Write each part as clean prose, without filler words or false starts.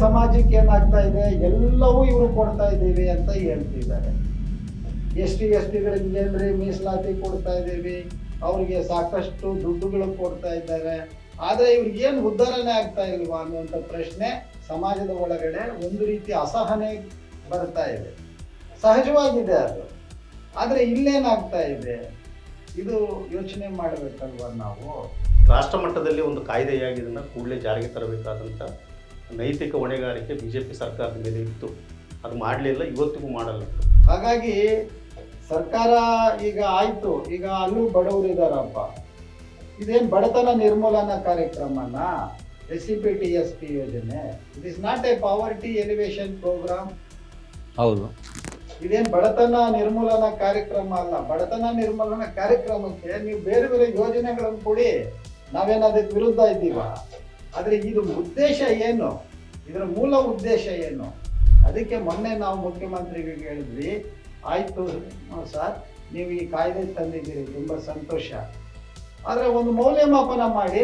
ಸಮಾಜಕ್ಕೆ ಏನಾಗ್ತಾ ಇದೆ, ಎಲ್ಲವೂ ಇವರು ಕೊಡ್ತಾ ಇದ್ದೀವಿ ಅಂತ ಹೇಳ್ತಿದ್ದಾರೆ. ಎಸ್ ಟಿಗಳಿಗೆ ಅಂದ್ರೆ ಮೀಸಲಾತಿ ಕೊಡ್ತಾ ಇದ್ದೀವಿ, ಅವ್ರಿಗೆ ಸಾಕಷ್ಟು ದುಡ್ಡುಗಳು ಕೊಡ್ತಾ ಇದ್ದಾರೆ. ಆದ್ರೆ ಇವ್ರಿಗೆ ಏನು ಉದ್ಧಾರಣೆ ಆಗ್ತಾ ಇಲ್ವಾ ಅನ್ನುವಂಥ ಪ್ರಶ್ನೆ ಸಮಾಜದ ಒಳಗಡೆ ಒಂದು ರೀತಿ ಅಸಹನೆ ಬರ್ತಾ ಇದೆ. ಸಹಜವಾಗಿದೆ ಅದು. ಆದ್ರೆ ಇಲ್ಲೇನಾಗ್ತಾ ಇದೆ, ಇದು ಯೋಚನೆ ಮಾಡಬೇಕಲ್ವಾ ನಾವು. ರಾಷ್ಟ್ರ ಮಟ್ಟದಲ್ಲಿ ಒಂದು ಕಾಯ್ದೆಯಾಗಿ ಇದನ್ನು ಕೂಡಲೇ ಜಾರಿಗೆ ತರಬೇಕಾದಂಥ ನೈತಿಕ ಹೊಣೆಗಾರಿಕೆ ಬಿಜೆಪಿ ಸರ್ಕಾರದ ಮೇಲೆ ಇತ್ತು. ಅದು ಮಾಡಲಿಲ್ಲ, ಇವತ್ತಿಗೂ ಮಾಡಲ್ಲ. ಹಾಗಾಗಿ ಸರ್ಕಾರ ಈಗ ಆಯ್ತು, ಈಗ ಅಲ್ಲೂ ಬಡವರು ಇದಾರಪ್ಪ. ಇದೇನು ಬಡತನ ನಿರ್ಮೂಲನಾ ಕಾರ್ಯಕ್ರಮನ SCP-TSP ಯೋಜನೆ, it is not a poverty alleviation programme. ಹೌದು, ಇದೇನು ಬಡತನ ನಿರ್ಮೂಲನಾ ಕಾರ್ಯಕ್ರಮ ಅಲ್ಲ. ಬಡತನ ನಿರ್ಮೂಲನಾ ಕಾರ್ಯಕ್ರಮಕ್ಕೆ ನೀವು ಬೇರೆ ಬೇರೆ ಯೋಜನೆಗಳನ್ನು ಕೊಡಿ, ನಾವೇನು ಅದಕ್ಕೆ ವಿರುದ್ಧ ಇದ್ದೀವ. ಆದರೆ ಇದು ಉದ್ದೇಶ ಏನು, ಇದರ ಮೂಲ ಉದ್ದೇಶ ಏನು? ಅದಕ್ಕೆ ಮೊನ್ನೆ ನಾವು ಮುಖ್ಯಮಂತ್ರಿಗಳಿಗೆ ಹೇಳಿದ್ವಿ, ಆಯಿತು ಸರ್, ನೀವು ಈ ಕಾಯ್ದೆ ತಂದಿದ್ದೀರಿ, ತುಂಬ ಸಂತೋಷ. ಆದರೆ ಒಂದು ಮೌಲ್ಯಮಾಪನ ಮಾಡಿ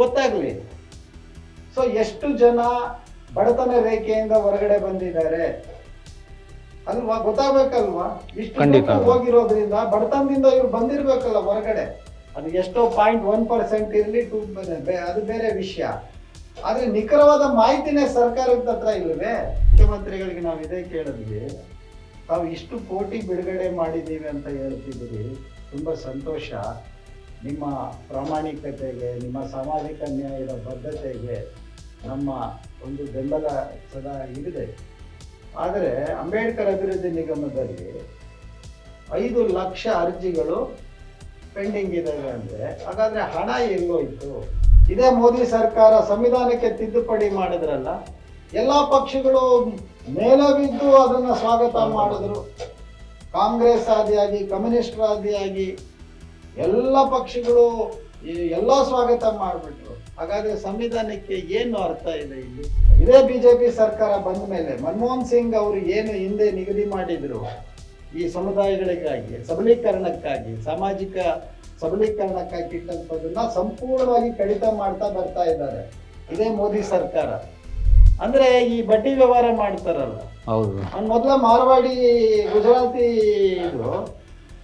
ಗೊತ್ತಾಗಲಿ. ಸೊ ಎಷ್ಟು ಜನ ಬಡತನ ರೇಖೆಯಿಂದ ಹೊರಗಡೆ ಬಂದಿದ್ದಾರೆ ಅಲ್ವಾ, ಗೊತ್ತಾಗಬೇಕಲ್ವಾ. ಇಷ್ಟು ಹೋಗಿರೋದ್ರಿಂದ ಬಡತನದಿಂದ ಇವ್ರು ಬಂದಿರ್ಬೇಕಲ್ಲ ಹೊರಗಡೆ. ಅದು ಎಷ್ಟೋ 0.1% ಇರಲಿ, 2% ಅದು ಬೇರೆ ವಿಷಯ. ಆದರೆ ನಿಖರವಾದ ಮಾಹಿತಿನೇ ಸರ್ಕಾರದ ಹತ್ರ ಇಲ್ಲವೇ? ಮುಖ್ಯಮಂತ್ರಿಗಳಿಗೆ ನಾವು ಇದೇ ಕೇಳಿದ್ವಿ, ತಾವು ಇಷ್ಟು ಕೋಟಿ ಬಿಡುಗಡೆ ಮಾಡಿದ್ದೀವಿ ಅಂತ ಹೇಳ್ತಿದ್ದೀರಿ, ತುಂಬ ಸಂತೋಷ. ನಿಮ್ಮ ಪ್ರಾಮಾಣಿಕತೆಗೆ, ನಿಮ್ಮ ಸಾಮಾಜಿಕ ನ್ಯಾಯದ ಬದ್ಧತೆಗೆ ನಮ್ಮ ಒಂದು ಬೆಂಬಲ ಸದಾ ಇದೆ. ಆದರೆ ಅಂಬೇಡ್ಕರ್ ಅಭಿವೃದ್ಧಿ ನಿಗಮದಲ್ಲಿ 5 ಲಕ್ಷ ಅರ್ಜಿಗಳು ಪೆಂಡಿಂಗ್ ಇದ್ದಾವೆ ಅಂದರೆ ಹಾಗಾದರೆ ಹಣ ಎಲ್ಲೋಯ್ತು? ಇದೇ ಮೋದಿ ಸರ್ಕಾರ ಸಂವಿಧಾನಕ್ಕೆ ತಿದ್ದುಪಡಿ ಮಾಡಿದ್ರಲ್ಲ, ಎಲ್ಲ ಪಕ್ಷಗಳು ಮೇಲೆ ಬಿದ್ದು ಅದನ್ನು ಸ್ವಾಗತ ಮಾಡಿದ್ರು. ಕಾಂಗ್ರೆಸ್ ಆದಿಯಾಗಿ, ಕಮ್ಯುನಿಸ್ಟ್ ಆದಿಯಾಗಿ ಎಲ್ಲ ಪಕ್ಷಗಳು ಎಲ್ಲ ಸ್ವಾಗತ ಮಾಡಿಬಿಟ್ರು. ಹಾಗಾದ್ರೆ ಸಂವಿಧಾನಕ್ಕೆ ಏನು ಅರ್ಥ ಇದೆ ಇಲ್ಲಿ? ಇದೇ ಬಿಜೆಪಿ ಸರ್ಕಾರ ಬಂದ ಮೇಲೆ ಮನಮೋಹನ್ ಸಿಂಗ್ ಅವರು ಏನು ಹಿಂದೆ ನಿಗದಿ ಮಾಡಿದ್ರು ಈ ಸಮುದಾಯಗಳಿಗಾಗಿ, ಸಬಲೀಕರಣಕ್ಕಾಗಿ, ಸಾಮಾಜಿಕ ಸಬಲೀಕರಣಕ್ಕಾಗಿ ಇಟ್ಟಂಥದ್ದನ್ನ ಸಂಪೂರ್ಣವಾಗಿ ಕಡಿತ ಮಾಡ್ತಾ ಬರ್ತಾ ಇದ್ದಾರೆ ಇದೇ ಮೋದಿ ಸರ್ಕಾರ. ಅಂದ್ರೆ ಈ ಬಡ್ಡಿ ವ್ಯವಹಾರ ಮಾಡ್ತಾರಲ್ಲ, ಹೌದು, ಮೊದಲ ಮಾರ್ವಾಡಿ ಗುಜರಾತಿ ಇದ್ರು,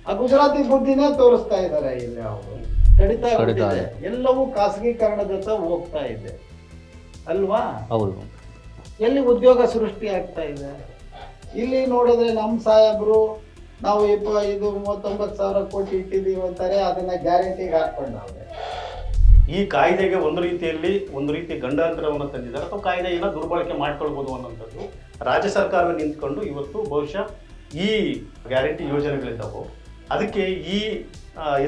ಆ ಗುಜರಾತಿ ಬುದ್ಧಿನೇ ತೋರಿಸ್ತಾ ಇದ್ದಾರೆ ಇಲ್ಲಿ. ಅವರು ಕಡಿತಾ ಇದೆ, ಎಲ್ಲವೂ ಖಾಸಗೀಕರಣದತ್ತ ಹೋಗ್ತಾ ಇದೆ ಅಲ್ವಾ? ಹೌದು. ಎಲ್ಲಿ ಉದ್ಯೋಗ ಸೃಷ್ಟಿ ಆಗ್ತಾ ಇದೆ? ಇಲ್ಲಿ ನೋಡಿದ್ರೆ ನಮ್ಮ ಸಾಹೇಬರು ನಾವು 39,000 ಕೋಟಿ ಇಟ್ಟಿದ್ದೀವಿ ಅಂತಾರೆ, ಅದನ್ನ ಗ್ಯಾರಂಟಿಗೆ ಹಾಕೊಂಡವ್ರೆ. ಈ ಕಾಯ್ದೆಗೆ ಒಂದು ರೀತಿ ಗಂಡಾಂತರವನ್ನು ತಂದಿದ್ದಾರೆ, ಅಥವಾ ಕಾಯ್ದೆಯನ್ನು ದುರ್ಬಳಕೆ ಮಾಡ್ಕೊಳ್ಬೋದು ಅನ್ನೋಂಥದ್ದು ರಾಜ್ಯ ಸರ್ಕಾರವೇ ನಿಂತ್ಕೊಂಡು ಇವತ್ತು ಬಹುಶಃ ಈ ಗ್ಯಾರಂಟಿ ಯೋಜನೆಗಳಿದ್ದಾವೆ, ಅದಕ್ಕೆ ಈ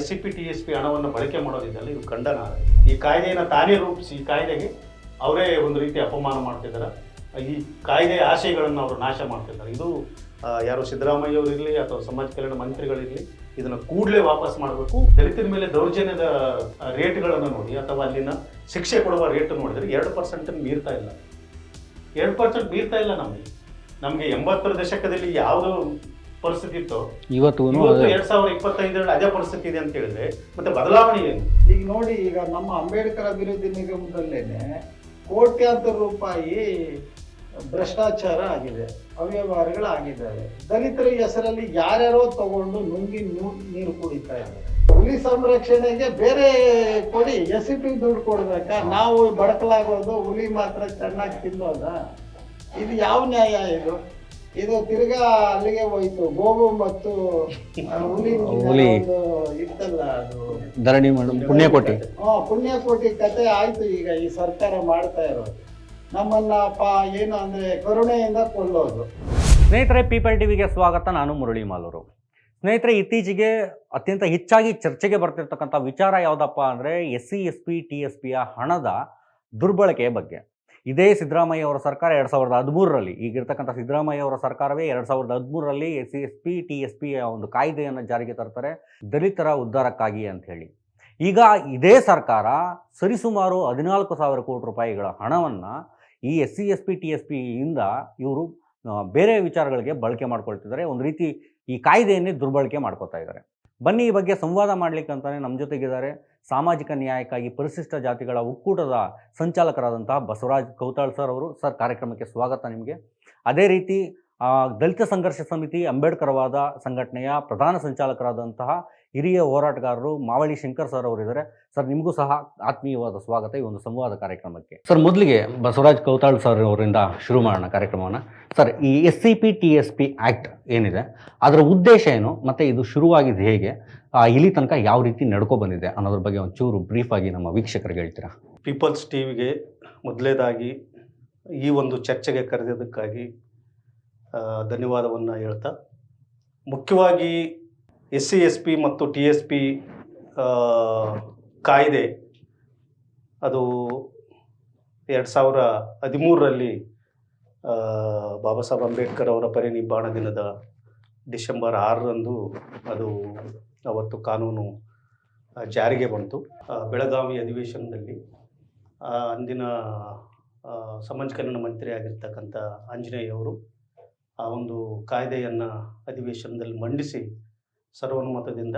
SCP-TSP ಹಣವನ್ನು ಬಳಕೆ ಮಾಡೋದಿದ್ದಲ್ಲ, ಇದು ಖಂಡನ. ಈ ಕಾಯ್ದೆಯನ್ನು ತಾನೇ ರೂಪಿಸಿ ಈ ಕಾಯ್ದೆಗೆ ಅವರೇ ಒಂದು ರೀತಿ ಅಪಮಾನ ಮಾಡ್ತಿದ್ದಾರೆ. ಈ ಕಾಯ್ದೆಯ ಆಶಯಗಳನ್ನು ಅವರು ನಾಶ ಮಾಡ್ತಿದ್ದಾರೆ. ಇದು ಯಾರು ಸಿದ್ದರಾಮಯ್ಯ ಅವರಿರಲಿ ಅಥವಾ ಸಮಾಜ ಕಲ್ಯಾಣ ಮಂತ್ರಿಗಳಿರಲಿ, ಇದನ್ನು ಕೂಡಲೇ ವಾಪಸ್ ಮಾಡಬೇಕು. ದಲಿತರ ಮೇಲೆ ದೌರ್ಜನ್ಯದ ರೇಟ್ಗಳನ್ನು ನೋಡಿ ಅಥವಾ ಅಲ್ಲಿನ ಶಿಕ್ಷೆ ಕೊಡುವ ರೇಟ್ ನೋಡಿದರೆ 2% ಮೀರ್ತಾ ಇಲ್ಲ. 2% ಮೀರ್ತಾ ಇಲ್ಲ. ನಮಗೆ 80ರ ದಶಕದಲ್ಲಿ ಯಾವುದೋ ಪರಿಸ್ಥಿತಿ ಇತ್ತು, ಇವತ್ತು 2025 ಅದೇ ಪರಿಸ್ಥಿತಿ ಇದೆ ಅಂತ ಹೇಳಿದ್ರೆ ಮತ್ತೆ ಬದಲಾವಣೆ ಏನು? ಈಗ ನೋಡಿ, ಈಗ ನಮ್ಮ ಅಂಬೇಡ್ಕರ್ ಅಭಿವೃದ್ಧಿ ನಿಗಮದಲ್ಲೇನೆ ಕೋಟ್ಯಾಂತರ ರೂಪಾಯಿ ಭ್ರಷ್ಟಾಚಾರ ಆಗಿದೆ, ಅವ್ಯವಹಾರಗಳಾಗಿದ್ದಾವೆ. ದಲಿತರ ಹೆಸರಲ್ಲಿ ಯಾರ್ಯಾರೋ ತಗೊಂಡು ನುಂಗಿ ನೀರು ಕುಡಿತಾ ಇದ್ದಾರೆ. ಹುಲಿ ಸಂರಕ್ಷಣೆಗೆ ಬೇರೆ ಕೊಡಿ, SCP ದುಡ್ಡು ಕೊಡ್ಬೇಕಾ? ನಾವು ಬಡಕಲಾಗೋದು, ಹುಲಿ ಮಾತ್ರ ಚೆನ್ನಾಗಿ ತಿನ್ನೋದ? ಇದು ಯಾವ ನ್ಯಾಯ ಇದು? ಇದು ತಿರ್ಗಾ ಅಲ್ಲಿಗೆ ಹೋಯ್ತು. ಗೋವು ಮತ್ತು ಹುಲಿ ಇತ್ತಲ್ಲ, ಅದು ಧರಣಿ ಪುಣ್ಯಕೋಟಿ. ಪುಣ್ಯಕೋಟಿ ಕತೆ ಆಯ್ತು. ಈಗ ಈ ಸರ್ಕಾರ ಮಾಡ್ತಾ ಇರೋದು ನಮ್ಮನ್ನ ಏನು ಅಂದ್ರೆ ಕರುಣೆಯಿಂದ ಕೊಲ್ಲೋದು. ಸ್ನೇಹಿತರೆ, ಪೀಪಲ್ ಟಿವಿಗೆ ಸ್ವಾಗತ. ನಾನು ಮುರಳಿ ಮಾಲೂರು. ಸ್ನೇಹಿತರೆ, ಇತ್ತೀಚೆಗೆ ಅತ್ಯಂತ ಹೆಚ್ಚಾಗಿ ಚರ್ಚೆಗೆ ಬರ್ತಿರ್ತಕ್ಕಂಥ ವಿಚಾರ ಯಾವುದಪ್ಪ ಅಂದರೆ SC/ST/TSPಯ ಹಣದ ದುರ್ಬಳಕೆಯ ಬಗ್ಗೆ. ಇದೇ ಸಿದ್ದರಾಮಯ್ಯ ಅವರ ಸರ್ಕಾರ 2013ರಲ್ಲಿ, ಈಗಿರ್ತಕ್ಕಂಥ ಸಿದ್ದರಾಮಯ್ಯ ಅವರ ಸರ್ಕಾರವೇ 2013ರಲ್ಲಿ SC/ST/TSPಯ ಒಂದು ಕಾಯ್ದೆಯನ್ನು ಜಾರಿಗೆ ತರ್ತಾರೆ, ದಲಿತರ ಉದ್ಧಾರಕ್ಕಾಗಿ ಅಂತ ಹೇಳಿ. ಈಗ ಇದೇ ಸರ್ಕಾರ ಸರಿಸುಮಾರು 14,000 ಕೋಟಿ ರೂಪಾಯಿಗಳ ಹಣವನ್ನು ಈ SC/ST/TSPಯಿಂದ ಇವರು ಬೇರೆ ವಿಚಾರಗಳಿಗೆ ಬಳಕೆ ಮಾಡ್ಕೊಳ್ತಿದ್ದಾರೆ. ಒಂದು ರೀತಿ ಈ ಕಾಯ್ದೆಯನ್ನೇ ದುರ್ಬಳಕೆ ಮಾಡ್ಕೋತಾ ಇದ್ದಾರೆ. ಬನ್ನಿ ಈ ಬಗ್ಗೆ ಸಂವಾದ ಮಾಡಲಿಕ್ಕೆ ಅಂತಾನೆ ನಮ್ಮ ಜೊತೆಗಿದ್ದಾರೆ ಸಾಮಾಜಿಕ ನ್ಯಾಯಕ್ಕಾಗಿ ಪರಿಶಿಷ್ಟ ಜಾತಿಗಳ ಒಕ್ಕೂಟದ ಸಂಚಾಲಕರಾದಂತಹ ಬಸವರಾಜ್ ಕೌತಾಳ್ ಸರ್ ಅವರು. ಸರ್, ಕಾರ್ಯಕ್ರಮಕ್ಕೆ ಸ್ವಾಗತ ನಿಮಗೆ. ಅದೇ ರೀತಿ ದಲಿತ ಸಂಘರ್ಷ ಸಮಿತಿ ಅಂಬೇಡ್ಕರವಾದ ಸಂಘಟನೆಯ ಪ್ರಧಾನ ಸಂಚಾಲಕರಾದಂತಹ ಹಿರಿಯ ಹೋರಾಟಗಾರರು ಮಾವಳಿ ಶಂಕರ್ ಸರ್ ಅವರಿದ್ದಾರೆ. ಸರ್, ನಿಮಗೂ ಸಹ ಆತ್ಮೀಯವಾದ ಸ್ವಾಗತ ಈ ಒಂದು ಸಂವಾದ ಕಾರ್ಯಕ್ರಮಕ್ಕೆ. ಸರ್, ಮೊದಲಿಗೆ ಬಸವರಾಜ್ ಕೌತಾಳ್ ಸರ್ ಅವರಿಂದ ಶುರು ಮಾಡೋಣ ಕಾರ್ಯಕ್ರಮವನ್ನು. ಸರ್, ಈ SCP-TSP ಆ್ಯಕ್ಟ್ ಏನಿದೆ ಅದರ ಉದ್ದೇಶ ಏನು ಮತ್ತು ಇದು ಶುರುವಾಗಿದ್ದು ಹೇಗೆ, ಇಲ್ಲಿ ತನಕ ಯಾವ ರೀತಿ ನಡ್ಕೊ ಬಂದಿದೆ ಅನ್ನೋದ್ರ ಬಗ್ಗೆ ಒಂಚೂರು ಬ್ರೀಫ್ ಆಗಿ ನಮ್ಮ ವೀಕ್ಷಕರಿಗೆ ಹೇಳ್ತೀರಾ? ಪೀಪಲ್ಸ್ ಟಿವಿಗೆ ಮೊದಲೇದಾಗಿ ಈ ಒಂದು ಚರ್ಚೆಗೆ ಕರೆದಿದ್ದಕ್ಕಾಗಿ ಧನ್ಯವಾದವನ್ನು ಹೇಳ್ತಾ, ಮುಖ್ಯವಾಗಿ SC/ST ಮತ್ತು TSP ಕಾಯ್ದೆ ಅದು 2013ರಲ್ಲಿ ಬಾಬಾ ಸಾಹೇಬ್ ಅಂಬೇಡ್ಕರ್ ಅವರ ಪರಿನಿಬ್ಬಾಣ ದಿನದ ಡಿಸೆಂಬರ್ 6ರಂದು ಅದು ಅವತ್ತು ಕಾನೂನು ಜಾರಿಗೆ ಬಂತು. ಬೆಳಗಾವಿ ಅಧಿವೇಶನದಲ್ಲಿ ಅಂದಿನ ಸಮಾಜ ಕಲ್ಯಾಣ ಮಂತ್ರಿ ಆಗಿರ್ತಕ್ಕಂಥ ಆಂಜನೇಯವರು ಆ ಒಂದು ಕಾಯ್ದೆಯನ್ನು ಅಧಿವೇಶನದಲ್ಲಿ ಮಂಡಿಸಿ ಸರ್ವಾನುಮತದಿಂದ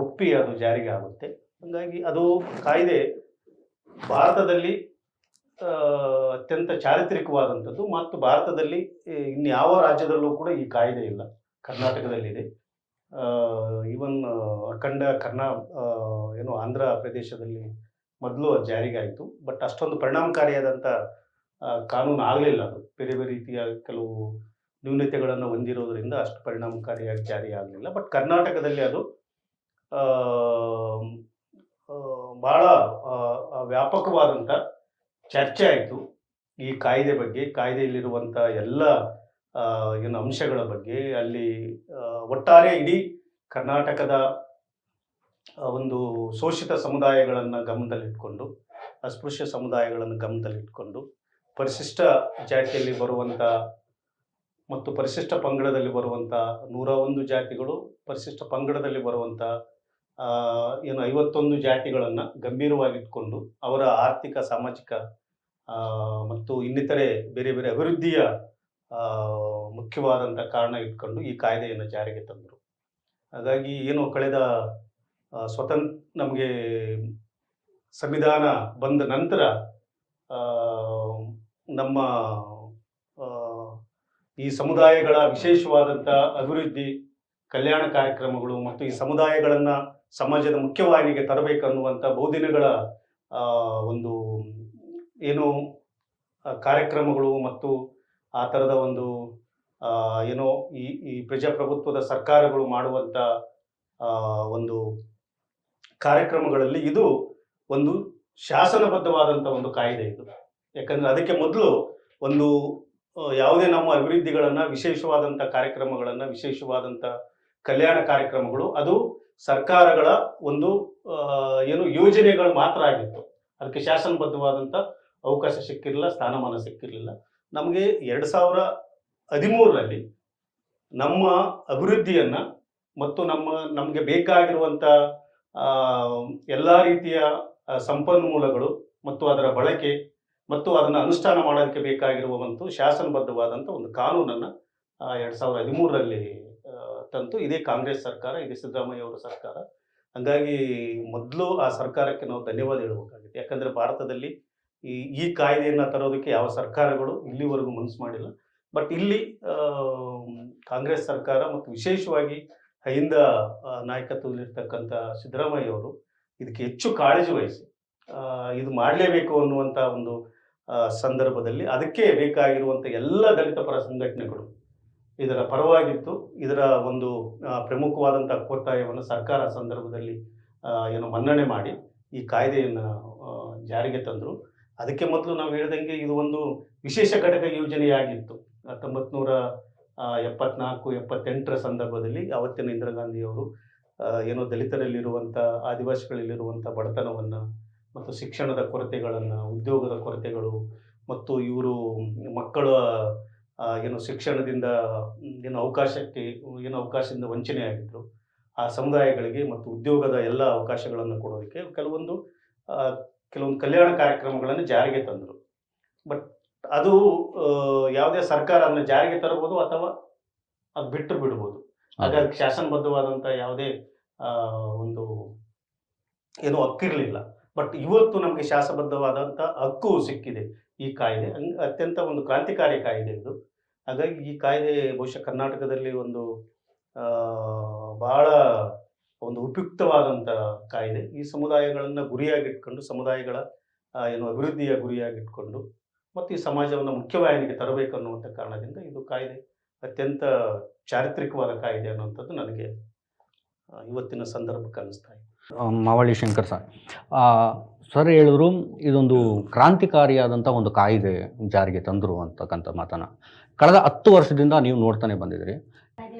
ಒಪ್ಪಿ ಅದು ಜಾರಿಗೆ ಆಗುತ್ತೆ. ಹಾಗಾಗಿ ಅದು ಕಾಯ್ದೆ ಭಾರತದಲ್ಲಿ ಅತ್ಯಂತ ಚಾರಿತ್ರಿಕವಾದಂಥದ್ದು ಮತ್ತು ಭಾರತದಲ್ಲಿ ಇನ್ಯಾವ ರಾಜ್ಯದಲ್ಲೂ ಕೂಡ ಈ ಕಾಯ್ದೆ ಇಲ್ಲ. ಕರ್ನಾಟಕದಲ್ಲಿದೆ, ಈವನ್ ಅಖಂಡ ಆಂಧ್ರ ಪ್ರದೇಶದಲ್ಲಿ ಮೊದಲು ಅದು ಜಾರಿಗೆ ಆಯಿತು. ಬಟ್ ಅಷ್ಟೊಂದು ಪರಿಣಾಮಕಾರಿಯಾದಂಥ ಕಾನೂನು ಆಗಲಿಲ್ಲ. ಅದು ಬೇರೆ ಬೇರೆ ರೀತಿಯ ಕೆಲವು ನ್ಯೂನತೆಗಳನ್ನು ಹೊಂದಿರೋದ್ರಿಂದ ಅಷ್ಟು ಪರಿಣಾಮಕಾರಿಯಾಗಿ ಜಾರಿ ಆಗಲಿಲ್ಲ. ಬಟ್ ಕರ್ನಾಟಕದಲ್ಲಿ ಅದು ಭಾಳ ವ್ಯಾಪಕವಾದಂಥ ಚರ್ಚೆ ಆಯಿತು ಈ ಕಾಯ್ದೆ ಬಗ್ಗೆ, ಕಾಯ್ದೆಯಲ್ಲಿರುವಂಥ ಎಲ್ಲ ಅಂಶಗಳ ಬಗ್ಗೆ. ಅಲ್ಲಿ ಒಟ್ಟಾರೆ ಇಡೀ ಕರ್ನಾಟಕದ ಒಂದು ಶೋಷಿತ ಸಮುದಾಯಗಳನ್ನು ಗಮನದಲ್ಲಿಟ್ಕೊಂಡು, ಅಸ್ಪೃಶ್ಯ ಸಮುದಾಯಗಳನ್ನು ಗಮನದಲ್ಲಿಟ್ಕೊಂಡು, ಪರಿಶಿಷ್ಟ ಜಾತಿಯಲ್ಲಿ ಬರುವಂಥ ಮತ್ತು ಪರಿಶಿಷ್ಟ ಪಂಗಡದಲ್ಲಿ ಬರುವಂಥ 101 ಜಾತಿಗಳು, ಪರಿಶಿಷ್ಟ ಪಂಗಡದಲ್ಲಿ ಬರುವಂಥ 51 ಜಾತಿಗಳನ್ನು ಗಂಭೀರವಾಗಿಟ್ಕೊಂಡು ಅವರ ಆರ್ಥಿಕ, ಸಾಮಾಜಿಕ ಮತ್ತು ಇನ್ನಿತರೆ ಬೇರೆ ಬೇರೆ ಅಭಿವೃದ್ಧಿಯ ಮುಖ್ಯವಾದಂಥ ಕಾರಣ ಇಟ್ಕೊಂಡು ಈ ಕಾಯ್ದೆಯನ್ನು ಜಾರಿಗೆ ತಂದರು. ಹಾಗಾಗಿ ಕಳೆದ ನಮಗೆ ಸಂವಿಧಾನ ಬಂದ ನಂತರ ನಮ್ಮ ಈ ಸಮುದಾಯಗಳ ವಿಶೇಷವಾದಂಥ ಅಭಿವೃದ್ಧಿ, ಕಲ್ಯಾಣ ಕಾರ್ಯಕ್ರಮಗಳು ಮತ್ತು ಈ ಸಮುದಾಯಗಳನ್ನು ಸಮಾಜದ ಮುಖ್ಯವಾಹಿನಿಗೆ ತರಬೇಕನ್ನುವಂಥ ಬಹುದಿನಗಳ ಒಂದು ಕಾರ್ಯಕ್ರಮಗಳು ಮತ್ತು ಆ ಥರದ ಒಂದು ಈ ಪ್ರಜಾಪ್ರಭುತ್ವದ ಸರ್ಕಾರಗಳು ಮಾಡುವಂಥ ಒಂದು ಕಾರ್ಯಕ್ರಮಗಳಲ್ಲಿ ಇದು ಒಂದು ಶಾಸನಬದ್ಧವಾದಂಥ ಒಂದು ಕಾಯ್ದೆ ಇದು. ಯಾಕಂದರೆ ಅದಕ್ಕೆ ಮೊದಲು ಒಂದು ಯಾವುದೇ ನಮ್ಮ ಅಭಿವೃದ್ಧಿಗಳನ್ನು, ವಿಶೇಷವಾದಂಥ ಕಾರ್ಯಕ್ರಮಗಳನ್ನು, ವಿಶೇಷವಾದಂಥ ಕಲ್ಯಾಣ ಕಾರ್ಯಕ್ರಮಗಳು ಅದು ಸರ್ಕಾರಗಳ ಒಂದು ಯೋಜನೆಗಳು ಮಾತ್ರ ಆಗಿತ್ತು. ಅದಕ್ಕೆ ಶಾಸನಬದ್ಧವಾದಂಥ ಅವಕಾಶ ಸಿಕ್ಕಿರಲಿಲ್ಲ, ಸ್ಥಾನಮಾನ ಸಿಕ್ಕಿರಲಿಲ್ಲ. ನಮಗೆ 2013ರಲ್ಲಿ ನಮ್ಮ ಅಭಿವೃದ್ಧಿಯನ್ನು ಮತ್ತು ನಮಗೆ ಬೇಕಾಗಿರುವಂಥ ಎಲ್ಲ ರೀತಿಯ ಸಂಪನ್ಮೂಲಗಳು ಮತ್ತು ಅದರ ಬಳಕೆ ಮತ್ತು ಅದನ್ನು ಅನುಷ್ಠಾನ ಮಾಡೋದಕ್ಕೆ ಬೇಕಾಗಿರುವಂಥ ಶಾಸನಬದ್ಧವಾದಂಥ ಒಂದು ಕಾನೂನನ್ನು 2013ರಲ್ಲಿ ತಂತು. ಇದೇ ಕಾಂಗ್ರೆಸ್ ಸರ್ಕಾರ, ಇದೇ ಸಿದ್ದರಾಮಯ್ಯ ಅವರ ಸರ್ಕಾರ. ಹಾಗಾಗಿ ಮೊದಲು ಆ ಸರ್ಕಾರಕ್ಕೆ ನಾವು ಧನ್ಯವಾದ ಹೇಳಬೇಕಾಗಿದೆ. ಯಾಕಂದರೆ ಭಾರತದಲ್ಲಿ ಈ ಕಾಯ್ದೆಯನ್ನು ತರೋದಕ್ಕೆ ಯಾವ ಸರ್ಕಾರಗಳು ಇಲ್ಲಿವರೆಗೂ ಮನಸ್ಸು ಮಾಡಿಲ್ಲ. ಬಟ್ ಇಲ್ಲಿ ಕಾಂಗ್ರೆಸ್ ಸರ್ಕಾರ ಮತ್ತು ವಿಶೇಷವಾಗಿ ಹಿಂದ ನಾಯಕತ್ವದಲ್ಲಿರ್ತಕ್ಕಂಥ ಸಿದ್ದರಾಮಯ್ಯ ಅವರು ಇದಕ್ಕೆ ಹೆಚ್ಚು ಕಾಳಜಿ ವಹಿಸಿ ಇದು ಮಾಡಲೇಬೇಕು ಅನ್ನುವಂಥ ಒಂದು ಸಂದರ್ಭದಲ್ಲಿ ಅದಕ್ಕೆ ಬೇಕಾಗಿರುವಂಥ ಎಲ್ಲ ದಲಿತ ಪರ ಸಂಘಟನೆಗಳು ಇದರ ಪರವಾಗಿತ್ತು. ಇದರ ಒಂದು ಪ್ರಮುಖವಾದಂಥ ಒತ್ತಾಯವನ್ನು ಸರ್ಕಾರ ಸಂದರ್ಭದಲ್ಲಿ ಮನ್ನಣೆ ಮಾಡಿ ಈ ಕಾಯ್ದೆಯನ್ನು ಜಾರಿಗೆ ತಂದರು. ಅದಕ್ಕೆ ಮೊದಲು ನಾವು ಹೇಳಿದಂಗೆ ಇದು ಒಂದು ವಿಶೇಷ ಘಟಕ ಯೋಜನೆಯಾಗಿತ್ತು. 1974-78 ಸಂದರ್ಭದಲ್ಲಿ ಅವತ್ತಿನ ಇಂದಿರಾ ಗಾಂಧಿಯವರು ದಲಿತರಲ್ಲಿರುವಂಥ, ಆದಿವಾಸಿಗಳಲ್ಲಿರುವಂಥ ಬಡತನವನ್ನು ಮತ್ತು ಶಿಕ್ಷಣದ ಕೊರತೆಗಳನ್ನು, ಉದ್ಯೋಗದ ಕೊರತೆಗಳು ಮತ್ತು ಇವರು ಮಕ್ಕಳ ಶಿಕ್ಷಣದಿಂದ ಅವಕಾಶದಿಂದ ವಂಚನೆ ಆಗಿದ್ದರು. ಆ ಸಮುದಾಯಗಳಿಗೆ ಮತ್ತು ಉದ್ಯೋಗದ ಎಲ್ಲ ಅವಕಾಶಗಳನ್ನು ಕೊಡೋದಕ್ಕೆ ಕೆಲವೊಂದು ಕಲ್ಯಾಣ ಕಾರ್ಯಕ್ರಮಗಳನ್ನು ಜಾರಿಗೆ ತಂದರು. ಬಟ್ ಅದು ಯಾವುದೇ ಸರ್ಕಾರ ಅದನ್ನು ಜಾರಿಗೆ ತರಬಹುದು ಅಥವಾ ಅದು ಬಿಟ್ಟು ಬಿಡ್ಬೋದು. ಹಾಗಾಗಿ ಶಾಸನಬದ್ಧವಾದಂಥ ಯಾವುದೇ ಒಂದು ಏನು ಹಕ್ಕಿರಲಿಲ್ಲ. ಬಟ್ ಇವತ್ತು ನಮಗೆ ಶಾಸನಬದ್ಧವಾದಂಥ ಹಕ್ಕು ಸಿಕ್ಕಿದೆ ಈ ಕಾಯ್ದೆ. ಅತ್ಯಂತ ಒಂದು ಕ್ರಾಂತಿಕಾರಿ ಕಾಯ್ದೆ ಇದು. ಹಾಗಾಗಿ ಈ ಕಾಯ್ದೆ ಬಹುಶಃ ಕರ್ನಾಟಕದಲ್ಲಿ ಒಂದು ಬಹಳ ಒಂದು ಉಪಯುಕ್ತವಾದಂಥ ಕಾಯ್ದೆ. ಈ ಸಮುದಾಯಗಳನ್ನು ಗುರಿಯಾಗಿಟ್ಕೊಂಡು, ಸಮುದಾಯಗಳ ಏನು ಅಭಿವೃದ್ಧಿಯ ಗುರಿಯಾಗಿಟ್ಕೊಂಡು ಮತ್ತು ಈ ಸಮಾಜವನ್ನು ಮುಖ್ಯವಾಹಿನಿಗೆ ತರಬೇಕು ಅನ್ನುವಂಥ ಕಾರಣದಿಂದ ಇದು ಕಾಯ್ದೆ ಅತ್ಯಂತ ಚಾರಿತ್ರಿಕವಾದ ಕಾಯ್ದೆ ಅನ್ನುವಂಥದ್ದು ನನಗೆ ಇವತ್ತಿನ ಸಂದರ್ಭಕ್ಕೆ ಅನ್ನಿಸ್ತಾ ಇದೆ. ಮಾವಳ್ಳಿ ಶಂಕರ್ ಸರ್ ಹೇಳಿದ್ರು ಇದೊಂದು ಕ್ರಾಂತಿಕಾರಿಯಾದಂಥ ಒಂದು ಕಾಯ್ದೆ ಜಾರಿಗೆ ತಂದರು ಅಂತಕ್ಕಂಥ ಮಾತನ್ನು ಕಳೆದ 10 ವರ್ಷದಿಂದ ನೀವು ನೋಡ್ತಾನೆ ಬಂದಿದ್ದೀರಿ.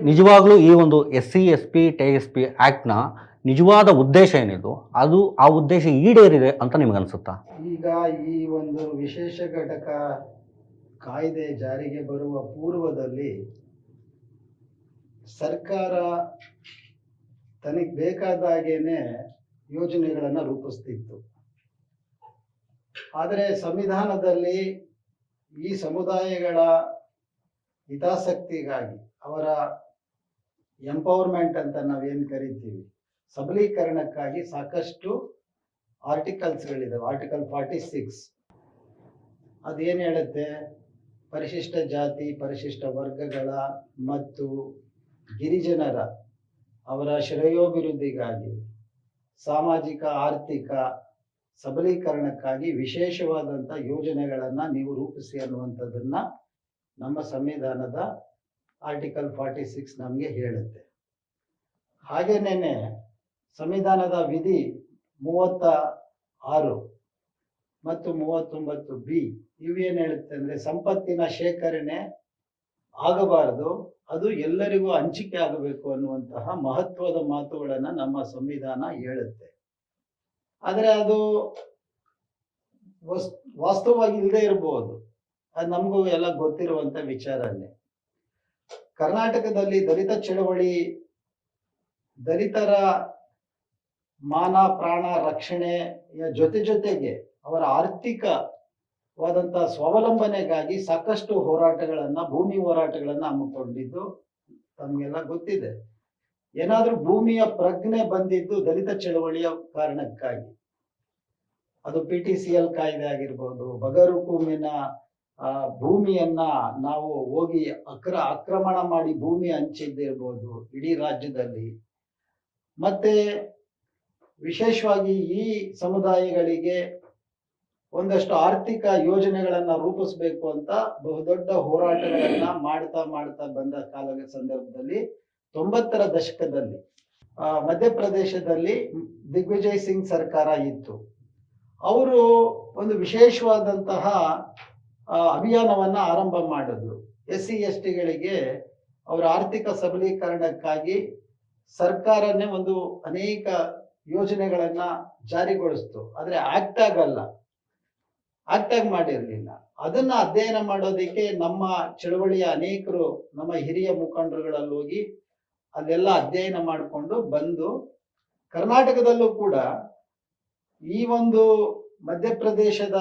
ನಿಜವಾಗ್ಲೂ ಈ ಒಂದು SC/ST TSP ಆ್ಯಕ್ಟ್ನ ನಿಜವಾದ ಉದ್ದೇಶ ಏನಿದು, ಅದು ಆ ಉದ್ದೇಶ ಈಡೇರಿದೆ ಅಂತ ನಿಮಗನ್ಸುತ್ತಾ? ಈಗ ಈ ಒಂದು ವಿಶೇಷ ಘಟಕ ಕಾಯ್ದೆ ಜಾರಿಗೆ ಬರುವ ಪೂರ್ವದಲ್ಲಿ ಸರ್ಕಾರ ತನಗೆ ಬೇಕಾದಾಗೇನೆ ಯೋಜನೆಗಳನ್ನು ರೂಪಿಸ್ತಿತ್ತು. ಆದರೆ ಸಂವಿಧಾನದಲ್ಲಿ ಈ ಸಮುದಾಯಗಳ ಹಿತಾಸಕ್ತಿಗಾಗಿ, ಅವರ ಎಂಪವರ್ಮೆಂಟ್ ಅಂತ ನಾವೇನು ಕರಿತೀವಿ, ಸಬಲೀಕರಣಕ್ಕಾಗಿ ಸಾಕಷ್ಟು ಆರ್ಟಿಕಲ್ಸ್ಗಳಿದಾವೆ. ಆರ್ಟಿಕಲ್ 46 ಅದೇನು ಹೇಳುತ್ತೆ, ಪರಿಶಿಷ್ಟ ಜಾತಿ, ಪರಿಶಿಷ್ಟ ವರ್ಗಗಳ ಮತ್ತು ಗಿರಿಜನರ ಅವರ ಶ್ರೇಯೋಭಿವೃದ್ಧಿಗಾಗಿ, ಸಾಮಾಜಿಕ ಆರ್ಥಿಕ ಸಬಲೀಕರಣಕ್ಕಾಗಿ ವಿಶೇಷವಾದಂಥ ಯೋಜನೆಗಳನ್ನು ನೀವು ರೂಪಿಸಿ ಅನ್ನುವಂಥದ್ದನ್ನು ನಮ್ಮ ಸಂವಿಧಾನದ ಆರ್ಟಿಕಲ್ 46 ನಮಗೆ ಹೇಳುತ್ತೆ. ಹಾಗೇನೇ ಸಂವಿಧಾನದ ವಿಧಿ 36 ಮತ್ತು 39B ಇವೇನು ಹೇಳುತ್ತೆ ಅಂದರೆ, ಸಂಪತ್ತಿನ ಶೇಖರಣೆ ಆಗಬಾರದು, ಅದು ಎಲ್ಲರಿಗೂ ಹಂಚಿಕೆ ಆಗಬೇಕು ಅನ್ನುವಂತಹ ಮಹತ್ವದ ಮಾತುಗಳನ್ನು ನಮ್ಮ ಸಂವಿಧಾನ ಹೇಳುತ್ತೆ. ಆದರೆ ಅದು ವಾಸ್ತವವಾಗಿ ಇಲ್ಲದೆ ಇರಬಹುದು, ಅದು ನಮಗೂ ಎಲ್ಲ ಗೊತ್ತಿರುವಂಥ ವಿಚಾರನೇ. ಕರ್ನಾಟಕದಲ್ಲಿ ದಲಿತ ಚಳವಳಿ, ದಲಿತರ ಮಾನ ಪ್ರಾಣ ರಕ್ಷಣೆಯ ಜೊತೆಗೆ ಅವರ ಆರ್ಥಿಕವಾದಂಥ ಸ್ವಾವಲಂಬನೆಗಾಗಿ ಸಾಕಷ್ಟು ಹೋರಾಟಗಳನ್ನು, ಭೂಮಿ ಹೋರಾಟಗಳನ್ನು ಹಮ್ಮಿಕೊಂಡಿದ್ದು ತಮಗೆಲ್ಲ ಗೊತ್ತಿದೆ. ಏನಾದರೂ ಭೂಮಿಯ ಪ್ರಜ್ಞೆ ಬಂದಿದ್ದು ದಲಿತ ಚಳವಳಿಯ ಕಾರಣಕ್ಕಾಗಿ. ಅದು PTCL ಕಾಯ್ದೆ ಆಗಿರ್ಬೋದು, ಬಗರುಕುಮಿನ ಭೂಮಿಯನ್ನ ನಾವು ಹೋಗಿ ಆಕ್ರಮಣ ಮಾಡಿ ಭೂಮಿ ಹಂಚಿದ್ದಿರ್ಬೋದು ಇಡೀ ರಾಜ್ಯದಲ್ಲಿ. ಮತ್ತೆ ವಿಶೇಷವಾಗಿ ಈ ಸಮುದಾಯಗಳಿಗೆ ಒಂದಷ್ಟು ಆರ್ಥಿಕ ಯೋಜನೆಗಳನ್ನ ರೂಪಿಸಬೇಕು ಅಂತ ಬಹುದೊಡ್ಡ ಹೋರಾಟಗಳನ್ನ ಮಾಡ್ತಾ ಬಂದ ಕಾಲದ ಸಂದರ್ಭದಲ್ಲಿ 90ರ ದಶಕದಲ್ಲಿ ಮಧ್ಯಪ್ರದೇಶದಲ್ಲಿ ದಿಗ್ವಿಜಯ್ ಸಿಂಗ್ ಸರ್ಕಾರ ಇತ್ತು. ಅವರು ಒಂದು ವಿಶೇಷವಾದಂತಹ ಅಭಿಯಾನವನ್ನ ಆರಂಭ ಮಾಡಿದ್ರು. SC/STಗಳಿಗೆ ಅವರ ಆರ್ಥಿಕ ಸಬಲೀಕರಣಕ್ಕಾಗಿ ಸರ್ಕಾರನೇ ಒಂದು ಅನೇಕ ಯೋಜನೆಗಳನ್ನ ಜಾರಿಗೊಳಿಸ್ತು. ಆದ್ರೆ ಆಕ್ಟ್ ಆಗಿ ಮಾಡಿರಲಿಲ್ಲ. ಅದನ್ನ ಅಧ್ಯಯನ ಮಾಡೋದಕ್ಕೆ ನಮ್ಮ ಚಳವಳಿಯ ಅನೇಕರು, ನಮ್ಮ ಹಿರಿಯ ಮುಖಂಡರುಗಳಲ್ಲಿ ಹೋಗಿ ಅಲ್ಲೆಲ್ಲ ಅಧ್ಯಯನ ಮಾಡಿಕೊಂಡು ಬಂದು, ಕರ್ನಾಟಕದಲ್ಲೂ ಕೂಡ ಈ ಒಂದು ಮಧ್ಯಪ್ರದೇಶದ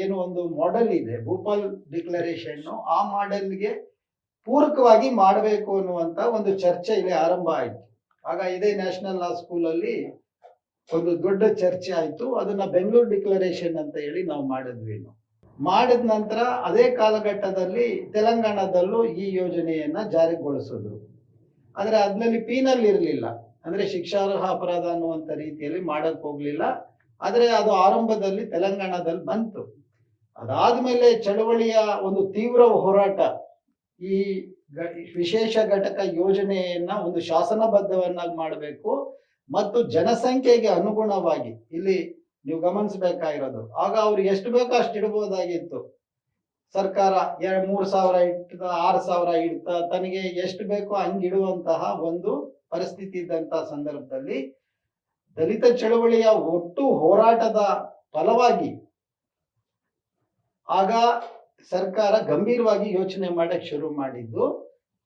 ಏನು ಒಂದು ಮಾಡೆಲ್ ಇದೆ, ಭೂಪಾಲ್ ಡಿಕ್ಲರೇಷನ್, ಆ ಮಾಡೆಲ್ಗೆ ಪೂರಕವಾಗಿ ಮಾಡಬೇಕು ಅನ್ನುವಂತ ಒಂದು ಚರ್ಚೆ ಇಲ್ಲಿ ಆರಂಭ ಆಯಿತು. ಆಗ ಇದೇ ನ್ಯಾಷನಲ್ ಲಾ ಸ್ಕೂಲಲ್ಲಿ ಒಂದು ದೊಡ್ಡ ಚರ್ಚೆ ಆಯಿತು. ಅದನ್ನ ಬೆಂಗಳೂರು ಡಿಕ್ಲರೇಷನ್ ಅಂತ ಹೇಳಿ ನಾವು ಮಾಡಿದ ನಂತರ ಅದೇ ಕಾಲಘಟ್ಟದಲ್ಲಿ ತೆಲಂಗಾಣದಲ್ಲೂ ಈ ಯೋಜನೆಯನ್ನ ಜಾರಿಗೊಳಿಸಿದ್ರು. ಆದ್ರೆ ಅದ್ರಲ್ಲಿ ಪೀನಲ್ ಇರಲಿಲ್ಲ, ಅಂದ್ರೆ ಶಿಕ್ಷಾರ್ಹ ಅಪರಾಧ ಅನ್ನುವಂಥ ರೀತಿಯಲ್ಲಿ ಮಾಡಕ್ ಹೋಗ್ಲಿಲ್ಲ. ಆದ್ರೆ ಅದು ಆರಂಭದಲ್ಲಿ ತೆಲಂಗಾಣದಲ್ಲಿ ಬಂತು. ಅದಾದ್ಮೇಲೆ ಚಳವಳಿಯ ಒಂದು ತೀವ್ರ ಹೋರಾಟ, ಈ ವಿಶೇಷ ಘಟಕ ಯೋಜನೆಯನ್ನ ಒಂದು ಶಾಸನಬದ್ಧವನ್ನಾಗಿ ಮಾಡಬೇಕು ಮತ್ತು ಜನಸಂಖ್ಯೆಗೆ ಅನುಗುಣವಾಗಿ, ಇಲ್ಲಿ ನೀವು ಗಮನಿಸಬೇಕಾಗಿರೋದು, ಆಗ ಅವ್ರು ಎಷ್ಟು ಬೇಕೋ ಅಷ್ಟು ಇಡಬಹುದಾಗಿತ್ತು. ಸರ್ಕಾರ 3,000 ಇಡ್ತ, 6,000 ಇಡ್ತ, ತನಗೆ ಎಷ್ಟು ಬೇಕೋ ಹಂಗಿಡುವಂತಹ ಒಂದು ಪರಿಸ್ಥಿತಿ ಇದ್ದಂತಹ ಸಂದರ್ಭದಲ್ಲಿ ದಲಿತ ಚಳವಳಿಯ ಒಟ್ಟು ಹೋರಾಟದ ಫಲವಾಗಿ ಆಗ ಸರ್ಕಾರ ಗಂಭೀರವಾಗಿ ಯೋಚನೆ ಮಾಡಕ್ ಶುರು ಮಾಡಿದ್ದು.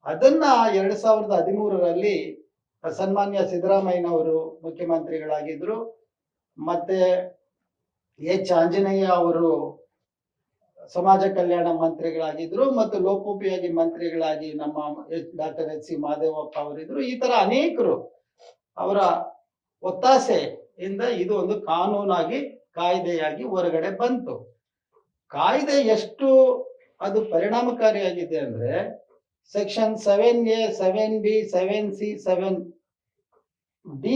ಅದನ್ನ 2013ರಲ್ಲಿ ಸನ್ಮಾನ್ಯ ಸಿದ್ದರಾಮಯ್ಯನವರು ಮುಖ್ಯಮಂತ್ರಿಗಳಾಗಿದ್ರು, ಮತ್ತೆ H. ಆಂಜನೇಯ ಅವರು ಸಮಾಜ ಕಲ್ಯಾಣ ಮಂತ್ರಿಗಳಾಗಿದ್ರು ಮತ್ತು ಲೋಕೋಪಯೋಗಿ ಮಂತ್ರಿಗಳಾಗಿ ನಮ್ಮ ಡಾಕ್ಟರ್ ಎಚ್ ಸಿ ಮಹದೇವಪ್ಪ ಅವರಿದ್ರು. ಈ ತರ ಅನೇಕರು ಅವರ ಒತ್ತಾಸೆಯಿಂದ ಇದು ಒಂದು ಕಾನೂನಾಗಿ ಕಾಯ್ದೆಯಾಗಿ ಹೊರಗಡೆ ಬಂತು. ಕಾಯ್ದೆ ಎಷ್ಟು ಅದು ಪರಿಣಾಮಕಾರಿಯಾಗಿದೆ ಅಂದ್ರೆ section 7A 7B 7C 7D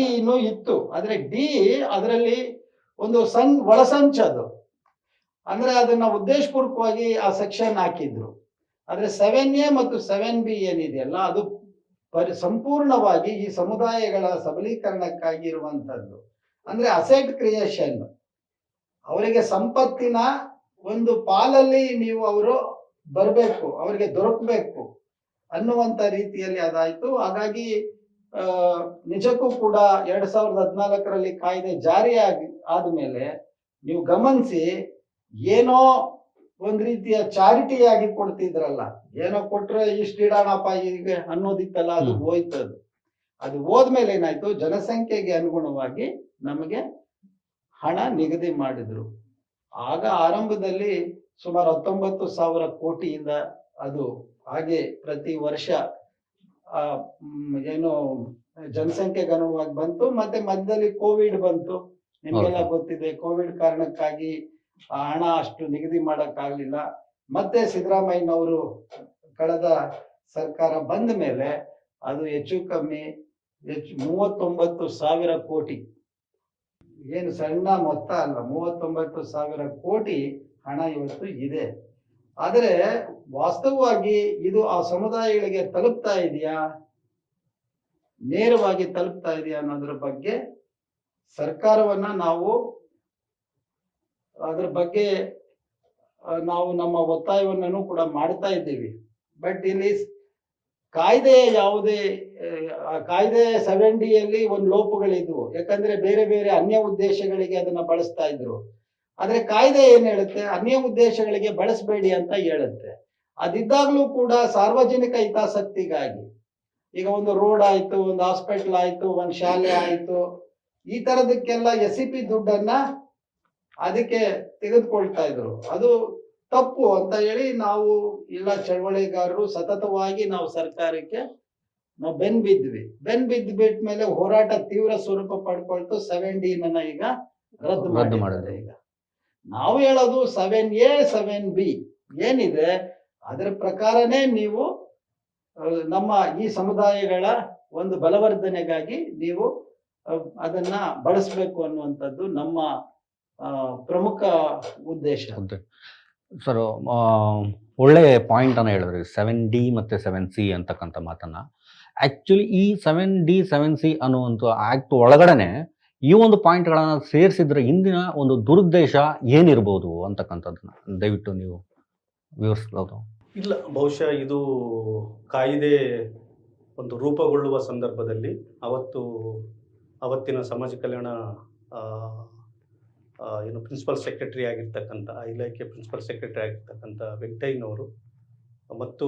ಇತ್ತು. ಆದ್ರೆ ಡಿ ಅದರಲ್ಲಿ ಒಂದು ಒಳಸಂಚದು ಅಂದ್ರೆ ಅದನ್ನ ಉದ್ದೇಶಪೂರ್ವಕವಾಗಿ ಆ ಸೆಕ್ಷನ್ ಹಾಕಿದ್ರು. ಆದ್ರೆ 7A ಮತ್ತು 7B ಏನಿದೆಯಲ್ಲ ಅದು ಸಂಪೂರ್ಣವಾಗಿ ಈ ಸಮುದಾಯಗಳ ಸಬಲೀಕರಣಕ್ಕಾಗಿ ಇರುವಂತದ್ದು. ಅಂದ್ರೆ ಅಸೆಟ್ ಕ್ರಿಯೇಷನ್, ಅವರಿಗೆ ಸಂಪತ್ತಿನ ಒಂದು ಪಾಲಲ್ಲಿ ನೀವು ಅವರು ಬರಬೇಕು, ಅವರಿಗೆ ದೊರಕಬೇಕು ಅನ್ನುವಂತ ರೀತಿಯಲ್ಲಿ ಅದಾಯ್ತು. ಹಾಗಾಗಿ ನಿಜಕ್ಕೂ ಕೂಡ 2014ರಲ್ಲಿ ಕಾಯ್ದೆ ಜಾರಿಯಾಗಿ ಆದ್ಮೇಲೆ ನೀವು ಗಮನಿಸಿ, ಏನೋ ಒಂದ್ ರೀತಿಯ ಚಾರಿಟಿಯಾಗಿ ಕೊಡ್ತಿದ್ರಲ್ಲ, ಏನೋ ಕೊಟ್ರೆ ಇಷ್ಟು ಇಡೋಣಪ್ಪ ಈಗ ಅನ್ನೋದಿತ್ತಲ್ಲ, ಅದು ಹೋಯ್ತದು. ಅದು ಹೋದ್ಮೇಲೆ ಏನಾಯ್ತು, ಜನಸಂಖ್ಯೆಗೆ ಅನುಗುಣವಾಗಿ ನಮಗೆ ಹಣ ನಿಗದಿ ಮಾಡಿದ್ರು. ಆಗ ಆರಂಭದಲ್ಲಿ ಸುಮಾರು 19,000 ಕೋಟಿಯಿಂದ ಅದು ಹಾಗೆ ಪ್ರತಿ ವರ್ಷ ಏನು ಜನಸಂಖ್ಯೆಗೆ ಅನುಗುಣವಾಗಿ ಬಂತು. ಮತ್ತೆ ಮಧ್ಯದಲ್ಲಿ ಕೋವಿಡ್ ಬಂತು, ನಿಮ್ಗೆಲ್ಲ ಗೊತ್ತಿದೆ. ಕೋವಿಡ್ ಕಾರಣಕ್ಕಾಗಿ ಆ ಹಣ ಅಷ್ಟು ನಿಗದಿ ಮಾಡಕ್ಕಾಗ್ಲಿಲ್ಲ. ಮತ್ತೆ ಸಿದ್ದರಾಮಯ್ಯನವರು ಕಳೆದ ಸರ್ಕಾರ ಬಂದ ಮೇಲೆ ಅದು ಹೆಚ್ಚು ಕಮ್ಮಿ 39,000 ಕೋಟಿ, ಏನು ಸಣ್ಣ ಮೊತ್ತ ಅಲ್ಲ, 39,000 ಕೋಟಿ ಹಣ ಇವತ್ತು ಇದೆ. ಆದರೆ ವಾಸ್ತವವಾಗಿ ಇದು ಆ ಸಮುದಾಯಗಳಿಗೆ ತಲುಪ್ತಾ ಇದೆಯಾ, ನೇರವಾಗಿ ತಲುಪ್ತಾ ಇದೆಯಾ ಅನ್ನೋದ್ರ ಬಗ್ಗೆ ಸರ್ಕಾರವನ್ನ ಅದ್ರ ಬಗ್ಗೆ ನಾವು ನಮ್ಮ ಒತ್ತಾಯವನ್ನು ಕೂಡ ಮಾಡ್ತಾ ಇದ್ದೀವಿ. ಬಟ್ ಇಲ್ಲಿ ಕಾಯ್ದೆ 7D ಒಂದು ಲೋಪಗಳಿದ್ವು. ಯಾಕಂದ್ರೆ ಬೇರೆ ಬೇರೆ ಅನ್ಯ ಉದ್ದೇಶಗಳಿಗೆ ಅದನ್ನ ಬಳಸ್ತಾ ಇದ್ರು. ಆದ್ರೆ ಕಾಯ್ದೆ ಏನ್ ಹೇಳುತ್ತೆ, ಅನ್ಯ ಉದ್ದೇಶಗಳಿಗೆ ಬಳಸಬೇಡಿ ಅಂತ ಹೇಳುತ್ತೆ. ಅದಿದ್ದಾಗ್ಲೂ ಕೂಡ ಸಾರ್ವಜನಿಕ ಹಿತಾಸಕ್ತಿಗಾಗಿ, ಈಗ ಒಂದು ರೋಡ್ ಆಯ್ತು, ಒಂದು ಹಾಸ್ಪಿಟಲ್ ಆಯ್ತು, ಒಂದು ಶಾಲೆ ಆಯ್ತು, ಈ ತರದಕ್ಕೆಲ್ಲ SEP ದುಡ್ಡನ್ನ ಅದಕ್ಕೆ ತೆಗೆದುಕೊಳ್ತಾ ಇದ್ರು. ಅದು ತಪ್ಪು ಅಂತ ಹೇಳಿ ನಾವು ಎಲ್ಲ ಚಳವಳಿಗಾರರು ಸತತವಾಗಿ ನಾವು ಸರ್ಕಾರಕ್ಕೆ ನಾವು ಬೆನ್ ಬಿದ್ಮೇಲೆ ಹೋರಾಟ ತೀವ್ರ ಸ್ವರೂಪ ಪಡ್ಕೊಳ್ತು. 7D ಈಗ ರದ್ದು ಮಾಡಿದ್ದಾರೆ. ಈಗ ನಾವು ಹೇಳೋದು 7A 7B ಏನಿದೆ ಅದರ ಪ್ರಕಾರನೇ ನೀವು ನಮ್ಮ ಈ ಸಮುದಾಯಗಳ ಒಂದು ಬಲವರ್ಧನೆಗಾಗಿ ನೀವು ಅದನ್ನ ಬಳಸಬೇಕು ಅನ್ನುವಂಥದ್ದು ನಮ್ಮ ಪ್ರಮುಖ ಉದ್ದೇಶ. ಸರ್, ಒಳ್ಳೆ ಪಾಯಿಂಟ್ ಅನ್ನ ಹೇಳಿದ್ರಿ, 7D ಮತ್ತು 7C ಅಂತಕ್ಕಂಥ ಮಾತನ್ನ. ಆಕ್ಚುಲಿ ಈ 7D 7C ಅನ್ನುವಂಥ ಆಕ್ಟ್ ಒಳಗಡೆನೆ ಈ ಒಂದು ಪಾಯಿಂಟ್ಗಳನ್ನ ಸೇರಿಸಿದ್ರೆ ಇಂದಿನ ಒಂದು ದುರುದ್ದೇಶ ಏನಿರ್ಬೋದು ಅಂತಕ್ಕಂಥದ್ದನ್ನ ದಯವಿಟ್ಟು ನೀವು ವಿವರಿಸಬಹುದು. ಇಲ್ಲ, ಬಹುಶಃ ಇದು ಕಾಯ್ದೆ ಒಂದು ರೂಪುಗೊಳ್ಳುವ ಸಂದರ್ಭದಲ್ಲಿ ಅವತ್ತಿನ ಸಮಾಜ ಕಲ್ಯಾಣ ಏನು ಪ್ರಿನ್ಸಿಪಲ್ ಸೆಕ್ರೆಟರಿ ಆಗಿರ್ತಕ್ಕಂಥ, ಇಲಾಖೆ ಪ್ರಿನ್ಸಿಪಲ್ ಸೆಕ್ರೆಟರಿ ಆಗಿರ್ತಕ್ಕಂಥ ವೆಂಕಟಯ್ಯನವರು ಮತ್ತು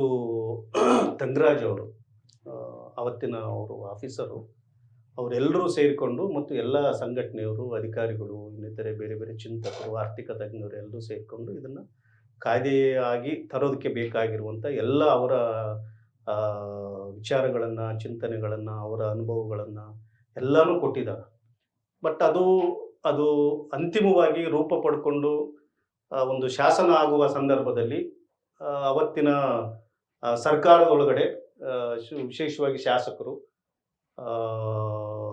ತಂಗರಾಜ್ ಅವರು, ಅವತ್ತಿನ ಅವರು ಆಫೀಸರು, ಅವರೆಲ್ಲರೂ ಸೇರಿಕೊಂಡು ಮತ್ತು ಎಲ್ಲ ಸಂಘಟನೆಯವರು, ಅಧಿಕಾರಿಗಳು, ಇನ್ನಿತರೆ ಬೇರೆ ಬೇರೆ ಚಿಂತಕರು, ಆರ್ಥಿಕ ತಜ್ಞರು ಎಲ್ಲರೂ ಸೇರಿಕೊಂಡು ಇದನ್ನು ಕಾಯ್ದೆಯಾಗಿ ತರೋದಕ್ಕೆ ಬೇಕಾಗಿರುವಂಥ ಎಲ್ಲ ಅವರ ವಿಚಾರಗಳನ್ನು, ಚಿಂತನೆಗಳನ್ನು, ಅವರ ಅನುಭವಗಳನ್ನು ಎಲ್ಲನೂ ಕೊಟ್ಟಿದ್ದಾರೆ. ಬಟ್ ಅದು ಅಂತಿಮವಾಗಿ ರೂಪ ಪಡ್ಕೊಂಡು ಒಂದು ಶಾಸನ ಆಗುವ ಸಂದರ್ಭದಲ್ಲಿ ಅವತ್ತಿನ ಸರ್ಕಾರದೊಳಗಡೆ ವಿಶೇಷವಾಗಿ ಶಾಸಕರು,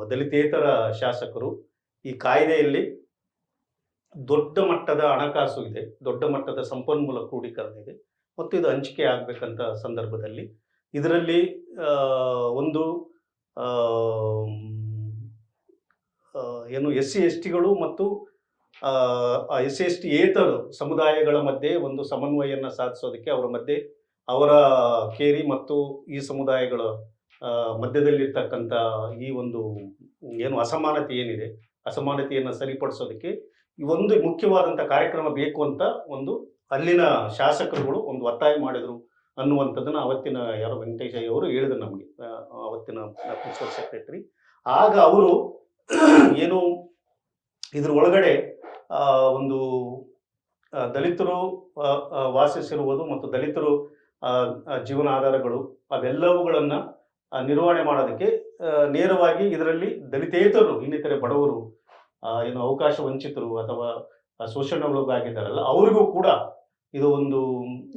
ದಲಿತೇತರ ಶಾಸಕರು ಈ ಕಾಯ್ದೆಯಲ್ಲಿ ದೊಡ್ಡ ಮಟ್ಟದ ಹಣಕಾಸು ಇದೆ, ದೊಡ್ಡ ಮಟ್ಟದ ಸಂಪನ್ಮೂಲ ಕ್ರೋಢೀಕರಣ ಇದೆ ಮತ್ತು ಇದು ಹಂಚಿಕೆ ಆಗಬೇಕಂತ ಸಂದರ್ಭದಲ್ಲಿ ಇದರಲ್ಲಿ ಒಂದು ಏನು SC/STಗಳು ಮತ್ತು SC/ST ಏತರು ಸಮುದಾಯಗಳ ಮಧ್ಯೆ ಒಂದು ಸಮನ್ವಯವನ್ನು ಸಾಧಿಸೋದಕ್ಕೆ, ಅವರ ಮಧ್ಯೆ ಅವರ ಕೇರಿ ಮತ್ತು ಈ ಸಮುದಾಯಗಳ ಮಧ್ಯದಲ್ಲಿರ್ತಕ್ಕಂಥ ಈ ಒಂದು ಏನು ಅಸಮಾನತೆ ಏನಿದೆ, ಅಸಮಾನತೆಯನ್ನು ಸರಿಪಡಿಸೋದಕ್ಕೆ ಈ ಒಂದು ಮುಖ್ಯವಾದಂಥ ಕಾರ್ಯಕ್ರಮ ಬೇಕು ಅಂತ ಒಂದು ಅಲ್ಲಿನ ಶಾಸಕರುಗಳು ಒಂದು ಒತ್ತಾಯ ಮಾಡಿದರು ಅನ್ನುವಂಥದ್ದನ್ನು ಅವತ್ತಿನ ಯಾರೋ ವೆಂಕಟೇಶಯ್ಯ ಅವರು ಹೇಳಿದ್ರು ನಮಗೆ, ಅವತ್ತಿನ ಪ್ರಿನ್ಸಿಪಲ್ ಸೆಕ್ರೆಟರಿ. ಆಗ ಅವರು ಏನು ಇದ್ರ ಒಳಗಡೆ ಒಂದು ದಲಿತರು ವಾಸಿಸಿರುವುದು ಮತ್ತು ದಲಿತರು ಜೀವನ ಆಧಾರಗಳು ಅವೆಲ್ಲವುಗಳನ್ನು ನಿರ್ವಹಣೆ ಮಾಡೋದಕ್ಕೆ ನೇರವಾಗಿ ಇದರಲ್ಲಿ ದಲಿತೇತರರು ಇನ್ನಿತರೆ ಬಡವರು ಏನು ಅವಕಾಶ ವಂಚಿತರು ಅಥವಾ ಶೋಷಣೆಗೊಳಗಾಗಿದ್ದಾರಲ್ಲ ಅವರಿಗೂ ಕೂಡ ಇದು ಒಂದು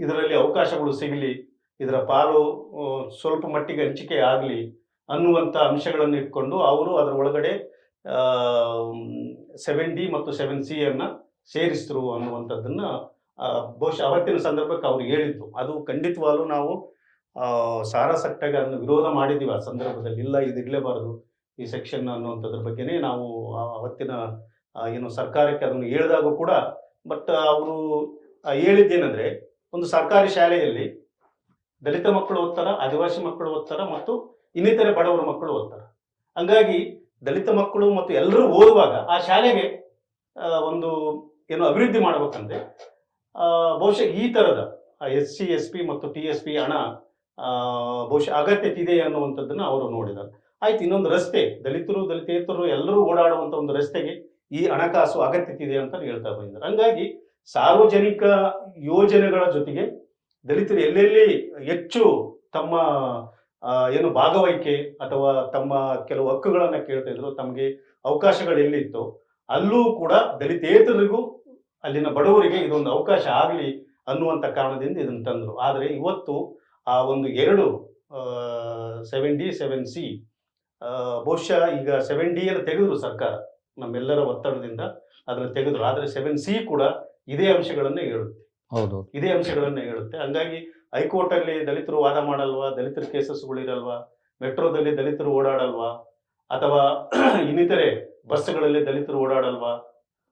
ಇದರಲ್ಲಿ ಅವಕಾಶಗಳು ಸಿಗಲಿ, ಇದರ ಪಾಲು ಸ್ವಲ್ಪ ಮಟ್ಟಿಗೆ ಹಂಚಿಕೆ ಆಗಲಿ ಅನ್ನುವಂಥ ಅಂಶಗಳನ್ನು ಇಟ್ಕೊಂಡು ಅವರು ಅದರ ಒಳಗಡೆ 7D ಮತ್ತು 7C ಸೇರಿಸಿದ್ರು ಅನ್ನುವಂಥದ್ದನ್ನ ಬಹುಶಃ ಅವತ್ತಿನ ಸಂದರ್ಭಕ್ಕೆ ಅವ್ರು ಹೇಳಿದ್ದು. ಅದು ಖಂಡಿತವಾಗ್ಲೂ ನಾವು ಸಾರಾಸಟ್ಟಾಗಿ ಅದನ್ನು ವಿರೋಧ ಮಾಡಿದ್ದೀವಿ ಆ ಸಂದರ್ಭದಲ್ಲಿ. ಇಲ್ಲ, ಇದು ಇರಲೇಬಾರದು ಈ ಸೆಕ್ಷನ್ ಅನ್ನುವಂಥದ್ರ ಬಗ್ಗೆನೇ ನಾವು ಅವತ್ತಿನ ಏನು ಸರ್ಕಾರಕ್ಕೆ ಅದನ್ನು ಹೇಳಿದಾಗ ಕೂಡ. ಬಟ್ ಅವರು ಹೇಳಿದ್ದೇನೆಂದರೆ, ಒಂದು ಸರ್ಕಾರಿ ಶಾಲೆಯಲ್ಲಿ ದಲಿತ ಮಕ್ಕಳು ಓದ್ತಾರ, ಆದಿವಾಸಿ ಮಕ್ಕಳು ಓದ್ತಾರ ಮತ್ತು ಇನ್ನಿತರೆ ಬಡವರ ಮಕ್ಕಳು ಓದ್ತಾರ. ಹಂಗಾಗಿ ದಲಿತ ಮಕ್ಕಳು ಮತ್ತು ಎಲ್ಲರೂ ಓದುವಾಗ ಆ ಶಾಲೆಗೆ ಒಂದು ಏನು ಅಭಿವೃದ್ಧಿ ಮಾಡ್ಬೇಕಂದ್ರೆ ಬಹುಶಃ ಈ ಥರದ SC SP ಮತ್ತು TSP ಹಣ ಬಹುಶಃ ಅಗತ್ಯತೆ ಇದೆ ಅನ್ನುವಂಥದ್ದನ್ನ ಅವರು ನೋಡಿದ್ದಾರೆ. ಆಯ್ತು, ಇನ್ನೊಂದು ರಸ್ತೆ, ದಲಿತೇತರರು ಎಲ್ಲರೂ ಓಡಾಡುವಂಥ ಒಂದು ರಸ್ತೆಗೆ ಈ ಹಣಕಾಸು ಅಗತ್ಯತೆ ಇದೆ ಅಂತ ಹೇಳ್ತಾ ಬಂದಿದ್ದಾರೆ. ಹಂಗಾಗಿ ಸಾರ್ವಜನಿಕ ಯೋಜನೆಗಳ ಜೊತೆಗೆ ದಲಿತರು ಎಲ್ಲೆಲ್ಲಿ ಹೆಚ್ಚು ತಮ್ಮ ಏನು ಭಾಗವಹಿಕೆ ಅಥವಾ ತಮ್ಮ ಕೆಲವು ಹಕ್ಕುಗಳನ್ನು ಕೇಳ್ತಾ ಇದ್ರು, ತಮಗೆ ಅವಕಾಶಗಳು ಎಲ್ಲಿತ್ತು ಅಲ್ಲೂ ಕೂಡ ದಲಿತೇತರಿಗೂ ಅಲ್ಲಿನ ಬಡವರಿಗೆ ಇದೊಂದು ಅವಕಾಶ ಆಗಲಿ ಅನ್ನುವಂಥ ಕಾರಣದಿಂದ ಇದನ್ನು ತಂದರು. ಆದರೆ ಇವತ್ತು ಆ ಒಂದು 2 7D 7C ಬಹುಶಃ ಈಗ 7D ತೆಗೆದ್ರು ಸರ್ಕಾರ, ನಮ್ಮೆಲ್ಲರ ಒತ್ತಡದಿಂದ ಅದನ್ನು ತೆಗೆದ್ರು. ಆದರೆ 7C ಕೂಡ ಇದೇ ಅಂಶಗಳನ್ನೇ ಹೇಳುತ್ತೆ. ಹೌದು, ಇದೇ ಅಂಶಗಳನ್ನೇ ಹೇಳುತ್ತೆ. ಹಂಗಾಗಿ ಹೈಕೋರ್ಟಲ್ಲಿ ದಲಿತರು ವಾದ ಮಾಡಲ್ವಾ, ದಲಿತರ ಕೇಸಸ್ಗಳಿರಲ್ವಾ, ಮೆಟ್ರೋದಲ್ಲಿ ದಲಿತರು ಓಡಾಡಲ್ವಾ, ಅಥವಾ ಇನ್ನಿತರೆ ಬಸ್ಗಳಲ್ಲಿ ದಲಿತರು ಓಡಾಡಲ್ವಾ,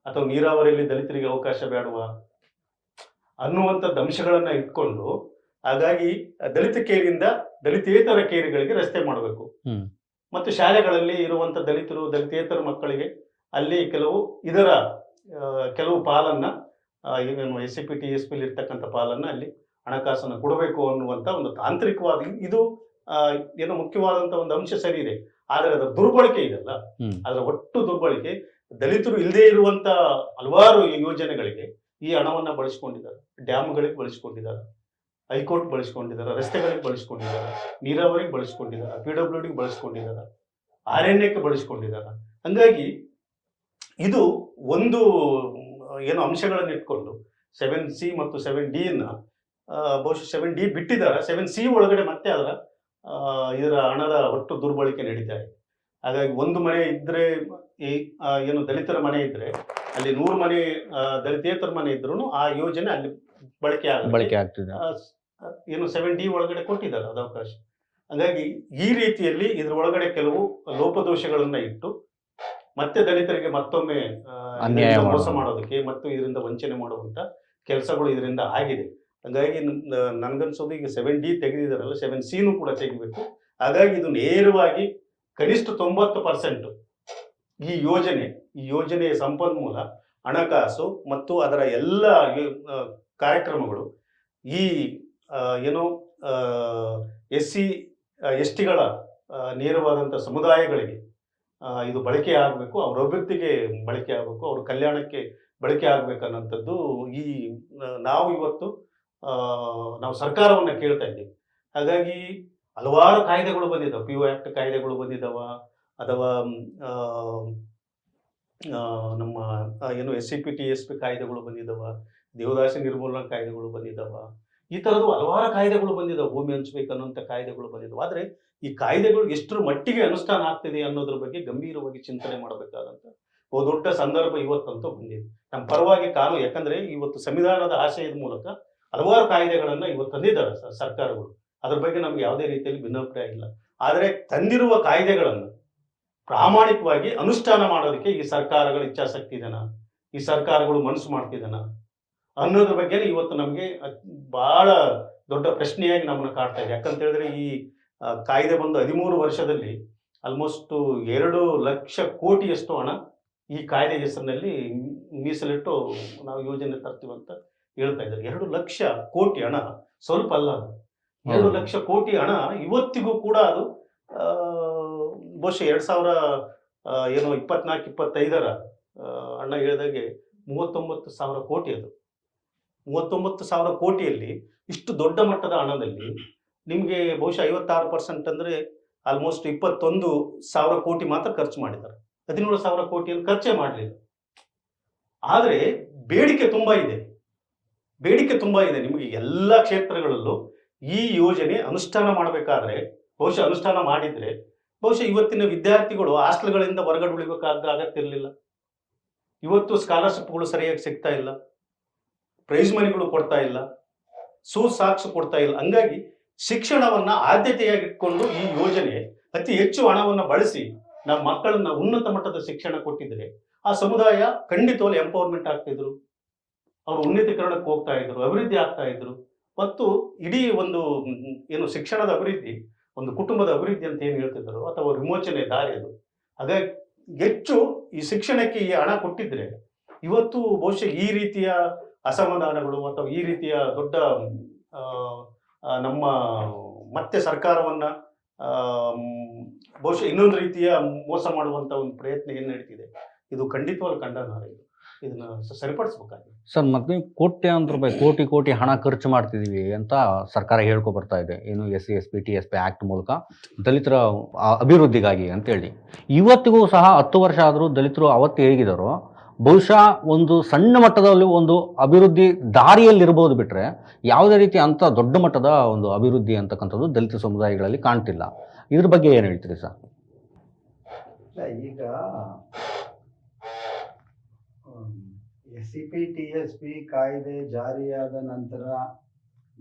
ಅಥವಾ ನೀರಾವರಿಯಲ್ಲಿ ದಲಿತರಿಗೆ ಅವಕಾಶ ಬೇಡವಾ ಅನ್ನುವಂಥದ್ದು ಅಂಶಗಳನ್ನ ಇಟ್ಕೊಂಡು, ಹಾಗಾಗಿ ದಲಿತ ಕೇರಿಯಿಂದ ದಲಿತೇತರ ಕೇರಿಗಳಿಗೆ ರಸ್ತೆ ಮಾಡಬೇಕು. ಮತ್ತು ಶಾಲೆಗಳಲ್ಲಿ ಇರುವಂಥ ದಲಿತೇತರ ಮಕ್ಕಳಿಗೆ ಅಲ್ಲಿ ಕೆಲವು ಪಾಲನ್ನ ಏನು SCP TSP ಇರ್ತಕ್ಕಂಥ ಪಾಲನ್ನ ಅಲ್ಲಿ ಹಣಕಾಸನ್ನು ಕೊಡಬೇಕು ಅನ್ನುವಂಥ ಒಂದು ತಾಂತ್ರಿಕವಾದ ಇದು ಏನೋ ಮುಖ್ಯವಾದಂಥ ಒಂದು ಅಂಶ ಸರಿ ಇದೆ. ಆದರೆ ಅದರ ದುರ್ಬಳಕೆ ಇದೆಲ್ಲ, ಅದರ ಒಟ್ಟು ದುರ್ಬಳಕೆ ದಲಿತರು ಇಲ್ಲದೆ ಇರುವಂತ ಹಲವಾರು ಯೋಜನೆಗಳಿಗೆ ಈ ಹಣವನ್ನ ಬಳಸ್ಕೊಂಡಿದ್ದಾರೆ. ಡ್ಯಾಮ್ಗಳಿಗೆ ಬಳಸ್ಕೊಂಡಿದ್ದಾರೆ, ಹೈಕೋರ್ಟ್ ಬಳಸ್ಕೊಂಡಿದ್ದಾರೆ, ರಸ್ತೆಗಳಿಗೆ ಬಳಸ್ಕೊಂಡಿದ್ದಾರೆ, ನೀರಾವರಿಗೆ ಬಳಸ್ಕೊಂಡಿದ್ದಾರೆ, PWD ಬಳಸ್ಕೊಂಡಿದ್ದಾರೆ, ಅರಣ್ಯಕ್ಕೆ ಬಳಸ್ಕೊಂಡಿದ್ದಾರೆ. ಹಂಗಾಗಿ ಇದು ಒಂದು ಏನು ಅಂಶಗಳನ್ನು ಇಟ್ಕೊಂಡು 7C ಮತ್ತು 7D ಬಹುಶಃ 7D ಬಿಟ್ಟಿದ್ದಾರೆ. 7C ಒಳಗಡೆ ಮತ್ತೆ ಇದರ ಹಣದ ಒಟ್ಟು ದುರ್ಬಳಕೆ ನಡೀತಾ ಇದೆ. ಹಾಗಾಗಿ ಒಂದು ಮನೆ ಇದ್ರೆ ಏನು ದಲಿತರ ಮನೆ ಇದ್ರೆ ಅಲ್ಲಿ 100 ಮನೆ ದಲಿತೇತರ ಮನೆ ಇದ್ರು ಆ ಯೋಜನೆ ಅಲ್ಲಿ ಬಳಕೆ ಆಗ್ತಿದೆ. ಏನು 7D ಒಳಗಡೆ ಕೊಟ್ಟಿದ್ದಾರೆ ಅದು ಅವಕಾಶ. ಹಾಗಾಗಿ ಈ ರೀತಿಯಲ್ಲಿ ಇದ್ರ ಒಳಗಡೆ ಕೆಲವು ಲೋಪದೋಷಗಳನ್ನ ಇಟ್ಟು ಮತ್ತೆ ದಲಿತರಿಗೆ ಮತ್ತೊಮ್ಮೆ ಮೋಸ ಮಾಡೋದಕ್ಕೆ ಮತ್ತು ಇದರಿಂದ ವಂಚನೆ ಮಾಡುವಂತ ಕೆಲಸಗಳು ಇದರಿಂದ ಆಗಿದೆ. ಹಾಗಾಗಿ ನನ್ಗನ್ಸೋದು ಈಗ 7D ತೆಗೆದಿದ್ದಾರಲ್ಲ, 7C ಕೂಡ ತೆಗಿಬೇಕು. ಹಾಗಾಗಿ ಇದು ನೇರವಾಗಿ ಕನಿಷ್ಠ 90% ಈ ಯೋಜನೆಯ ಸಂಪನ್ಮೂಲ, ಹಣಕಾಸು ಮತ್ತು ಅದರ ಎಲ್ಲ ಕಾರ್ಯಕ್ರಮಗಳು ಈ ಏನು SC STಗಳ ನೇರವಾದಂಥ ಸಮುದಾಯಗಳಿಗೆ ಇದು ಬಳಕೆ ಆಗಬೇಕು, ಅವ್ರ ಅಭಿವೃದ್ಧಿಗೆ ಬಳಕೆ ಆಗಬೇಕು, ಅವ್ರ ಕಲ್ಯಾಣಕ್ಕೆ ಬಳಕೆ ಆಗ್ಬೇಕನ್ನೋಂಥದ್ದು ನಾವು ಇವತ್ತು ನಾವು ಸರ್ಕಾರವನ್ನು ಕೇಳ್ತಾ ಇದ್ದೀವಿ. ಹಾಗಾಗಿ ಹಲವಾರು ಕಾಯ್ದೆಗಳು ಬಂದಿದ್ದಾವೆ, PO ಆಕ್ಟ್ ಕಾಯ್ದೆಗಳು ಬಂದಿದ್ದಾವ, ಅಥವಾ ನಮ್ಮ ಏನು SCP TSP ಕಾಯ್ದೆಗಳು ಬಂದಿದ್ದಾವ, ದೇವದಾಸಿ ನಿರ್ಮೂಲನಾ ಕಾಯ್ದೆಗಳು ಬಂದಿದ್ದಾವ. ಈ ಥರದ್ದು ಹಲವಾರು ಕಾಯ್ದೆಗಳು ಬಂದಿದ್ದಾವೆ, ಭೂಮಿ ಹಂಚಬೇಕನ್ನುವಂಥ ಕಾಯ್ದೆಗಳು ಬಂದಿದ್ದಾವೆ. ಆದರೆ ಈ ಕಾಯ್ದೆಗಳು ಎಷ್ಟರ ಮಟ್ಟಿಗೆ ಅನುಷ್ಠಾನ ಆಗ್ತಿದೆ ಅನ್ನೋದ್ರ ಬಗ್ಗೆ ಗಂಭೀರವಾಗಿ ಚಿಂತನೆ ಮಾಡಬೇಕಾದಂಥ ದೊಡ್ಡ ಸಂದರ್ಭ ಇವತ್ತಂತೂ ಬಂದಿದೆ ನಮ್ಮ ಪರವಾಗಿ ಕಾನೂನು. ಯಾಕಂದ್ರೆ ಇವತ್ತು ಸಂವಿಧಾನದ ಆಶಯದ ಮೂಲಕ ಹಲವಾರು ಕಾಯ್ದೆಗಳನ್ನು ಇವತ್ತು ತಂದಿದ್ದಾರೆ ಸರ್ಕಾರಗಳು. ಅದ್ರ ಬಗ್ಗೆ ನಮ್ಗೆ ಯಾವುದೇ ರೀತಿಯಲ್ಲಿ ಭಿನ್ನಾಭಿಪ್ರಾಯ ಇಲ್ಲ. ಆದರೆ ತಂದಿರುವ ಕಾಯ್ದೆಗಳನ್ನು ಪ್ರಾಮಾಣಿಕವಾಗಿ ಅನುಷ್ಠಾನ ಮಾಡೋದಕ್ಕೆ ಈ ಸರ್ಕಾರಗಳ ಇಚ್ಛಾಶಕ್ತಿ ಇದೆನಾ, ಈ ಸರ್ಕಾರಗಳು ಮನಸ್ಸು ಮಾಡ್ತಿದ್ದಾನ ಅನ್ನೋದ್ರ ಬಗ್ಗೆ ಇವತ್ತು ನಮಗೆ ಬಹಳ ದೊಡ್ಡ ಪ್ರಶ್ನೆಯಾಗಿ ನಮ್ಮನ್ನು ಕಾಡ್ತಾ ಇದೆ. ಯಾಕಂತ ಹೇಳಿದ್ರೆ ಈ ಕಾಯ್ದೆ ಬಂದು 13 ವರ್ಷದಲ್ಲಿ ಆಲ್ಮೋಸ್ಟ್ 2 ಲಕ್ಷ ಕೋಟಿಯಷ್ಟು ಹಣ ಈ ಕಾಯ್ದೆ ಹೆಸರಿನಲ್ಲಿ ಮೀಸಲಿಟ್ಟು ನಾವು ಯೋಜನೆ ತರ್ತೀವಂತ ಹೇಳ್ತಾ ಇದ್ದಾರೆ. 2 ಲಕ್ಷ ಕೋಟಿ ಹಣ ಸ್ವಲ್ಪ ಅಲ್ಲ. 2 ಲಕ್ಷ ಕೋಟಿ ಹಣ ಇವತ್ತಿಗೂ ಕೂಡ ಅದು ಬಹುಶಃ 2024-25 ಅಣ್ಣ ಹೇಳಿದಾಗೆ 39,000 ಕೋಟಿ ಅದು 39,000 ಕೋಟಿಯಲ್ಲಿ ಇಷ್ಟು ದೊಡ್ಡ ಮಟ್ಟದ ಹಣದಲ್ಲಿ ನಿಮಗೆ ಬಹುಶಃ 56% ಅಂದರೆ ಆಲ್ಮೋಸ್ಟ್ 21,000 ಕೋಟಿ ಮಾತ್ರ ಖರ್ಚು ಮಾಡಿದ್ದಾರೆ. 17,000 ಕೋಟಿಯನ್ನು ಖರ್ಚೇ ಮಾಡಲಿಲ್ಲ. ಆದರೆ ಬೇಡಿಕೆ ತುಂಬಾ ಇದೆ, ಬೇಡಿಕೆ ತುಂಬಾ ಇದೆ. ನಿಮಗೆ ಎಲ್ಲ ಕ್ಷೇತ್ರಗಳಲ್ಲೂ ಈ ಯೋಜನೆ ಅನುಷ್ಠಾನ ಮಾಡಬೇಕಾದ್ರೆ, ಬಹುಶಃ ಅನುಷ್ಠಾನ ಮಾಡಿದ್ರೆ ಬಹುಶಃ ಇವತ್ತಿನ ವಿದ್ಯಾರ್ಥಿಗಳು ಹಾಸ್ಟೆಲ್ಗಳಿಂದ ಹೊರಗಡೆ ಉಳಿಬೇಕಾದ ಅಗತ್ಯ ಇರಲಿಲ್ಲ. ಇವತ್ತು ಸ್ಕಾಲರ್ಶಿಪ್ಗಳು ಸರಿಯಾಗಿ ಸಿಗ್ತಾ ಇಲ್ಲ, ಪ್ರೈಸ್ ಮನಿಗಳು ಕೊಡ್ತಾ ಇಲ್ಲ, ಸುಸಾಕ್ಷ ಕೊಡ್ತಾ ಇಲ್ಲ. ಹಂಗಾಗಿ ಶಿಕ್ಷಣವನ್ನ ಆದ್ಯತೆಯಾಗಿಟ್ಕೊಂಡು ಈ ಯೋಜನೆ ಅತಿ ಹೆಚ್ಚು ಹಣವನ್ನು ಬಳಸಿ ನಮ್ಮ ಮಕ್ಕಳನ್ನ ಉನ್ನತ ಮಟ್ಟದ ಶಿಕ್ಷಣ ಕೊಟ್ಟಿದ್ರೆ ಆ ಸಮುದಾಯ ಖಂಡಿತವಾಗ್ಲೂ ಎಂಪವರ್ಮೆಂಟ್ ಆಗ್ತಿದ್ರು, ಅವರು ಉನ್ನತೀಕರಣಕ್ಕೆ ಹೋಗ್ತಾ ಇದ್ರು, ಅಭಿವೃದ್ಧಿ ಆಗ್ತಾ ಇದ್ರು. ಮತ್ತು ಇಡೀ ಒಂದು ಏನು ಶಿಕ್ಷಣದ ಅಭಿವೃದ್ಧಿ, ಒಂದು ಕುಟುಂಬದ ಅಭಿವೃದ್ಧಿ ಅಂತ ಏನು ಹೇಳ್ತಿದ್ರು ಅಥವಾ ವಿಮೋಚನೆ ದಾರಿ ಅದು. ಹಾಗಾಗಿ ಹೆಚ್ಚು ಈ ಶಿಕ್ಷಣಕ್ಕೆ ಈ ಹಣ ಕೊಟ್ಟಿದ್ರೆ ಇವತ್ತು ಬಹುಶಃ ಈ ರೀತಿಯ ಅಸಮಾಧಾನಗಳು ಅಥವಾ ಈ ರೀತಿಯ ದೊಡ್ಡ ನಮ್ಮ ಮತ್ತೆ ಸರ್ಕಾರವನ್ನ ಬಹುಶಃ ಇನ್ನೊಂದು ರೀತಿಯ ಮೋಸ ಮಾಡುವಂತ ಒಂದು ಪ್ರಯತ್ನ ಏನು ನಡೀತಿದೆ, ಇದು ಖಂಡಿತವಾಗ್ಲೂ ಖಂಡನಾರ್ಹ. ಇದನ್ನ ಸರಿಪಡಿಸ್ಬೇಕಾಗಿದೆ ಸರ್. ಮತ್ತೆ ಕೋಟ್ಯಾಂತರ ರೂಪಾಯಿ, ಕೋಟಿ ಹಣ ಖರ್ಚು ಮಾಡ್ತಿದೀವಿ ಅಂತ ಸರ್ಕಾರ ಹೇಳ್ಕೊ ಬರ್ತಾ ಇದೆ. ಏನು SC/ST TSP ಆಕ್ಟ್ ಮೂಲಕ ದಲಿತರ ಅಭಿವೃದ್ಧಿಗಾಗಿ ಅಂತೇಳಿ. ಇವತ್ತಿಗೂ ಸಹ 10 ವರ್ಷ ಆದರೂ ದಲಿತರು ಅವತ್ತು ಹೇಗಿದ್ದಾರೋ ಬಹುಶಃ ಒಂದು ಸಣ್ಣ ಮಟ್ಟದಲ್ಲಿ ಒಂದು ಅಭಿವೃದ್ಧಿ ದಾರಿಯಲ್ಲಿರ್ಬೋದು ಬಿಟ್ರೆ ಯಾವುದೇ ರೀತಿ ಅಂತ ದೊಡ್ಡ ಮಟ್ಟದ ಒಂದು ಅಭಿವೃದ್ಧಿ ಅಂತಕ್ಕಂಥದ್ದು ದಲಿತ ಸಮುದಾಯಗಳಲ್ಲಿ ಕಾಣ್ತಿಲ್ಲ. ಇದ್ರ ಬಗ್ಗೆ ಏನು ಹೇಳ್ತೀರಿ ಸರ್? ಈಗ SCP TSP ಕಾಯ್ದೆ ಜಾರಿಯಾದ ನಂತರ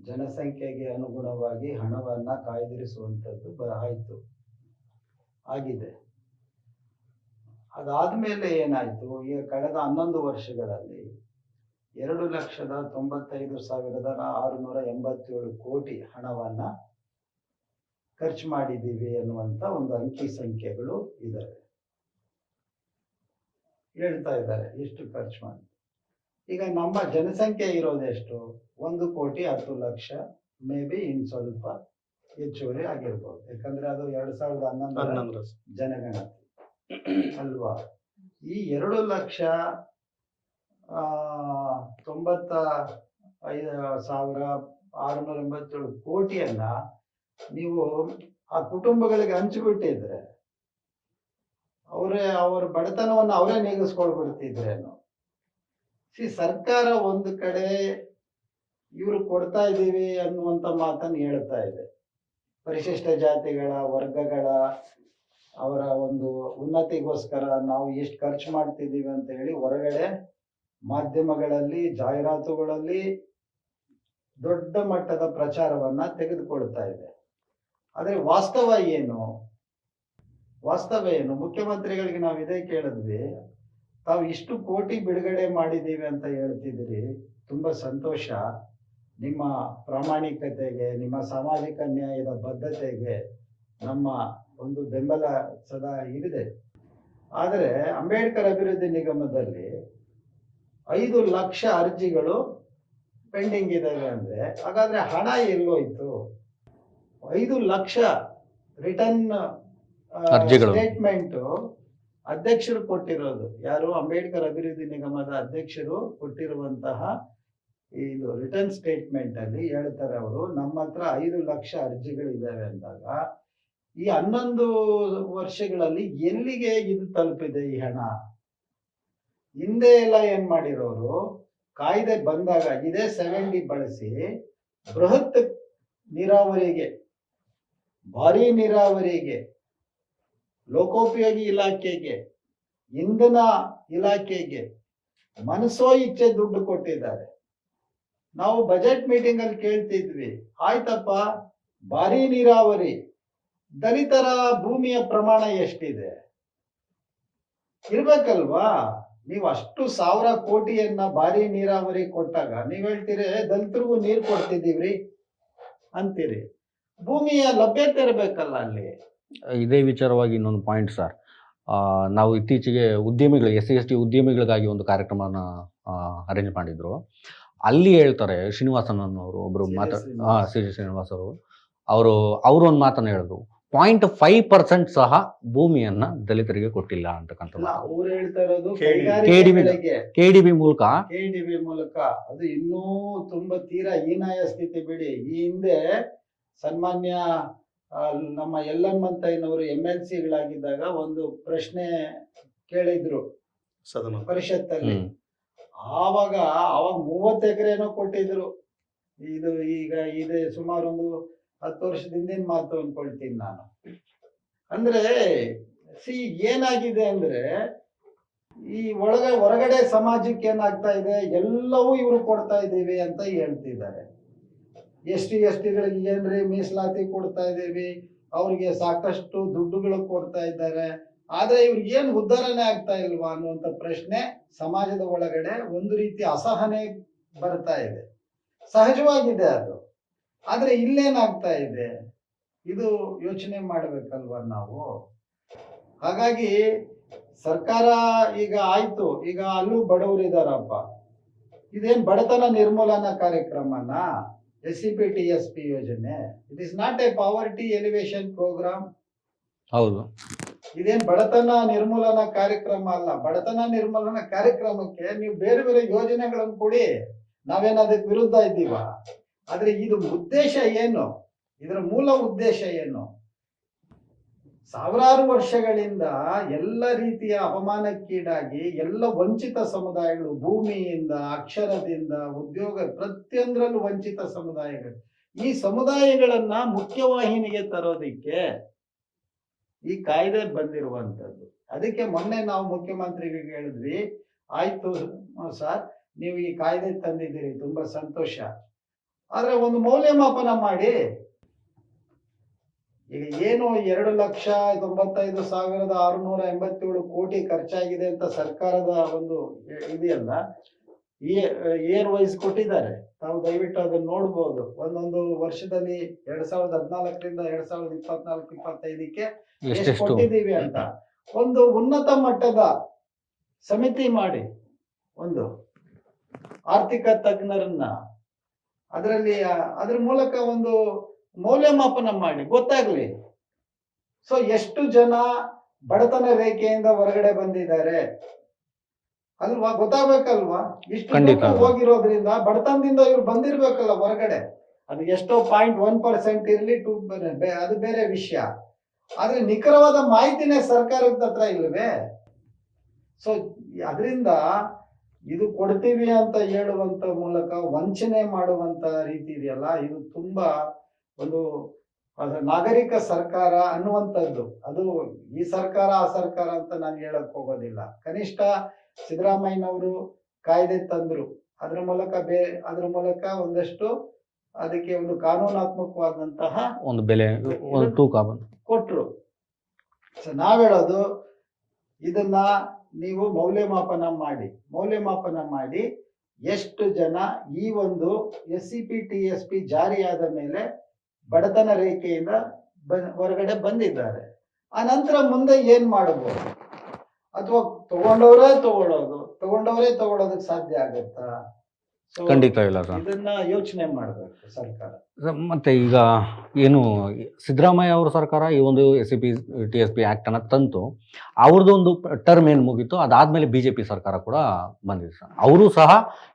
ಜನಸಂಖ್ಯೆಗೆ ಅನುಗುಣವಾಗಿ ಹಣವನ್ನ ಕಾಯ್ದಿರಿಸುವಂಥದ್ದು ಆಯಿತು, ಆಗಿದೆ. ಅದಾದ್ಮೇಲೆ ಏನಾಯ್ತು, ಈಗ ಕಳೆದ 11 ವರ್ಷಗಳಲ್ಲಿ 2,95,687 ಕೋಟಿ ಹಣವನ್ನ ಖರ್ಚು ಮಾಡಿದ್ದೀವಿ ಅನ್ನುವಂಥ ಒಂದು ಅಂಕಿ ಸಂಖ್ಯೆಗಳು ಇದ್ದಾವೆ, ಹೇಳ್ತಾ ಇದ್ದಾರೆ ಎಷ್ಟು ಖರ್ಚು ಮಾಡಿ. ಈಗ ನಮ್ಮ ಜನಸಂಖ್ಯೆ ಇರೋದೆಷ್ಟು? 1,10,00,000, ಮೇ ಬಿ ಇನ್ ಸ್ವಲ್ಪ ಹೆಚ್ಚುವರಿ ಆಗಿರ್ಬೋದು, ಯಾಕಂದ್ರೆ ಅದು 2011 ಜನಗಣತಿ ಅಲ್ವಾ. ಈ 2,95,687 ಕೋಟಿಯನ್ನ ನೀವು ಆ ಕುಟುಂಬಗಳಿಗೆ ಹಂಚಿಬಿಟ್ಟಿದ್ರೆ ಅವ್ರ ಬಡತನವನ್ನು ಅವರೇ ನೀಗಿಸ್ಕೊಳ್ಬಿಡ್ತಿದ್ರೇನು. ಸರ್ಕಾರ ಒಂದು ಕಡೆ ಇವರು ಕೊಡ್ತಾ ಇದ್ದೀವಿ ಅನ್ನುವಂಥ ಮಾತನ್ನು ಹೇಳ್ತಾ ಇದೆ. ಪರಿಶಿಷ್ಟ ಜಾತಿಗಳ ವರ್ಗಗಳ ಅವರ ಒಂದು ಉನ್ನತಿಗೋಸ್ಕರ ನಾವು ಎಷ್ಟು ಖರ್ಚು ಮಾಡ್ತಿದ್ದೀವಿ ಅಂತ ಹೇಳಿ ಹೊರಗಡೆ ಮಾಧ್ಯಮಗಳಲ್ಲಿ, ಜಾಹೀರಾತುಗಳಲ್ಲಿ ದೊಡ್ಡ ಮಟ್ಟದ ಪ್ರಚಾರವನ್ನ ತೆಗೆದುಕೊಳ್ತಾ ಇದೆ. ಆದರೆ ವಾಸ್ತವ ಏನು? ಮುಖ್ಯಮಂತ್ರಿಗಳಿಗೆ ನಾವು ಇದೇ ಕೇಳಿದ್ವಿ, ತಾವು ಇಷ್ಟು ಕೋಟಿ ಬಿಡುಗಡೆ ಮಾಡಿದ್ದೀವಿ ಅಂತ ಹೇಳ್ತಿದ್ದೀರಿ, ತುಂಬಾ ಸಂತೋಷ. ನಿಮ್ಮ ಪ್ರಾಮಾಣಿಕತೆಗೆ, ನಿಮ್ಮ ಸಾಮಾಜಿಕ ನ್ಯಾಯದ ಬದ್ಧತೆಗೆ ನಮ್ಮ ಒಂದು ಬೆಂಬಲ ಸದಾ ಇದೆ. ಆದರೆ ಅಂಬೇಡ್ಕರ್ ಅಭಿವೃದ್ಧಿ ನಿಗಮದಲ್ಲಿ 5 ಲಕ್ಷ ಅರ್ಜಿಗಳು ಪೆಂಡಿಂಗ್ ಇದಾವೆ ಅಂದ್ರೆ ಹಾಗಾದ್ರೆ ಹಣ ಎಲ್ಲೋಯ್ತು? 5 ಲಕ್ಷ ರಿಟರ್ನ್ ಸ್ಟೇಟ್ಮೆಂಟ್ ಅಧ್ಯಕ್ಷರು ಕೊಟ್ಟಿರೋದು, ಯಾರು? ಅಂಬೇಡ್ಕರ್ ಅಭಿವೃದ್ಧಿ ನಿಗಮದ ಅಧ್ಯಕ್ಷರು ಕೊಟ್ಟಿರುವಂತಹ ಇದು ರಿಟರ್ನ್ ಸ್ಟೇಟ್ಮೆಂಟ್ ಅಲ್ಲಿ ಹೇಳ್ತಾರೆ ಅವರು, ನಮ್ಮ ಹತ್ರ 5 ಲಕ್ಷ ಅರ್ಜಿಗಳಿದ್ದಾವೆ ಅಂದಾಗ ಈ 11 ವರ್ಷಗಳಲ್ಲಿ ಎಲ್ಲಿಗೆ ಇದು ತಲುಪಿದೆ ಈ ಹಣ? ಹಿಂದೆ ಎಲ್ಲ ಏನ್ ಮಾಡಿರೋರು, ಕಾಯ್ದೆ ಬಂದಾಗ ಇದೇ 7D ಬಳಸಿ ಬೃಹತ್ ನೀರಾವರಿಗೆ, ಭಾರಿ ನೀರಾವರಿಗೆ, ಲೋಕೋಪಯೋಗಿ ಇಲಾಖೆಗೆ, ಇಂಧನ ಇಲಾಖೆಗೆ ಮನಸೋ ಇಚ್ಛೆ ದುಡ್ಡು ಕೊಟ್ಟಿದ್ದಾರೆ. ನಾವು ಬಜೆಟ್ ಮೀಟಿಂಗ್ ಅಲ್ಲಿ ಕೇಳ್ತಿದ್ವಿ, ಆಯ್ತಪ್ಪ ಭಾರಿ ನೀರಾವರಿ, ದಲಿತರ ಭೂಮಿಯ ಪ್ರಮಾಣ ಎಷ್ಟಿದೆ? ಇರ್ಬೇಕಲ್ವಾ? ನೀವು ಅಷ್ಟು 1000 ಕೋಟಿಯನ್ನ ಭಾರಿ ನೀರಾವರಿ ಕೊಟ್ಟಾಗ ನೀವ್ ಹೇಳ್ತೀರಿ ದಲಿತರಿಗೂ ನೀರು ಕೊಡ್ತಿದ್ದೀವ್ರಿ ಅಂತೀರಿ. ಭೂಮಿಯ ಲಭ್ಯತೆ ಇರಬೇಕಲ್ಲ ಅಲ್ಲಿ. ಇದೇ ವಿಚಾರವಾಗಿ ಇನ್ನೊಂದು ಪಾಯಿಂಟ್ ಸರ್, ನಾವು ಇತ್ತೀಚೆಗೆ ಉದ್ಯಮಿಗಳು, SC/ST ಉದ್ಯಮಿಗಳಿಗಾಗಿ ಒಂದು ಕಾರ್ಯಕ್ರಮನ ಅರೇಂಜ್ ಮಾಡಿದ್ರು. ಅಲ್ಲಿ ಹೇಳ್ತಾರೆ, ಶ್ರೀನಿವಾಸನ್ ಅನ್ನೋರು ಒಬ್ರು ಶ್ರೀನಿವಾಸ್ ಅವರು ಒಂದು ಮಾತನ್ನ ಹೇಳಿದ್ರು, 0.5% ಸಹ ಭೂಮಿಯನ್ನ ದಲಿತರಿಗೆ ಕೊಟ್ಟಿಲ್ಲ ಅಂತಕ್ಕಂಥ ಅಲ್ಲ, ಅವ್ರು ಹೇಳ್ತಾ ಇರೋದು KDB KDB ಮೂಲಕ KDB ಮೂಲಕ. ಅದು ಇನ್ನೂ ತುಂಬಾ ತೀರಾ ಹೀನಾಯ ಸ್ಥಿತಿ ಬಿಡಿ. ಈ ಹಿಂದೆ ಸನ್ಮಾನ್ಯ ನಮ್ಮ ಯಲ್ಲಮ್ಮಂತಯ್ಯನವರು MLC-ಗಳಾಗಿದ್ದಾಗ ಒಂದು ಪ್ರಶ್ನೆ ಕೇಳಿದ್ರು ಸದನ ಪರಿಷತ್ತಲ್ಲಿ. ಆವಾಗ 30 ಎಕರೆನೋ ಕೊಟ್ಟಿದ್ರು. ಇದು ಈಗ ಇದೆ ಸುಮಾರು ಒಂದು 10 ವರ್ಷದ ಹಿಂದಿನ ಮಾತು ಅನ್ಕೊಳ್ತೀನಿ ನಾನು. ಅಂದ್ರೆ ಏನಾಗಿದೆ ಅಂದ್ರೆ ಈ ಹೊರಗಡೆ ಸಮಾಜಕ್ಕೆ ಏನಾಗ್ತಾ ಇದೆ, ಎಲ್ಲವೂ ಇವರು ಕೊಡ್ತಾ ಇದ್ದೀವಿ ಅಂತ ಹೇಳ್ತಿದ್ದಾರೆ. ST-ಗಳಿಗೆ ಏನ್ರಿ ಮೀಸಲಾತಿ ಕೊಡ್ತಾ ಇದ್ದೀವಿ, ಅವ್ರಿಗೆ ಸಾಕಷ್ಟು ದುಡ್ಡುಗಳು ಕೊಡ್ತಾ ಇದ್ದಾರೆ, ಆದ್ರೆ ಇವ್ರಿಗೆ ಏನು ಉದ್ಧಾರನೆ ಆಗ್ತಾ ಇಲ್ವಾ ಅನ್ನುವಂಥ ಪ್ರಶ್ನೆ ಸಮಾಜದ ಒಳಗಡೆ ಒಂದು ರೀತಿ ಅಸಹನೆ ಬರ್ತಾ ಇದೆ. ಸಹಜವಾಗಿದೆ ಅದು. ಆದ್ರೆ ಇಲ್ಲೇನಾಗ್ತಾ ಇದೆ, ಇದು ಯೋಚನೆ ಮಾಡ್ಬೇಕಲ್ವಾ ನಾವು. ಹಾಗಾಗಿ ಸರ್ಕಾರ ಈಗ ಆಯ್ತು, ಈಗ ಅಲ್ಲೂ ಬಡವರು ಇದಾರಪ್ಪ. ಇದೇನ್ ಬಡತನ ನಿರ್ಮೂಲನಾ ಕಾರ್ಯಕ್ರಮನ SCP-TSP ಯೋಜನೆ? It is not a poverty alleviation programme. ಹೌದು, ಇದೇನ್ ಬಡತನ ನಿರ್ಮೂಲನಾ ಕಾರ್ಯಕ್ರಮ ಅಲ್ಲ. ಬಡತನ ನಿರ್ಮೂಲನಾ ಕಾರ್ಯಕ್ರಮಕ್ಕೆ ನೀವು ಬೇರೆ ಬೇರೆ ಯೋಜನೆಗಳನ್ನು ಕೊಡಿ, ನಾವೇನ್ ಅದಕ್ಕೆ ವಿರುದ್ಧ ಇದ್ದೀವ. ಆದ್ರೆ ಇದು ಉದ್ದೇಶ ಏನು, ಇದರ ಮೂಲ ಉದ್ದೇಶ ಏನು? ಸಾವಿರಾರು ವರ್ಷಗಳಿಂದ ಎಲ್ಲ ರೀತಿಯ ಅಪಮಾನಕ್ಕೀಡಾಗಿ ಎಲ್ಲ ವಂಚಿತ ಸಮುದಾಯಗಳು, ಭೂಮಿಯಿಂದ, ಅಕ್ಷರದಿಂದ, ಉದ್ಯೋಗ, ಪ್ರತಿಯೊಂದರಲ್ಲೂ ವಂಚಿತ ಸಮುದಾಯಗಳು, ಈ ಸಮುದಾಯಗಳನ್ನ ಮುಖ್ಯವಾಹಿನಿಗೆ ತರೋದಿಕ್ಕೆ ಈ ಕಾಯ್ದೆ ಬಂದಿರುವಂತದ್ದು. ಅದಕ್ಕೆ ಮೊನ್ನೆ ನಾವು ಮುಖ್ಯಮಂತ್ರಿಗಳಿಗೆ ಹೇಳಿದ್ವಿ, ಆಯ್ತು ಸರ್, ನೀವು ಈ ಕಾಯ್ದೆ ತಂದಿದ್ದೀರಿ, ತುಂಬಾ ಸಂತೋಷ, ಆದ್ರೆ ಒಂದು ಮೌಲ್ಯಮಾಪನ ಮಾಡಿ. ಈಗ ಏನು 2,95,687 ಕೋಟಿ ಖರ್ಚಾಗಿದೆ ಅಂತ ಸರ್ಕಾರದ ಒಂದು ಇದೆಯಲ್ಲ, ಇಯರ್ ವೈಸ್ ಕೊಟ್ಟಿದ್ದಾರೆ. ತಾವು ದಯವಿಟ್ಟು ಅದನ್ನ ನೋಡ್ಬೋದು. ಒಂದೊಂದು ವರ್ಷದಲ್ಲಿ 2014ರಿಂದ 2024-25ಕ್ಕೆ ಎಷ್ಟು ಕೊಟ್ಟಿದ್ದೀವಿ ಅಂತ ಒಂದು ಉನ್ನತ ಮಟ್ಟದ ಸಮಿತಿ ಮಾಡಿ, ಒಂದು ಆರ್ಥಿಕ ತಜ್ಞರನ್ನ ಅದ್ರ ಮೂಲಕ ಒಂದು ಮೌಲ್ಯಮಾಪನ ಮಾಡಿ, ಗೊತ್ತಾಗ್ಲಿ. ಸೊ ಎಷ್ಟು ಜನ ಬಡತನ ರೇಖೆಯಿಂದ ಹೊರಗಡೆ ಬಂದಿದ್ದಾರೆ ಅಲ್ವಾ, ಗೊತ್ತಾಗ್ಬೇಕಲ್ವಾ. ಇಷ್ಟು ಹೋಗಿರೋದ್ರಿಂದ ಬಡತನದಿಂದ ಇವ್ರು ಬಂದಿರ್ಬೇಕಲ್ಲ ಹೊರಗಡೆ. ಅದು ಎಷ್ಟೋ 0.1% ಇರ್ಲಿ, ಅದು ಬೇರೆ ವಿಷಯ. ಆದ್ರೆ ನಿಖರವಾದ ಮಾಹಿತಿನೇ ಸರ್ಕಾರದ ಹತ್ರ ಇಲ್ವೇ. ಸೊ ಅದರಿಂದ ಇದು ಕೊಡ್ತೀವಿ ಅಂತ ಹೇಳುವಂತ ಮೂಲಕ ವಂಚನೆ ಮಾಡುವಂತ ರೀತಿ ಇದೆಯಲ್ಲ, ಇದು ತುಂಬಾ ಒಂದು ನಾಗರಿಕ ಸರ್ಕಾರ ಅನ್ನುವಂಥದ್ದು. ಅದು ಈ ಸರ್ಕಾರ ಆ ಸರ್ಕಾರ ಅಂತ ನಾನು ಹೇಳಕ್ ಹೋಗೋದಿಲ್ಲ. ಕನಿಷ್ಠ ಸಿದ್ದರಾಮಯ್ಯನವರು ಕಾಯ್ದೆ ತಂದ್ರು, ಅದ್ರ ಮೂಲಕ ಒಂದಷ್ಟು ಅದಕ್ಕೆ ಒಂದು ಕಾನೂನಾತ್ಮಕವಾದಂತಹ ಒಂದು ಬೆಲೆ, ಒಂದು ತೂಕ ಕೊಟ್ರು. ಸೊ ನಾವ್ ಹೇಳೋದು, ಇದನ್ನ ನೀವು ಮೌಲ್ಯಮಾಪನ ಮಾಡಿ ಎಷ್ಟು ಜನ ಈ ಒಂದು SCP-TSP ಜಾರಿಯಾದ ಮೇಲೆ ಬಡತನ ರೇಖೆಯಿಂದ ಹೊರಗಡೆ ಬಂದಿದ್ದಾರೆ, ಆ ನಂತರ ಮುಂದೆ ಏನ್ ಮಾಡಬಹುದು, ಅಥವಾ ತಗೊಂಡವರೇ ತಗೊಳ್ಳೋದಕ್ಕೆ ಸಾಧ್ಯ ಆಗತ್ತಾ? ಖಂಡಿತ ಇಲ್ಲ ಸರ್. ಇದನ್ನ ಯೋಚನೆ ಮಾಡಬೇಕು ಸರ್ಕಾರ. ಮತ್ತೆ ಈಗ ಏನು ಸಿದ್ದರಾಮಯ್ಯ ಅವರ ಸರ್ಕಾರ ಈ ಒಂದು SCP-TSP ಆಕ್ಟ್ ಅನ್ನ ತಂತು, ಅವ್ರದ್ದು ಒಂದು ಟರ್ಮ್ ಏನು ಮುಗೀತು, ಅದಾದ್ಮೇಲೆ BJP ಸರ್ಕಾರ ಕೂಡ ಬಂದಿದೆ ಸರ್. ಅವರು ಸಹ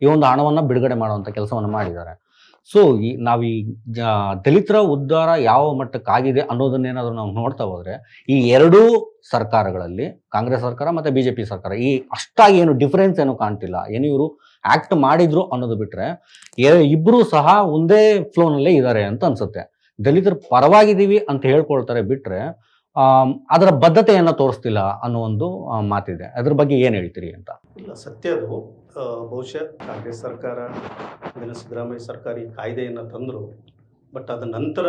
ಈ ಒಂದು ಹಣವನ್ನ ಬಿಡುಗಡೆ ಮಾಡುವಂತ ಕೆಲಸವನ್ನ ಮಾಡಿದ್ದಾರೆ. ಸೊ ನಾವು ಈ ದಲಿತರ ಉದ್ಧಾರ ಯಾವ ಮಟ್ಟಕ್ಕಾಗಿದೆ ಅನ್ನೋದನ್ನೇನಾದ್ರೂ ನಾವು ನೋಡ್ತಾ ಹೋದ್ರೆ, ಈ ಎರಡೂ ಸರ್ಕಾರಗಳಲ್ಲಿ, ಕಾಂಗ್ರೆಸ್ ಸರ್ಕಾರ ಮತ್ತೆ BJP ಸರ್ಕಾರ, ಈ ಅಷ್ಟಾಗಿ ಏನು ಡಿಫರೆನ್ಸ್ ಏನು ಕಾಣ್ತಿಲ್ಲ. ಏನು ಇವರು ಆಕ್ಟ್ ಮಾಡಿದ್ರು ಅನ್ನೋದು ಬಿಟ್ರೆ ಇಬ್ರು ಸಹ ಒಂದೇ ಫ್ಲೋನಲ್ಲೇ ಇದ್ದಾರೆ ಅಂತ ಅನ್ಸುತ್ತೆ. ದಲಿತರ ಪರವಾಗಿದ್ದೀವಿ ಅಂತ ಹೇಳ್ಕೊಳ್ತಾರೆ ಬಿಟ್ರೆ ಅದರ ಬದ್ಧತೆಯನ್ನ ತೋರಿಸ್ತಿಲ್ಲ ಅನ್ನೋ ಒಂದು ಮಾತಿದೆ. ಅದ್ರ ಬಗ್ಗೆ ಏನ್ ಹೇಳ್ತೀರಿ ಅಂತ? ಇಲ್ಲ, ಸತ್ಯ ಅದು. ಬಹುಶಃ ಕಾಂಗ್ರೆಸ್ ಸರ್ಕಾರ, ಇದನ್ನು ಸಿದ್ದರಾಮಯ್ಯ ಸರ್ಕಾರ ಈ ಕಾಯ್ದೆಯನ್ನು ತಂದರು. ಬಟ್ ಅದ ನಂತರ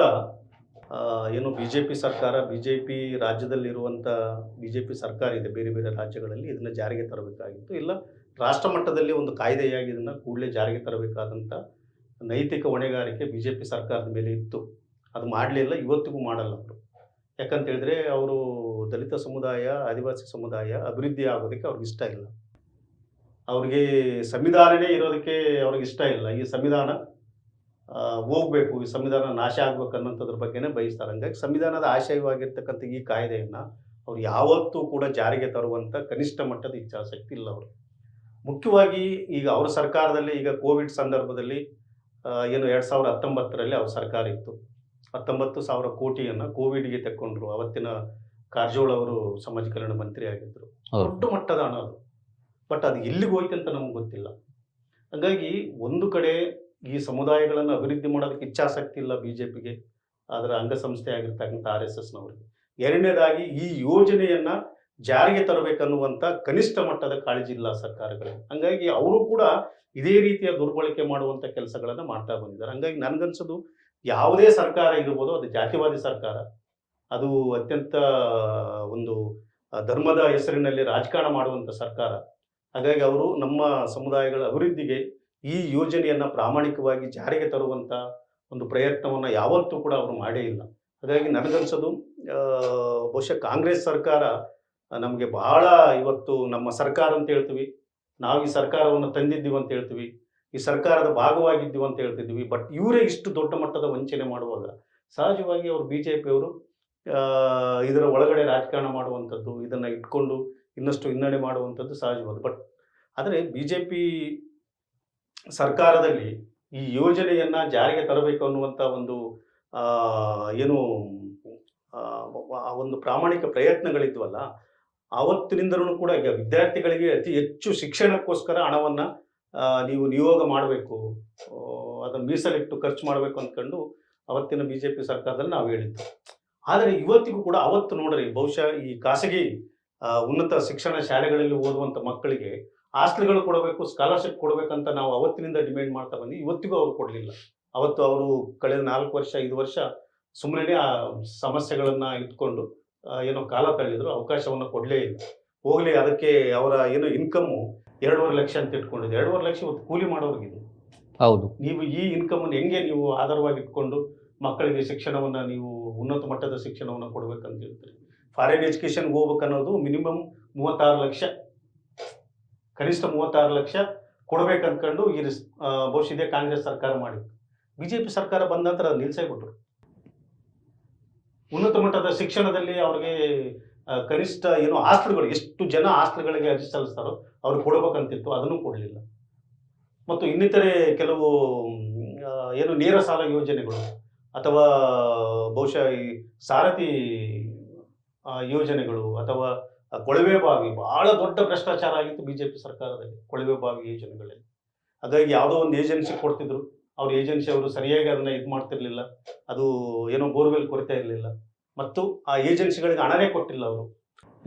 ಏನು BJP ಸರ್ಕಾರ, BJP ರಾಜ್ಯದಲ್ಲಿರುವಂಥ BJP ಸರ್ಕಾರ ಇದೆ ಬೇರೆ ಬೇರೆ ರಾಜ್ಯಗಳಲ್ಲಿ, ಇದನ್ನು ಜಾರಿಗೆ ತರಬೇಕಾಗಿತ್ತು. ಇಲ್ಲ ರಾಷ್ಟ್ರ ಮಟ್ಟದಲ್ಲಿ ಒಂದು ಕಾಯ್ದೆಯಾಗಿ ಇದನ್ನು ಕೂಡಲೇ ಜಾರಿಗೆ ತರಬೇಕಾದಂಥ ನೈತಿಕ ಹೊಣೆಗಾರಿಕೆ BJP ಸರ್ಕಾರದ ಮೇಲೆ ಇತ್ತು. ಅದು ಮಾಡಲಿಲ್ಲ, ಇವತ್ತಿಗೂ ಮಾಡಲ್ಲ ಅವರು. ಯಾಕಂತ ಹೇಳಿದ್ರೆ ಅವರು ದಲಿತ ಸಮುದಾಯ, ಆದಿವಾಸಿ ಸಮುದಾಯ ಅಭಿವೃದ್ಧಿ ಆಗೋದಕ್ಕೆ ಅವ್ರಿಗೆ ಇಷ್ಟ ಇಲ್ಲ. ಅವ್ರಿಗೆ ಸಂವಿಧಾನನೇ ಇರೋದಕ್ಕೆ ಅವ್ರಿಗೆ ಇಷ್ಟ ಇಲ್ಲ. ಈ ಸಂವಿಧಾನ ಹೋಗ್ಬೇಕು, ಈ ಸಂವಿಧಾನ ನಾಶ ಆಗ್ಬೇಕು ಅನ್ನೋಂಥದ್ರ ಬಗ್ಗೆನೇ ಬಯಸ್ತಾರೆ. ಹಂಗಾಗಿ ಸಂವಿಧಾನದ ಆಶಯವಾಗಿರ್ತಕ್ಕಂಥ ಈ ಕಾಯ್ದೆಯನ್ನು ಅವ್ರು ಯಾವತ್ತೂ ಕೂಡ ಜಾರಿಗೆ ತರುವಂಥ ಕನಿಷ್ಠ ಮಟ್ಟದ ಇಚ್ಛಾಶಕ್ತಿ ಇಲ್ಲ ಅವರು. ಮುಖ್ಯವಾಗಿ ಈಗ ಅವ್ರ ಸರ್ಕಾರದಲ್ಲಿ ಈಗ ಕೋವಿಡ್ ಸಂದರ್ಭದಲ್ಲಿ ಏನು 2019ರಲ್ಲಿ ಅವ್ರ ಸರ್ಕಾರ ಇತ್ತು. 19,000 ಕೋಟಿಯನ್ನು ಕೋವಿಡ್ಗೆ ತೆಕ್ಕೊಂಡ್ರು. ಅವತ್ತಿನ ಕಾರಜೋಳ ಅವರು ಸಮಾಜ ಕಲ್ಯಾಣ ಮಂತ್ರಿ ಆಗಿದ್ದರು. ದೊಡ್ಡ ಮಟ್ಟದ ಹಣ ಅದು. ಬಟ್ ಅದು ಎಲ್ಲಿಗೆ ಹೋಯ್ತು ಅಂತ ನಮ್ಗೆ ಗೊತ್ತಿಲ್ಲ. ಹಾಗಾಗಿ ಒಂದು ಕಡೆ ಈ ಸಮುದಾಯಗಳನ್ನು ಅಭಿವೃದ್ಧಿ ಮಾಡೋದಕ್ಕೆ ಇಚ್ಛಾಸಕ್ತಿ ಇಲ್ಲ BJPಗೆ, ಅದರ ಅಂಗಸಂಸ್ಥೆ ಆಗಿರ್ತಕ್ಕಂಥ RSSನವರಿಗೆ. ಎರಡನೇದಾಗಿ ಈ ಯೋಜನೆಯನ್ನು ಜಾರಿಗೆ ತರಬೇಕನ್ನುವಂಥ ಕನಿಷ್ಠ ಮಟ್ಟದ ಕಾಳಜಿ ಇಲ್ಲ ಸರ್ಕಾರಗಳಿಗೆ. ಹಂಗಾಗಿ ಅವರು ಕೂಡ ಇದೇ ರೀತಿಯ ದುರ್ಬಳಕೆ ಮಾಡುವಂಥ ಕೆಲಸಗಳನ್ನು ಮಾಡ್ತಾ ಬಂದಿದ್ದಾರೆ. ಹಂಗಾಗಿ ನನಗನ್ಸೋದು ಯಾವುದೇ ಸರ್ಕಾರ ಇರ್ಬೋದು, ಅದು ಜಾತಿವಾದಿ ಸರ್ಕಾರ, ಅದು ಅತ್ಯಂತ ಒಂದು ಧರ್ಮದ ಹೆಸರಿನಲ್ಲಿ ರಾಜಕಾರಣ ಮಾಡುವಂಥ ಸರ್ಕಾರ. ಹಾಗಾಗಿ ಅವರು ನಮ್ಮ ಸಮುದಾಯಗಳ ಅಭಿವೃದ್ಧಿಗೆ ಈ ಯೋಜನೆಯನ್ನು ಪ್ರಾಮಾಣಿಕವಾಗಿ ಜಾರಿಗೆ ತರುವಂಥ ಒಂದು ಪ್ರಯತ್ನವನ್ನು ಯಾವತ್ತೂ ಕೂಡ ಅವರು ಮಾಡೇ ಇಲ್ಲ. ಹಾಗಾಗಿ ನನಗನ್ಸೋದು ಬಹುಶಃ ಕಾಂಗ್ರೆಸ್ ಸರ್ಕಾರ ನಮಗೆ ಬಹಳ ಇವತ್ತು ನಮ್ಮ ಸರ್ಕಾರ ಅಂತ ಹೇಳ್ತೀವಿ, ನಾವು ಈ ಸರ್ಕಾರವನ್ನು ತಂದಿದ್ದೀವಿ ಅಂತ ಹೇಳ್ತೀವಿ, ಈ ಸರ್ಕಾರದ ಭಾಗವಾಗಿದ್ದೀವಿ ಅಂತ ಹೇಳ್ತಿದ್ದೀವಿ. ಬಟ್ ಇವರೇ ಇಷ್ಟು ದೊಡ್ಡ ಮಟ್ಟದ ವಂಚನೆ ಮಾಡುವಾಗ ಸಹಜವಾಗಿ ಅವರು BJPಯವರು ಇದರ ಒಳಗಡೆ ರಾಜಕಾರಣ ಮಾಡುವಂಥದ್ದು, ಇದನ್ನು ಇಟ್ಕೊಂಡು ಇನ್ನಷ್ಟು ಹಿನ್ನಡೆ ಮಾಡುವಂಥದ್ದು ಸಹಜವಾದ. ಬಟ್ ಆದರೆ BJP ಸರ್ಕಾರದಲ್ಲಿ ಈ ಯೋಜನೆಯನ್ನು ಜಾರಿಗೆ ತರಬೇಕು ಅನ್ನುವಂಥ ಒಂದು ಏನು ಒಂದು ಪ್ರಾಮಾಣಿಕ ಪ್ರಯತ್ನಗಳಿದ್ವಲ್ಲ, ಆವತ್ತಿನಿಂದಲೂ ಕೂಡ ಈಗ ವಿದ್ಯಾರ್ಥಿಗಳಿಗೆ ಅತಿ ಹೆಚ್ಚು ಶಿಕ್ಷಣಕ್ಕೋಸ್ಕರ ಹಣವನ್ನು ನೀವು ನಿಯೋಗ ಮಾಡಬೇಕು, ಅದನ್ನು ಮೀಸಲಿಟ್ಟು ಖರ್ಚು ಮಾಡಬೇಕು ಅಂದ್ಕೊಂಡು ಅವತ್ತಿನ BJP ಸರ್ಕಾರದಲ್ಲಿ ನಾವು ಹೇಳಿದ್ದು. ಆದರೆ ಇವತ್ತಿಗೂ ಕೂಡ ಅವತ್ತು ನೋಡ್ರಿ, ಬಹುಶಃ ಈ ಖಾಸಗಿ ಉನ್ನತ ಶಿಕ್ಷಣ ಶಾಲೆಗಳಲ್ಲಿ ಓದುವಂಥ ಮಕ್ಕಳಿಗೆ ಹಾಸ್ಟೆಲ್ಗಳು ಕೊಡಬೇಕು, ಸ್ಕಾಲರ್ಶಿಪ್ ಕೊಡಬೇಕಂತ ನಾವು ಅವತ್ತಿನಿಂದ ಡಿಮ್ಯಾಂಡ್ ಮಾಡ್ತಾ ಬಂದು ಇವತ್ತಿಗೂ ಅವರು ಕೊಡಲಿಲ್ಲ. ಅವತ್ತು ಅವರು ಕಳೆದ 4 ವರ್ಷ 5 ವರ್ಷ ಸುಮ್ಮನೆ ಆ ಸಮಸ್ಯೆಗಳನ್ನು ಇಟ್ಕೊಂಡು ಏನೋ ಕಾಲ ತಳ್ಳಿದ್ರು, ಅವಕಾಶವನ್ನು ಕೊಡಲೇ ಇಲ್ಲ. ಹೋಗಲಿ, ಅದಕ್ಕೆ ಅವರ ಏನೋ ಇನ್ಕಮ್ಮು 2.5 ಲಕ್ಷ ಅಂತ ಇಟ್ಕೊಂಡಿದೆ. 2.5 ಲಕ್ಷ ಇವತ್ತು ಕೂಲಿ ಮಾಡೋರಿಗಿದೆ. ಹೌದು, ನೀವು ಈ ಇನ್ಕಮನ್ನು ಹೆಂಗೆ ನೀವು ಆಧಾರವಾಗಿ ಇಟ್ಕೊಂಡು ಮಕ್ಕಳಿಗೆ ಶಿಕ್ಷಣವನ್ನು, ನೀವು ಉನ್ನತ ಮಟ್ಟದ ಶಿಕ್ಷಣವನ್ನು ಕೊಡಬೇಕಂತ ಹೇಳ್ತೀರಿ? ಫಾರಿನ್ ಎಜುಕೇಷನ್ಗೆ ಹೋಗ್ಬೇಕನ್ನೋದು ಮಿನಿಮಮ್ 36 ಲಕ್ಷ, ಕನಿಷ್ಠ 36 ಲಕ್ಷ ಕೊಡಬೇಕಂದ್ಕೊಂಡು ಈ ಬಹುಶಃ ಇದೇ ಕಾಂಗ್ರೆಸ್ ಸರ್ಕಾರ ಮಾಡಿತ್ತು. BJP ಸರ್ಕಾರ ಬಂದ ನಂತರ ಅದು ನಿಲ್ಲಿಸೇಬಿಟ್ರು. ಉನ್ನತ ಮಟ್ಟದ ಶಿಕ್ಷಣದಲ್ಲಿ ಅವ್ರಿಗೆ ಕನಿಷ್ಠ ಏನು ಹಾಸ್ಟೆಲ್ಗಳು, ಎಷ್ಟು ಜನ ಹಾಸ್ಟೆಲ್ಗಳಿಗೆ ಅರ್ಜಿ ಸಲ್ಲಿಸ್ತಾರೋ ಅವ್ರಿಗೆ ಕೊಡಬೇಕಂತಿತ್ತು, ಅದನ್ನು ಕೊಡಲಿಲ್ಲ. ಮತ್ತು ಇನ್ನಿತರೆ ಕೆಲವು ಏನು ನೇರ ಸಾಲ ಯೋಜನೆಗಳು ಅಥವಾ ಬಹುಶಃ ಈ ಸಾರಥಿ ಯೋಜನೆಗಳು ಅಥವಾ ಕೊಳವೆ ಬಾವಿ, ಬಹಳ ದೊಡ್ಡ ಭ್ರಷ್ಟಾಚಾರ ಆಗಿತ್ತು BJP ಸರ್ಕಾರದಲ್ಲಿ ಕೊಳವೆ ಬಾವಿ ಯೋಜನೆಗಳಲ್ಲಿ. ಹಾಗಾಗಿ ಯಾವುದೋ ಒಂದು ಏಜೆನ್ಸಿ ಕೊಡ್ತಿದ್ರು, ಅವ್ರ ಏಜೆನ್ಸಿ ಅವರು ಸರಿಯಾಗಿ ಅದನ್ನು ಇದು ಮಾಡ್ತಿರ್ಲಿಲ್ಲ, ಅದು ಏನೋ ಬೋರ್ವೆಲ್ ಕೊರತೆ ಇರಲಿಲ್ಲ, ಮತ್ತು ಆ ಏಜೆನ್ಸಿಗಳಿಗೆ ಹಣನೇ ಕೊಟ್ಟಿಲ್ಲ ಅವರು.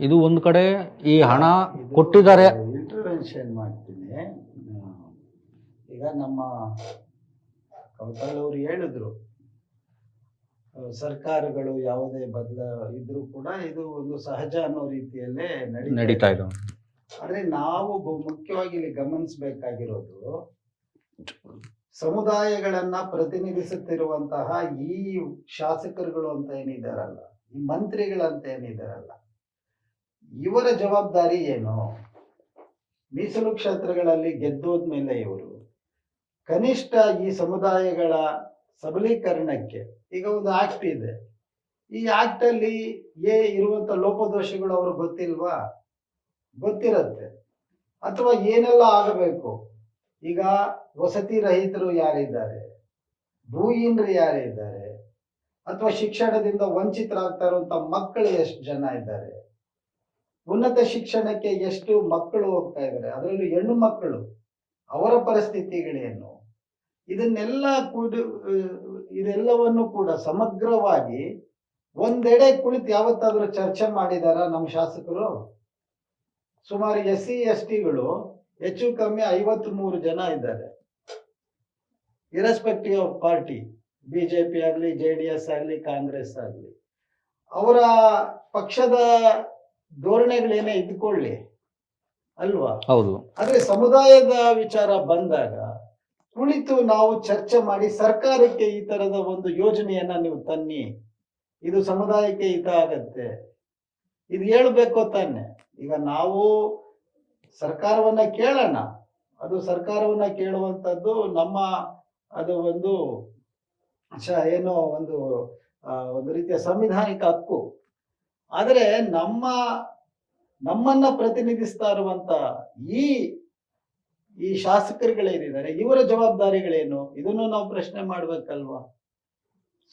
ಇದು ಒಂದು ಕಡೆ ಈ ಹಣ ಕೊಟ್ಟಿದ್ದಾರೆ. ಇಂಟರ್ವೆನ್ಷನ್ ಮಾಡ್ತೀನಿ. ಈಗ ನಮ್ಮ ಕೌತಾಳ್ ಅವರು ಹೇಳಿದ್ರು, ಸರ್ಕಾರಗಳು ಯಾವುದೇ ಇದ್ರೂ ಕೂಡ ಇದು ಒಂದು ಸಹಜ ಅನ್ನೋ ರೀತಿಯಲ್ಲೇ ನಡೀತಾ ಇದೆ. ಆದ್ರೆ ನಾವು ಮುಖ್ಯವಾಗಿ ಇಲ್ಲಿ ಗಮನಿಸಬೇಕಾಗಿರೋದು, ಸಮುದಾಯಗಳನ್ನ ಪ್ರತಿನಿಧಿಸುತ್ತಿರುವಂತಹ ಈ ಶಾಸಕರುಗಳು ಅಂತ ಏನಿದಾರಲ್ಲ, ಈ ಮಂತ್ರಿಗಳಂತ ಏನಿದಾರಲ್ಲ, ಇವರ ಜವಾಬ್ದಾರಿ ಏನು? ಮೀಸಲು ಕ್ಷೇತ್ರಗಳಲ್ಲಿ ಗೆದ್ದೋದ್ಮೇಲೆ ಇವರು ಕನಿಷ್ಠ ಈ ಸಮುದಾಯಗಳ ಸಬಲೀಕರಣಕ್ಕೆ ಈಗ ಒಂದು ಆಕ್ಟ್ ಇದೆ. ಈ ಆಕ್ಟ್ ಅಲ್ಲಿ ಇರುವಂತ ಲೋಪದೋಷಗಳು ಅವ್ರಿಗೆ ಗೊತ್ತಿಲ್ವಾ? ಗೊತ್ತಿರತ್ತೆ. ಅಥವಾ ಏನೆಲ್ಲ ಆಗಬೇಕು, ಈಗ ವಸತಿ ರಹಿತರು ಯಾರಿದ್ದಾರೆ, ಭೂಹೀನರು ಯಾರಿದ್ದಾರೆ, ಅಥವಾ ಶಿಕ್ಷಣದಿಂದ ವಂಚಿತರಾಗ್ತಾ ಇರುವಂತ ಮಕ್ಕಳು ಎಷ್ಟು ಜನ ಇದ್ದಾರೆ, ಉನ್ನತ ಶಿಕ್ಷಣಕ್ಕೆ ಎಷ್ಟು ಮಕ್ಕಳು ಹೋಗ್ತಾ ಇದ್ದಾರೆ, ಅದರಲ್ಲೂ ಹೆಣ್ಣು ಮಕ್ಕಳು, ಅವರ ಪರಿಸ್ಥಿತಿಗಳೇನು, ಇದೆಲ್ಲವನ್ನು ಕೂಡ ಸಮಗ್ರವಾಗಿ ಒಂದೆಡೆ ಕುಳಿತು ಯಾವತ್ತಾದ್ರೂ ಚರ್ಚೆ ಮಾಡಿದಾರ ನಮ್ಮ ಶಾಸಕರು? ಸುಮಾರು SC STಗಳು ಹೆಚ್ಚು ಕಮ್ಮಿ 53 ಜನ ಇದ್ದಾರೆ, ಇರೆಸ್ಪೆಕ್ಟಿವ್ ಆಫ್ ಪಾರ್ಟಿ, BJP ಆಗಲಿ, JDS ಆಗಲಿ, ಕಾಂಗ್ರೆಸ್ ಆಗಲಿ. ಅವರ ಪಕ್ಷದ ಧೋರಣೆಗಳೇನೇ ಇದ್ಕೊಳ್ಳಿ ಅಲ್ವಾ? ಹೌದು. ಆದ್ರೆ ಸಮುದಾಯದ ವಿಚಾರ ಬಂದಾಗ ಕುಳಿತು ನಾವು ಚರ್ಚೆ ಮಾಡಿ ಸರ್ಕಾರಕ್ಕೆ ಈ ತರದ ಒಂದು ಯೋಜನೆಯನ್ನ ನೀವು ತನ್ನಿ, ಇದು ಸಮುದಾಯಕ್ಕೆ ಹಿತ ಆಗತ್ತೆ, ಇದು ಹೇಳ್ಬೇಕು ತಾನೆ. ಈಗ ನಾವು ಸರ್ಕಾರವನ್ನ ಕೇಳೋಣ, ಅದು ಸರ್ಕಾರವನ್ನ ಕೇಳುವಂಥದ್ದು ನಮ್ಮ ಅದು ಒಂದು ಏನೋ ಒಂದು ರೀತಿಯ ಸಂವಿಧಾನಿಕ ಹಕ್ಕು. ಆದರೆ ನಮ್ಮನ್ನ ಪ್ರತಿನಿಧಿಸ್ತಾ ಇರುವಂತ ಈ ಶಾಸಕರುಗಳೇನಿದ್ದಾರೆ, ಇವರ ಜವಾಬ್ದಾರಿಗಳೇನು, ಇದನ್ನು ನಾವು ಪ್ರಶ್ನೆ ಮಾಡ್ಬೇಕಲ್ವಾ?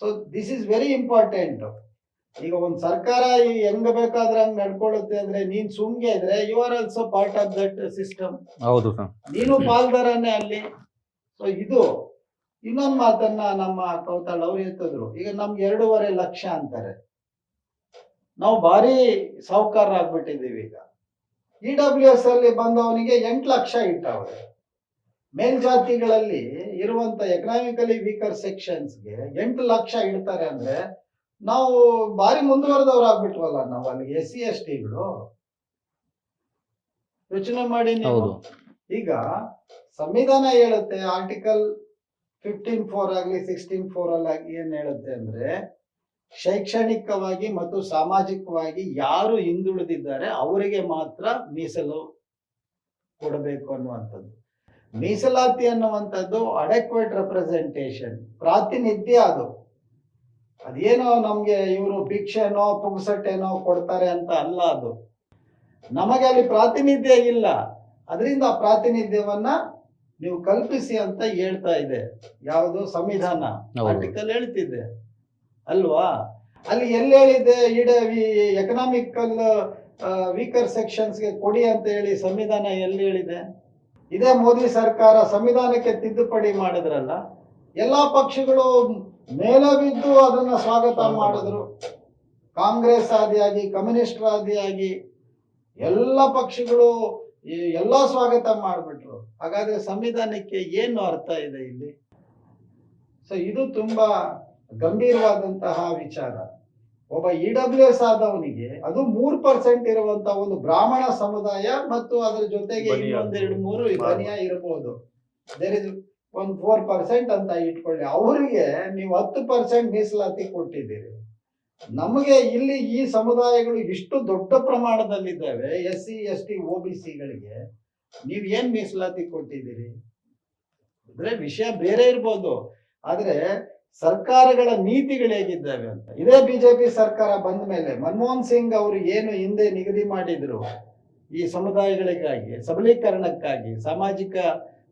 So this is very important. ಈಗ ಒಂದು ಸರ್ಕಾರ ಹೆಂಗ್ ಬೇಕಾದ್ರೆ ಹಂಗ್ ನಡ್ಕೊಳ್ಳುತ್ತೆ ಅಂದ್ರೆ ನೀನ್ ಸುಮ್ಗೆ ಇದ್ರೆ you are also part of that system. ಹೌದು ಸರ್, ನೀನು ಪಾಲ್ದಾರನೇ ಅಲ್ಲಿ. ಸೊ ಇದು ಇನ್ನೊಂದು ಮಾತನ್ನ ನಮ್ಮ ಕೌತಾಳ್ ಅವ್ರು ಎತ್ತಿದ್ರು. ಈಗ ನಮ್ಗೆ 2.5 ಲಕ್ಷ ಅಂತಾರೆ. ನಾವು ಭಾರಿ ಸಾಹುಕಾರ ಆಗ್ಬಿಟ್ಟಿದ್ದೀವಿ. ಈಗ EWS ಅಲ್ಲಿ ಬಂದವನಿಗೆ 8 ಲಕ್ಷ ಇಟ್ಟವ್ರೆ. ಮೇಲ್ಜಾತಿಗಳಲ್ಲಿ ಇರುವಂತ ಎಕನಾಮಿಕಲಿ ವೀಕರ್ ಸೆಕ್ಷನ್ಸ್ಗೆ 8 ಲಕ್ಷ ಇಡ್ತಾರೆ ಅಂದ್ರೆ ನಾವು ಭಾರಿ ಮುಂದುವರೆದವ್ರು ಆಗ್ಬಿಟ್ವಲ್ಲ ನಾವು ಅಲ್ಲಿ SC STಗಳು. ಯೋಚನೆ ಮಾಡಿ ನೀವು. ಈಗ ಸಂವಿಧಾನ ಹೇಳುತ್ತೆ, ಆರ್ಟಿಕಲ್ 15(4) ಆಗ್ಲಿ 16(4) ಅಲ್ಲಿ ಏನ್ ಹೇಳುತ್ತೆ ಅಂದ್ರೆ, ಶೈಕ್ಷಣಿಕವಾಗಿ ಮತ್ತು ಸಾಮಾಜಿಕವಾಗಿ ಯಾರು ಹಿಂದುಳಿದಿದ್ದಾರೆ ಅವರಿಗೆ ಮಾತ್ರ ಮೀಸಲು ಕೊಡಬೇಕು ಅನ್ನುವಂಥದ್ದು. ಮೀಸಲಾತಿ ಅನ್ನುವಂಥದ್ದು ಅಡೆಕ್ವೇಟ್ ರೆಪ್ರೆಸೆಂಟೇಷನ್, ಪ್ರಾತಿನಿಧ್ಯ. ಅದೇನೋ ನಮ್ಗೆ ಇವರು ಭಿಕ್ಷೆನೋ ಪುಗ್ಸಟ್ಟೆನೋ ಕೊಡ್ತಾರೆ ಅಂತ ಅಲ್ಲ. ಅದು ನಮಗೆ ಅಲ್ಲಿ ಪ್ರಾತಿನಿಧ್ಯ ಇಲ್ಲ, ಅದರಿಂದ ಪ್ರಾತಿನಿಧ್ಯವನ್ನ ನೀವು ಕಲ್ಪಿಸಿ ಅಂತ ಹೇಳ್ತಾ ಇದೆ ಯಾವುದು ಸಂವಿಧಾನ. ಆರ್ಟಿಕಲ್ ಹೇಳ್ತಿದೆ ಅಲ್ವಾ? ಅಲ್ಲಿ ಎಲ್ಲಿ ಹೇಳಿದೆ ಎಕನಾಮಿಕಲ್ ವೀಕರ್ ಸೆಕ್ಷನ್ಸ್ಗೆ ಕೊಡಿ ಅಂತ ಹೇಳಿ ಸಂವಿಧಾನ ಎಲ್ಲಿ ಹೇಳಿದೆ? ಇದೇ ಮೋದಿ ಸರ್ಕಾರ ಸಂವಿಧಾನಕ್ಕೆ ತಿದ್ದುಪಡಿ ಮಾಡಿದ್ರಲ್ಲ, ಎಲ್ಲಾ ಪಕ್ಷಗಳು ಮೇಲೆ ಬಿದ್ದು ಅದನ್ನ ಸ್ವಾಗತ ಮಾಡಿದ್ರು. ಕಾಂಗ್ರೆಸ್ ಆದಿಯಾಗಿ, ಕಮ್ಯುನಿಸ್ಟ್ ಆದಿಯಾಗಿ ಎಲ್ಲ ಪಕ್ಷಗಳು ಎಲ್ಲ ಸ್ವಾಗತ ಮಾಡಿಬಿಟ್ರು. ಹಾಗಾದ್ರೆ ಸಂವಿಧಾನಕ್ಕೆ ಏನು ಅರ್ಥ ಇದೆ ಇಲ್ಲಿ? ಸೊ ಇದು ತುಂಬಾ ಗಂಭೀರವಾದಂತಹ ವಿಚಾರ. ಒಬ್ಬ EWS ಆದವನಿಗೆ ಅದು 3% ಇರುವಂತ ಒಂದು ಬ್ರಾಹ್ಮಣ ಸಮುದಾಯ ಮತ್ತು ಅದರ ಜೊತೆಗೆ ಇನ್ನೊಂದ್ 2-3 ಬನಿಯಾ ಇರಬಹುದು. ದೇರ್ ಇಸ್ ಒಂದು 4% ಅಂತ ಇಟ್ಕೊಳ್ಳಿ. ಅವರಿಗೆ ನೀವು 10% ಮೀಸಲಾತಿ ಕೊಟ್ಟಿದ್ದೀರಿ. ನಮಗೆ ಇಲ್ಲಿ ಈ ಸಮುದಾಯಗಳು ಇಷ್ಟು ದೊಡ್ಡ ಪ್ರಮಾಣದಲ್ಲಿದ್ದಾವೆ, SC ST OBCಗಳಿಗೆ ನೀವ್ ಏನ್ ಮೀಸಲಾತಿ ಕೊಟ್ಟಿದ್ದೀರಿ ಅಂದ್ರೆ ವಿಷಯ ಬೇರೆ ಇರ್ಬೋದು, ಆದ್ರೆ ಸರ್ಕಾರಗಳ ನೀತಿಗಳು ಹೇಗಿದ್ದಾವೆ ಅಂತ. ಇದೇ ಬಿಜೆಪಿ ಸರ್ಕಾರ ಬಂದ ಮೇಲೆ ಮನಮೋಹನ್ ಸಿಂಗ್ ಅವರು ಏನು ಹಿಂದೆ ನಿಗದಿ ಮಾಡಿದ್ರು ಈ ಸಮುದಾಯಗಳಿಗಾಗಿ ಸಬಲೀಕರಣಕ್ಕಾಗಿ, ಸಾಮಾಜಿಕ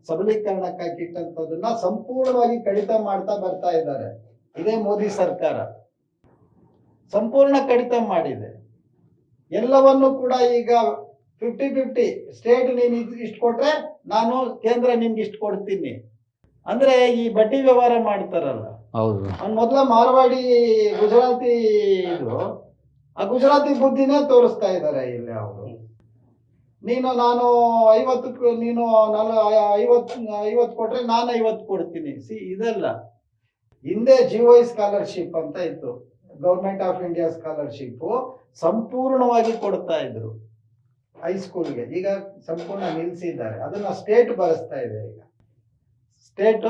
ಸಬಲೀಕರಣಕ್ಕಾಗಿ ಇಟ್ಟಂತದನ್ನ ಸಂಪೂರ್ಣವಾಗಿ ಕಡಿತ ಮಾಡ್ತಾ ಬರ್ತಾ ಇದ್ದಾರೆ. ಇದೇ ಮೋದಿ ಸರ್ಕಾರ ಸಂಪೂರ್ಣ ಕಡಿತ ಮಾಡಿದೆ ಎಲ್ಲವನ್ನು ಕೂಡ. ಈಗ 50-50 ಸ್ಟೇಟ್ ನೀನು ಇಷ್ಟು ಕೊಟ್ರೆ ನಾನು ಕೇಂದ್ರ ನಿಮ್ಗೆ ಇಷ್ಟು ಕೊಡ್ತೀನಿ ಅಂದ್ರೆ ಈ ಬಡ್ಡಿ ವ್ಯವಹಾರ ಮಾಡ್ತಾರಲ್ಲ. ಹೌದು, ಮೊದ್ಲ ಮಾರ್ವಾಡಿ ಗುಜರಾತಿ ಆ ಗುಜರಾತಿ ಬುದ್ಧಿನೇ ತೋರಿಸ್ತಾ ಇದ್ದಾರೆ ಇಲ್ಲಿ ಅವರು. ನಾನು 50 ನೀನು 50 ಕೊಟ್ರೆ ನಾನು 50 ಕೊಡ್ತೀನಿ. ಇದೆಲ್ಲ ಹಿಂದೆ GOI ಸ್ಕಾಲರ್ಶಿಪ್ ಅಂತ ಇತ್ತು, ಗೌರ್ಮೆಂಟ್ ಆಫ್ ಇಂಡಿಯಾ ಸ್ಕಾಲರ್ಶಿಪ್ ಸಂಪೂರ್ಣವಾಗಿ ಕೊಡ್ತಾ ಇದ್ರು ಹೈಸ್ಕೂಲ್ಗೆ. ಈಗ ಸಂಪೂರ್ಣ ನಿಲ್ಲಿಸಿದ್ದಾರೆ. ಅದನ್ನ ಸ್ಟೇಟ್ ಭರಿಸ್ತಾ ಇದೆ. ಈಗ ಸ್ಟೇಟ್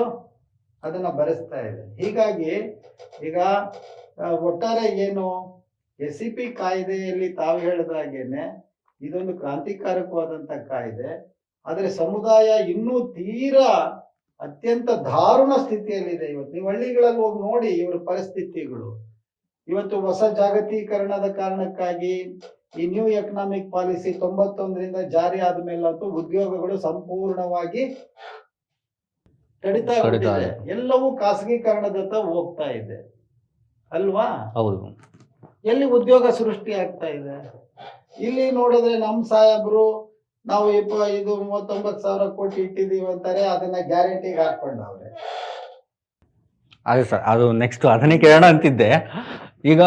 ಅದನ್ನ ಭರಿಸ್ತಾ ಇದೆ. ಹೀಗಾಗಿ ಈಗ ಒಟ್ಟಾರೆ ಏನು SCP ಕಾಯ್ದೆಯಲ್ಲಿ ತಾವು ಹೇಳಿದಾಗೇನೆ ಇದೊಂದು ಕ್ರಾಂತಿಕಾರಕವಾದಂತ ಕಾಯ್ದೆ. ಆದರೆ ಸಮುದಾಯ ಇನ್ನೂ ತೀರಾ ಅತ್ಯಂತ ದಾರುಣ ಸ್ಥಿತಿಯಲ್ಲಿದೆ. ಇವತ್ತು ನೀವು ಹಳ್ಳಿಗಳಲ್ಲಿ ಹೋಗಿ ನೋಡಿ ಇವರ ಪರಿಸ್ಥಿತಿಗಳು. ಇವತ್ತು ಹೊಸ ಜಾಗತೀಕರಣದ ಕಾರಣಕ್ಕಾಗಿ ಈ ನ್ಯೂ ಎಕನಾಮಿಕ್ ಪಾಲಿಸಿ 91ರಿಂದ ಜಾರಿ ಆದ್ಮೇಲಂತೂ ಉದ್ಯೋಗಗಳು ಸಂಪೂರ್ಣವಾಗಿ ಕಡಿತಾ ಇದೆ. ಎಲ್ಲವೂ ಖಾಸಗೀಕರಣದತ್ತ ಹೋಗ್ತಾ ಇದೆ ಅಲ್ವಾ? ಹೌದು. ಎಲ್ಲಿ ಉದ್ಯೋಗ ಸೃಷ್ಟಿ ಆಗ್ತಾ ಇದೆ? ಇಲ್ಲಿ ನೋಡಿದ್ರೆ ನಮ್ಮ ಸಾಹೇಬ್ರು ನಾವು 39,000 ಕೋಟಿ ಇಟ್ಟಿದೀವಿ ಅಂತಾರೆ, ಅದನ್ನ ಗ್ಯಾರಂಟಿಗೆ ಹಾಕೊಂಡವ್ರೆ. ಅದೇ ಸರ್, ಅದು ನೆಕ್ಸ್ಟ್ ಅದನ್ನೇ ಕೇಳೋಣ ಅಂತಿದ್ದೆ. ಈಗ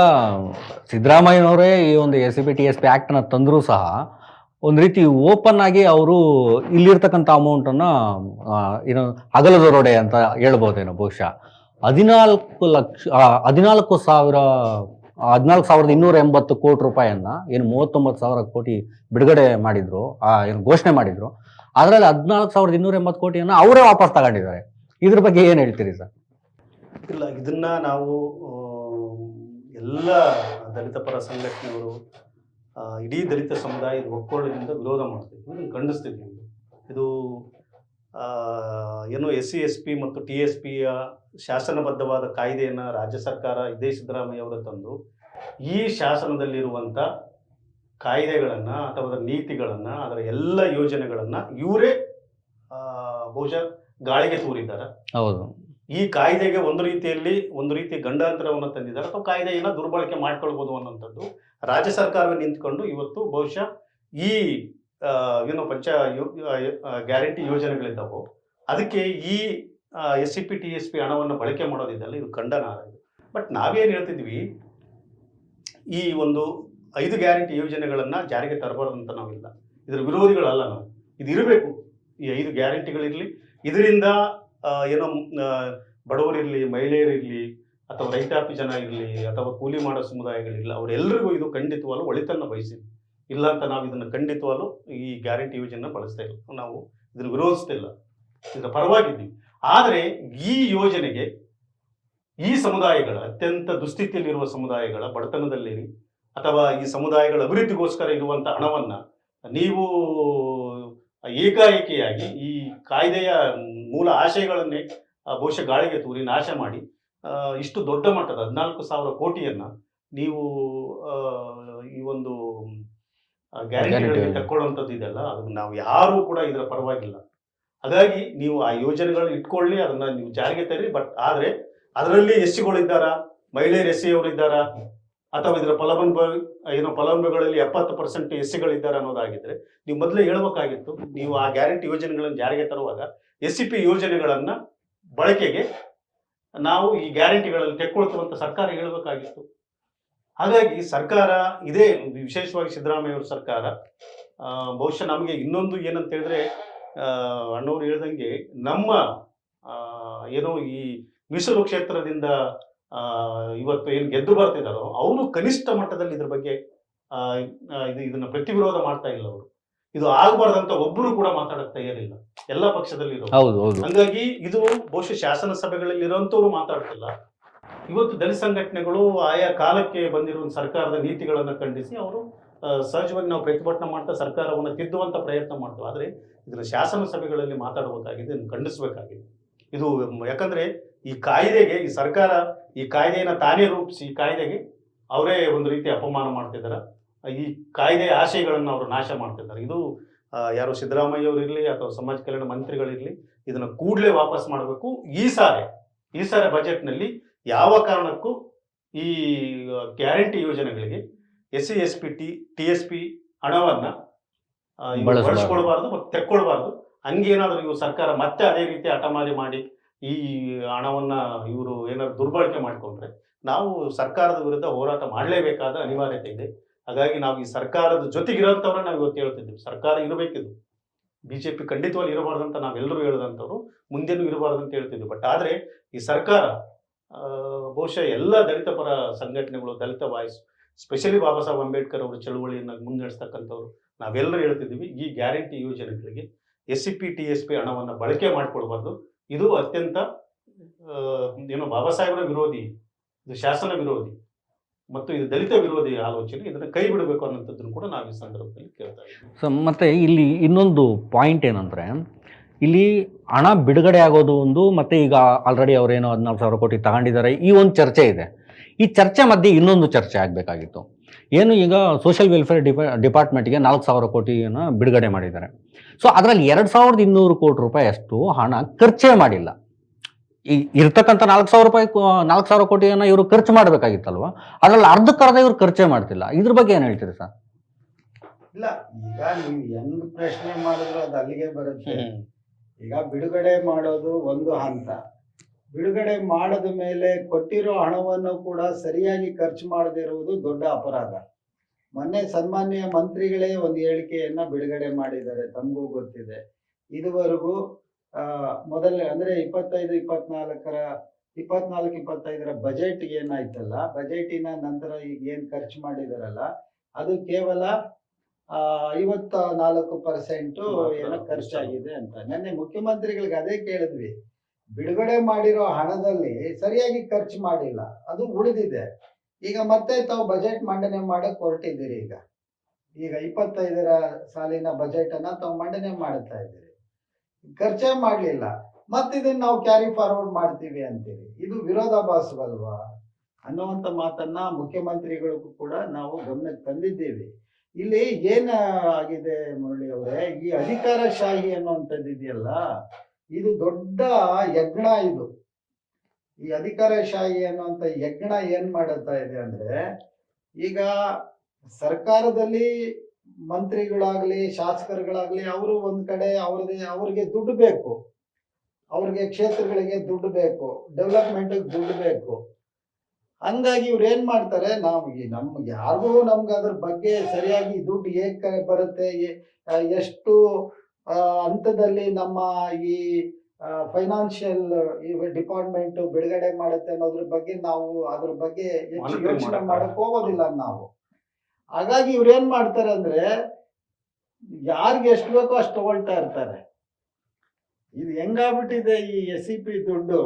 ಸಿದ್ದರಾಮಯ್ಯನವರೇ ಈ ಒಂದು SCP TSP ಆ್ಯಕ್ಟನ್ನು ತಂದರೂ ಸಹ ಒಂದು ರೀತಿ ಓಪನ್ ಆಗಿ ಅವರು ಇಲ್ಲಿರ್ತಕ್ಕಂಥ ಅಮೌಂಟನ್ನು ಏನು ಅಗಲದೊರಡೆ ಅಂತ ಹೇಳ್ಬೋದೇನೋ ಬಹುಶಃ 14,280 ಕೋಟಿ ರೂಪಾಯಿಯನ್ನ ಏನು 39,000 ಕೋಟಿ ಬಿಡುಗಡೆ ಮಾಡಿದ್ರು, ಏನು ಘೋಷಣೆ ಮಾಡಿದ್ರು, ಅದರಲ್ಲಿ 14,280 ಕೋಟಿಯನ್ನು ಅವರೇ ವಾಪಸ್ ತಗೊಂಡಿದ್ದಾರೆ. ಇದ್ರ ಬಗ್ಗೆ ಏನು ಹೇಳ್ತೀರಿ ಸರ್? ಇಲ್ಲ, ಇದನ್ನ ನಾವು ಎಲ್ಲ ದಲಿತ ಪರ ಸಂಘಟನೆಯವರು, ಇಡೀ ದಲಿತ ಸಮುದಾಯದ ಒಕ್ಕೂಟದಿಂದ ವಿರೋಧ ಮಾಡ್ತಿದ್ವಿ, ಇದನ್ನು ಖಂಡಿಸ್ತಿದ್ವಿ. ಇದು ಏನು SC/SP ಮತ್ತು TSPಯ ಶಾಸನಬದ್ಧವಾದ ಕಾಯ್ದೆಯನ್ನು ರಾಜ್ಯ ಸರ್ಕಾರ ಇದೇ ಸಿದ್ದರಾಮಯ್ಯ ಅವರು ತಂದು ಈ ಶಾಸನದಲ್ಲಿರುವಂಥ ಕಾಯ್ದೆಗಳನ್ನು ಅಥವಾ ಅದರ ನೀತಿಗಳನ್ನು ಅದರ ಎಲ್ಲ ಯೋಜನೆಗಳನ್ನು ಇವರೇ ಬಹುಶಃ ಗಾಳಿಗೆ ತೂರಿದ್ದಾರೆ. ಹೌದು. ಈ ಕಾಯ್ದೆಗೆ ಒಂದು ರೀತಿ ಗಂಡಾಂತರವನ್ನು ತಂದಿದ್ದಾರೆ ಅಥವಾ ಕಾಯ್ದೆಯನ್ನು ದುರ್ಬಳಕೆ ಮಾಡ್ಕೊಳ್ಬೋದು ಅನ್ನೋಂಥದ್ದು ರಾಜ್ಯ ಸರ್ಕಾರವೇ ನಿಂತ್ಕೊಂಡು ಇವತ್ತು ಬಹುಶಃ ಈ ಏನು ಗ್ಯಾರಂಟಿ ಯೋಜನೆಗಳಿದ್ದಾವೋ ಅದಕ್ಕೆ ಈ SCP TSP ಹಣವನ್ನು ಬಳಕೆ ಮಾಡೋದಿದ್ದಲ್ಲ, ಇದು ಖಂಡನಾರ್ಹ. ಬಟ್ ನಾವೇನು ಹೇಳ್ತಿದ್ವಿ, ಈ ಒಂದು 5 ಗ್ಯಾರಂಟಿ ಯೋಜನೆಗಳನ್ನು ಜಾರಿಗೆ ತರಬಾರ್ದಂತ ನಾವಿಲ್ಲ, ಇದರ ವಿರೋಧಿಗಳಲ್ಲ ನಾವು. ಇದು ಇರಬೇಕು, ಈ 5 ಗ್ಯಾರಂಟಿಗಳಿರಲಿ. ಇದರಿಂದ ಏನೋ ಬಡವರಿರಲಿ, ಮಹಿಳೆಯರಿರಲಿ, ಅಥವಾ ರೈತಾಪಿ ಜನ ಇರಲಿ, ಅಥವಾ ಕೂಲಿ ಮಾಡೋ ಸಮುದಾಯಗಳಿರಲಿ, ಅವರೆಲ್ಲರಿಗೂ ಇದು ಖಂಡಿತವಾಗ್ಲೂ ಒಳಿತನ್ನು ಬಯಸಿದ್ವಿ. ಇಲ್ಲ ಅಂತ ನಾವು ಇದನ್ನು ಖಂಡಿತವಾಗ್ಲೂ ಈ ಗ್ಯಾರಂಟಿ ಯೋಜನೆ ಬಳಸ್ತಾ ಇಲ್ಲ, ನಾವು ಇದನ್ನು ವಿರೋಧಿಸ್ತಿಲ್ಲ, ಇದರ ಪರವಾಗಿದ್ದೀವಿ. ಆದರೆ ಈ ಯೋಜನೆಗೆ ಈ ಸಮುದಾಯಗಳ ಅತ್ಯಂತ ದುಸ್ಥಿತಿಯಲ್ಲಿರುವ ಸಮುದಾಯಗಳ ಬಡತನದಲ್ಲಿರಿ ಅಥವಾ ಈ ಸಮುದಾಯಗಳ ಅಭಿವೃದ್ಧಿಗೋಸ್ಕರ ಇರುವಂಥ ಹಣವನ್ನು ನೀವು ಏಕಾಏಕಿಯಾಗಿ ಈ ಕಾಯ್ದೆಯ ಮೂಲ ಆಶಯಗಳನ್ನೇ ಬಹುಶಃ ಗಾಳಿಗೆ ತೂರಿ ನಾಶ ಮಾಡಿ ಇಷ್ಟು ದೊಡ್ಡ ಮಟ್ಟದ 14,000 ಕೋಟಿಯನ್ನು ನೀವು ಈ ಒಂದು ಗ್ಯಾರಂಟಿಗಳಿಗೆ ತಕ್ಕೊಳ್ಳುವಂಥದ್ದು ಇದೆಲ್ಲ, ಅದು ನಾವು ಯಾರೂ ಕೂಡ ಇದರ ಪರವಾಗಿಲ್ಲ. ಹಾಗಾಗಿ ನೀವು ಆ ಯೋಜನೆಗಳನ್ನ ಇಟ್ಕೊಳ್ಳಿ, ಅದನ್ನ ನೀವು ಜಾರಿಗೆ ತರ್ರಿ. ಬಟ್ ಆದರೆ ಅದರಲ್ಲಿ SCಗಳಿದ್ದಾರಾ, ಮಹಿಳೆಯರು SC ಅವರಿದ್ದಾರಾ, ಅಥವಾ ಇದರ ಫಲಾನುಭವಿಗಳಲ್ಲಿ 70% SCಗಳಿದ್ದಾರೆ ಅನ್ನೋದಾಗಿದ್ರೆ ನೀವು ಮೊದಲೇ ಹೇಳ್ಬೇಕಾಗಿತ್ತು. ನೀವು ಆ ಗ್ಯಾರಂಟಿ ಯೋಜನೆಗಳನ್ನು ಜಾರಿಗೆ ತರುವಾಗ SCP ಯೋಜನೆಗಳನ್ನು ಬಳಕೆಗೆ ನಾವು ಈ ಗ್ಯಾರಂಟಿಗಳಲ್ಲಿ ತೆಕ್ಕೊಳ್ತೀವಂತ ಸರ್ಕಾರ ಹೇಳಬೇಕಾಗಿತ್ತು. ಹಾಗಾಗಿ ಸರ್ಕಾರ ಇದೇ ವಿಶೇಷವಾಗಿ ಸಿದ್ದರಾಮಯ್ಯ ಅವ್ರ ಸರ್ಕಾರ ಬಹುಶಃ ನಮಗೆ ಇನ್ನೊಂದು ಏನಂತ ಹೇಳಿದ್ರೆ, ಅಣ್ಣವ್ರು ಹೇಳ್ದಂಗೆ ನಮ್ಮ ಏನೋ ಈ ಮೀಸಲು ಕ್ಷೇತ್ರದಿಂದ ಇವತ್ತು ಏನು ಗೆದ್ದು ಬರ್ತಿದ್ದಾರೋ ಅವರು ಕನಿಷ್ಠ ಮಟ್ಟದಲ್ಲಿ ಇದ್ರ ಬಗ್ಗೆ ಇದನ್ನ ಪ್ರತಿವಿರೋಧ ಮಾಡ್ತಾ ಇಲ್ಲ. ಅವರು ಇದು ಆಗಬಾರ್ದಂತ ಒಬ್ಬರು ಕೂಡ ಮಾತಾಡಕ್ ತಯಾರಿಲ್ಲ, ಎಲ್ಲ ಪಕ್ಷದಲ್ಲಿ ಇರೋದು. ಹಂಗಾಗಿ ಇದು ಬಹುಶಃ ಶಾಸನ ಸಭೆಗಳಲ್ಲಿ ಇರೋಂಥವ್ರು ಮಾತಾಡ್ತಿಲ್ಲ. ಇವತ್ತು ದಲಿತ ಸಂಘಟನೆಗಳು ಆಯಾ ಕಾಲಕ್ಕೆ ಬಂದಿರುವ ಸರ್ಕಾರದ ನೀತಿಗಳನ್ನು ಖಂಡಿಸಿ ಅವರು ಸಹಜವಾಗಿ ನಾವು ಪ್ರತಿಭಟನೆ ಮಾಡ್ತಾ ಸರ್ಕಾರವನ್ನು ತಿದ್ದುವಂತ ಪ್ರಯತ್ನ ಮಾಡ್ತೇವೆ. ಆದರೆ ಇದರ ಶಾಸನ ಸಭೆಗಳಲ್ಲಿ ಮಾತಾಡಬೇಕಾಗಿದೆ, ಇದನ್ನು ಖಂಡಿಸಬೇಕಾಗಿದೆ. ಇದು ಯಾಕಂದ್ರೆ ಈ ಕಾಯ್ದೆಗೆ ಈ ಸರ್ಕಾರ ಈ ಕಾಯ್ದೆಯನ್ನು ತಾನೇ ರೂಪಿಸಿ ಈ ಕಾಯ್ದೆಗೆ ಅವರೇ ಒಂದು ರೀತಿ ಅಪಮಾನ ಮಾಡ್ತಿದ್ದಾರೆ. ಈ ಕಾಯ್ದೆಯ ಆಶಯಗಳನ್ನು ಅವರು ನಾಶ ಮಾಡ್ತಿದ್ದಾರೆ. ಇದು ಯಾರು ಸಿದ್ದರಾಮಯ್ಯ ಅವರು ಇರಲಿ ಅಥವಾ ಸಮಾಜ ಕಲ್ಯಾಣ ಮಂತ್ರಿಗಳಿರಲಿ, ಇದನ್ನು ಕೂಡಲೇ ವಾಪಸ್ ಮಾಡಬೇಕು. ಈ ಸಾರಿ ಬಜೆಟ್ನಲ್ಲಿ ಯಾವ ಕಾರಣಕ್ಕೂ ಈ ಗ್ಯಾರಂಟಿ ಯೋಜನೆಗಳಿಗೆ SC/SP TSP ಹಣವನ್ನು ಬಳಸ್ಕೊಳ್ಬಾರ್ದು ಮತ್ತು ತೆಕ್ಕೊಳ್ಬಾರ್ದು. ಹಂಗೇನಾದರೂ ಇವು ಸರ್ಕಾರ ಮತ್ತೆ ಅದೇ ರೀತಿ ಹಠಮಾರಿ ಮಾಡಿ ಈ ಹಣವನ್ನು ಇವರು ಏನಾದ್ರು ದುರ್ಬಳಕೆ ಮಾಡಿಕೊಂಡ್ರೆ ನಾವು ಸರ್ಕಾರದ ವಿರುದ್ಧ ಹೋರಾಟ ಮಾಡಲೇಬೇಕಾದ ಅನಿವಾರ್ಯತೆ ಇದೆ. ಹಾಗಾಗಿ ನಾವು ಈ ಸರ್ಕಾರದ ಜೊತೆಗಿರೋಂಥವ್ರೆ ನಾವು ಇವತ್ತು ಹೇಳ್ತಿದ್ದೀವಿ, ಸರ್ಕಾರ ಇರಬೇಕಿದ್ದು. BJP ಖಂಡಿತವಾಗಿ ಇರಬಾರ್ದಂತ ನಾವೆಲ್ಲರೂ ಹೇಳಿದಂಥವ್ರು, ಮುಂದೇನೂ ಇರಬಾರ್ದಂತ ಹೇಳ್ತಿದ್ವಿ. ಬಟ್ ಆದರೆ ಈ ಸರ್ಕಾರ ಬಹುಶಃ ಎಲ್ಲ ದಲಿತ ಪರ ಸಂಘಟನೆಗಳು, ದಲಿತ ವಾಯ್ಸ್, ಸ್ಪೆಷಲಿ ಬಾಬಾ ಸಾಹೇಬ್ ಅಂಬೇಡ್ಕರ್ ಅವರು ಚಳುವಳಿಯನ್ನು ಮುನ್ನಡೆಸ್ತಕ್ಕಂಥವ್ರು ನಾವೆಲ್ಲರೂ ಹೇಳ್ತಿದ್ದೀವಿ, ಈ ಗ್ಯಾರಂಟಿ ಯೋಜನೆಗಳಿಗೆ SCP TSP ಹಣವನ್ನು ಬಳಕೆ ಮಾಡಿಕೊಳ್ಬಾರ್ದು. ಇದು ಅತ್ಯಂತ ಏನೋ ಬಾಬಾ ಸಾಹೇಬರ ವಿರೋಧಿ, ಇದು ಶಾಸನ ವಿರೋಧಿ ಮತ್ತು ಇದು ದಲಿತ ವಿರೋಧಿ ಆಲೋಚನೆ. ಇದನ್ನು ಕೈ ಬಿಡಬೇಕು ಅನ್ನೋಂಥದ್ದನ್ನು ಕೂಡ ನಾವು ಈ ಸಂದರ್ಭದಲ್ಲಿ ಕೇಳ್ತಾ ಇದ್ದೀವಿ. ಸೊ ಮತ್ತೆ ಇಲ್ಲಿ ಇನ್ನೊಂದು ಪಾಯಿಂಟ್ ಏನಂದರೆ, ಇಲ್ಲಿ ಹಣ ಬಿಡುಗಡೆ ಆಗೋದು ಒಂದು, ಮತ್ತು ಈಗ ಆಲ್ರೆಡಿ ಅವರೇನೋ 14,000 ಕೋಟಿ ತಗೊಂಡಿದ್ದಾರೆ, ಈ ಒಂದು ಚರ್ಚೆ ಇದೆ. ಈ ಚರ್ಚೆ ಮಧ್ಯೆ ಇನ್ನೊಂದು ಚರ್ಚೆ ಆಗಬೇಕಾಗಿತ್ತು. ಏನು, ಈಗ ಸೋಷಿಯಲ್ ವೆಲ್ಫೇರ್ ಡಿಪಾರ್ಟ್ಮೆಂಟ್ಗೆ 4,000 ಕೋಟಿಯನ್ನು ಬಿಡುಗಡೆ ಮಾಡಿದ್ದಾರೆ. ಸೊ ಅದರಲ್ಲಿ 2,200 ಕೋಟಿ ರೂಪಾಯಿ ಅಷ್ಟು ಹಣ ಖರ್ಚೇ ಮಾಡಿಲ್ಲ. ಈ ಇರ್ತಕ್ಕಂಥ 4,000 ಕೋಟಿಯನ್ನು ಇವರು ಖರ್ಚು ಮಾಡಬೇಕಾಗಿತ್ತಲ್ವ, ಅದರಲ್ಲಿ ಅರ್ಧಕ್ಕರ್ಧ ಇವರು ಖರ್ಚೇ ಮಾಡ್ತಿಲ್ಲ. ಇದ್ರ ಬಗ್ಗೆ ಏನು ಹೇಳ್ತೀರಿ ಸರ್? ಇಲ್ಲ, ಈಗ ನೀವು ಹೆಂಗ್ ಪ್ರಶ್ನೆ ಮಾಡಿದ್ರು ಅದು ಅಲ್ಲಿಗೆ ಬರುತ್ತೆ. ಈಗ ಬಿಡುಗಡೆ ಮಾಡೋದು ಒಂದು ಹಂತ, ಬಿಡುಗಡೆ ಮಾಡದ ಮೇಲೆ ಕೊಟ್ಟಿರೋ ಹಣವನ್ನು ಕೂಡ ಸರಿಯಾಗಿ ಖರ್ಚು ಮಾಡದಿರುವುದು ದೊಡ್ಡ ಅಪರಾಧ. ಮೊನ್ನೆ ಸನ್ಮಾನ್ಯ ಮಂತ್ರಿಗಳೇ ಒಂದು ಹೇಳಿಕೆಯನ್ನ ಬಿಡುಗಡೆ ಮಾಡಿದ್ದಾರೆ, ತಮಗೂ ಗೊತ್ತಿದೆ. ಇದುವರೆಗೂ ಮೊದಲನೇ ಅಂದ್ರೆ 24-25ರ ಬಜೆಟ್ ಏನಾಯ್ತಲ್ಲ, ಬಜೆಟಿನ ನಂತರ ಈಗ ಏನ್ ಖರ್ಚು ಮಾಡಿದಾರಲ್ಲ, ಅದು ಕೇವಲ 54% ಏನೋ ಖರ್ಚಾಗಿದೆ ಅಂತ. ನೆನ್ನೆ ಮುಖ್ಯಮಂತ್ರಿಗಳಿಗೆ ಅದೇ ಕೇಳಿದ್ವಿ, ಬಿಡುಗಡೆ ಮಾಡಿರೋ ಹಣದಲ್ಲಿ ಸರಿಯಾಗಿ ಖರ್ಚು ಮಾಡಿಲ್ಲ, ಅದು ಉಳಿದಿದೆ. ಈಗ ಮತ್ತೆ ತಾವು ಬಜೆಟ್ ಮಂಡನೆ ಮಾಡಕ್ ಹೊರಟಿದ್ದೀರಿ. ಈಗ 25ರ ಸಾಲಿನ ಬಜೆಟ್ ಅನ್ನ ತಾವು ಮಂಡನೆ ಮಾಡ್ತಾ ಇದ್ದೀರಿ, ಖರ್ಚೇ ಮಾಡ್ಲಿಲ್ಲ. ಮತ್ತೆ ಇದನ್ನ ನಾವು ಕ್ಯಾರಿ ಫಾರ್ವರ್ಡ್ ಮಾಡ್ತೀವಿ ಅಂತೀವಿ. ಇದು ವಿರೋಧಾಭಾಸವಲ್ವಾ ಅನ್ನುವಂಥ ಮಾತನ್ನ ಮುಖ್ಯಮಂತ್ರಿಗಳಿಗೂ ಕೂಡ ನಾವು ಗಮನಕ್ಕೆ ತಂದಿದ್ದೀವಿ. ಇಲ್ಲಿ ಏನ ಆಗಿದೆ ಮುರಳಿ ಅವರೇ, ಈ ಅಧಿಕಾರಶಾಹಿ ಅನ್ನುವಂಥದ್ದು ಇದೆಯಲ್ಲ, ಇದು ದೊಡ್ಡ ಯಜ್ಞ. ಇದು ಈ ಅಧಿಕಾರಶಾಹಿ ಅನ್ನುವಂಥ ಯಜ್ಞ ಏನ್ ಮಾಡುತ್ತಾ ಇದೆ ಅಂದ್ರೆ, ಈಗ ಸರ್ಕಾರದಲ್ಲಿ ಮಂತ್ರಿಗಳಾಗ್ಲಿ ಶಾಸಕರುಗಳಾಗ್ಲಿ ಅವರು ಒಂದ್ ಕಡೆ ಅವ್ರಿಗೆ ದುಡ್ಡು ಬೇಕು, ಅವ್ರಿಗೆ ಕ್ಷೇತ್ರಗಳಿಗೆ ದುಡ್ಡು ಬೇಕು, ಡೆವಲಪ್ಮೆಂಟ್ ದುಡ್ಡು ಬೇಕು. ಹಂಗಾಗಿ ಇವ್ರು ಏನ್ ಮಾಡ್ತಾರೆ, ನಮ್ಗೆ ಯಾರಿಗೂ ನಮ್ಗೆ ಅದ್ರ ಬಗ್ಗೆ ಸರಿಯಾಗಿ ದುಡ್ಡು ಹೇಗ್ ಬರುತ್ತೆ, ಎಷ್ಟು ಹಂತದಲ್ಲಿ ನಮ್ಮ ಈ ಫೈನಾನ್ಷಿಯಲ್ ಡಿಪಾರ್ಟ್ಮೆಂಟ್ ಬಿಡುಗಡೆ ಮಾಡುತ್ತೆ ಅನ್ನೋದ್ರ ಬಗ್ಗೆ ನಾವು ಅದ್ರ ಬಗ್ಗೆ ಹೆಚ್ಚು ಯೋಚನೆ ಮಾಡಕ್ ಹೋಗೋದಿಲ್ಲ ನಾವು. ಹಾಗಾಗಿ ಇವ್ರು ಏನ್ ಮಾಡ್ತಾರೆ ಅಂದ್ರೆ, ಯಾರಿಗೆ ಎಷ್ಟು ಬೇಕೋ ಅಷ್ಟು ತಗೊಳ್ತಾ ಇರ್ತಾರೆ. ಇದು ಹೆಂಗಾಗ್ಬಿಟ್ಟಿದೆ, ಈ SEP ದುಡ್ಡು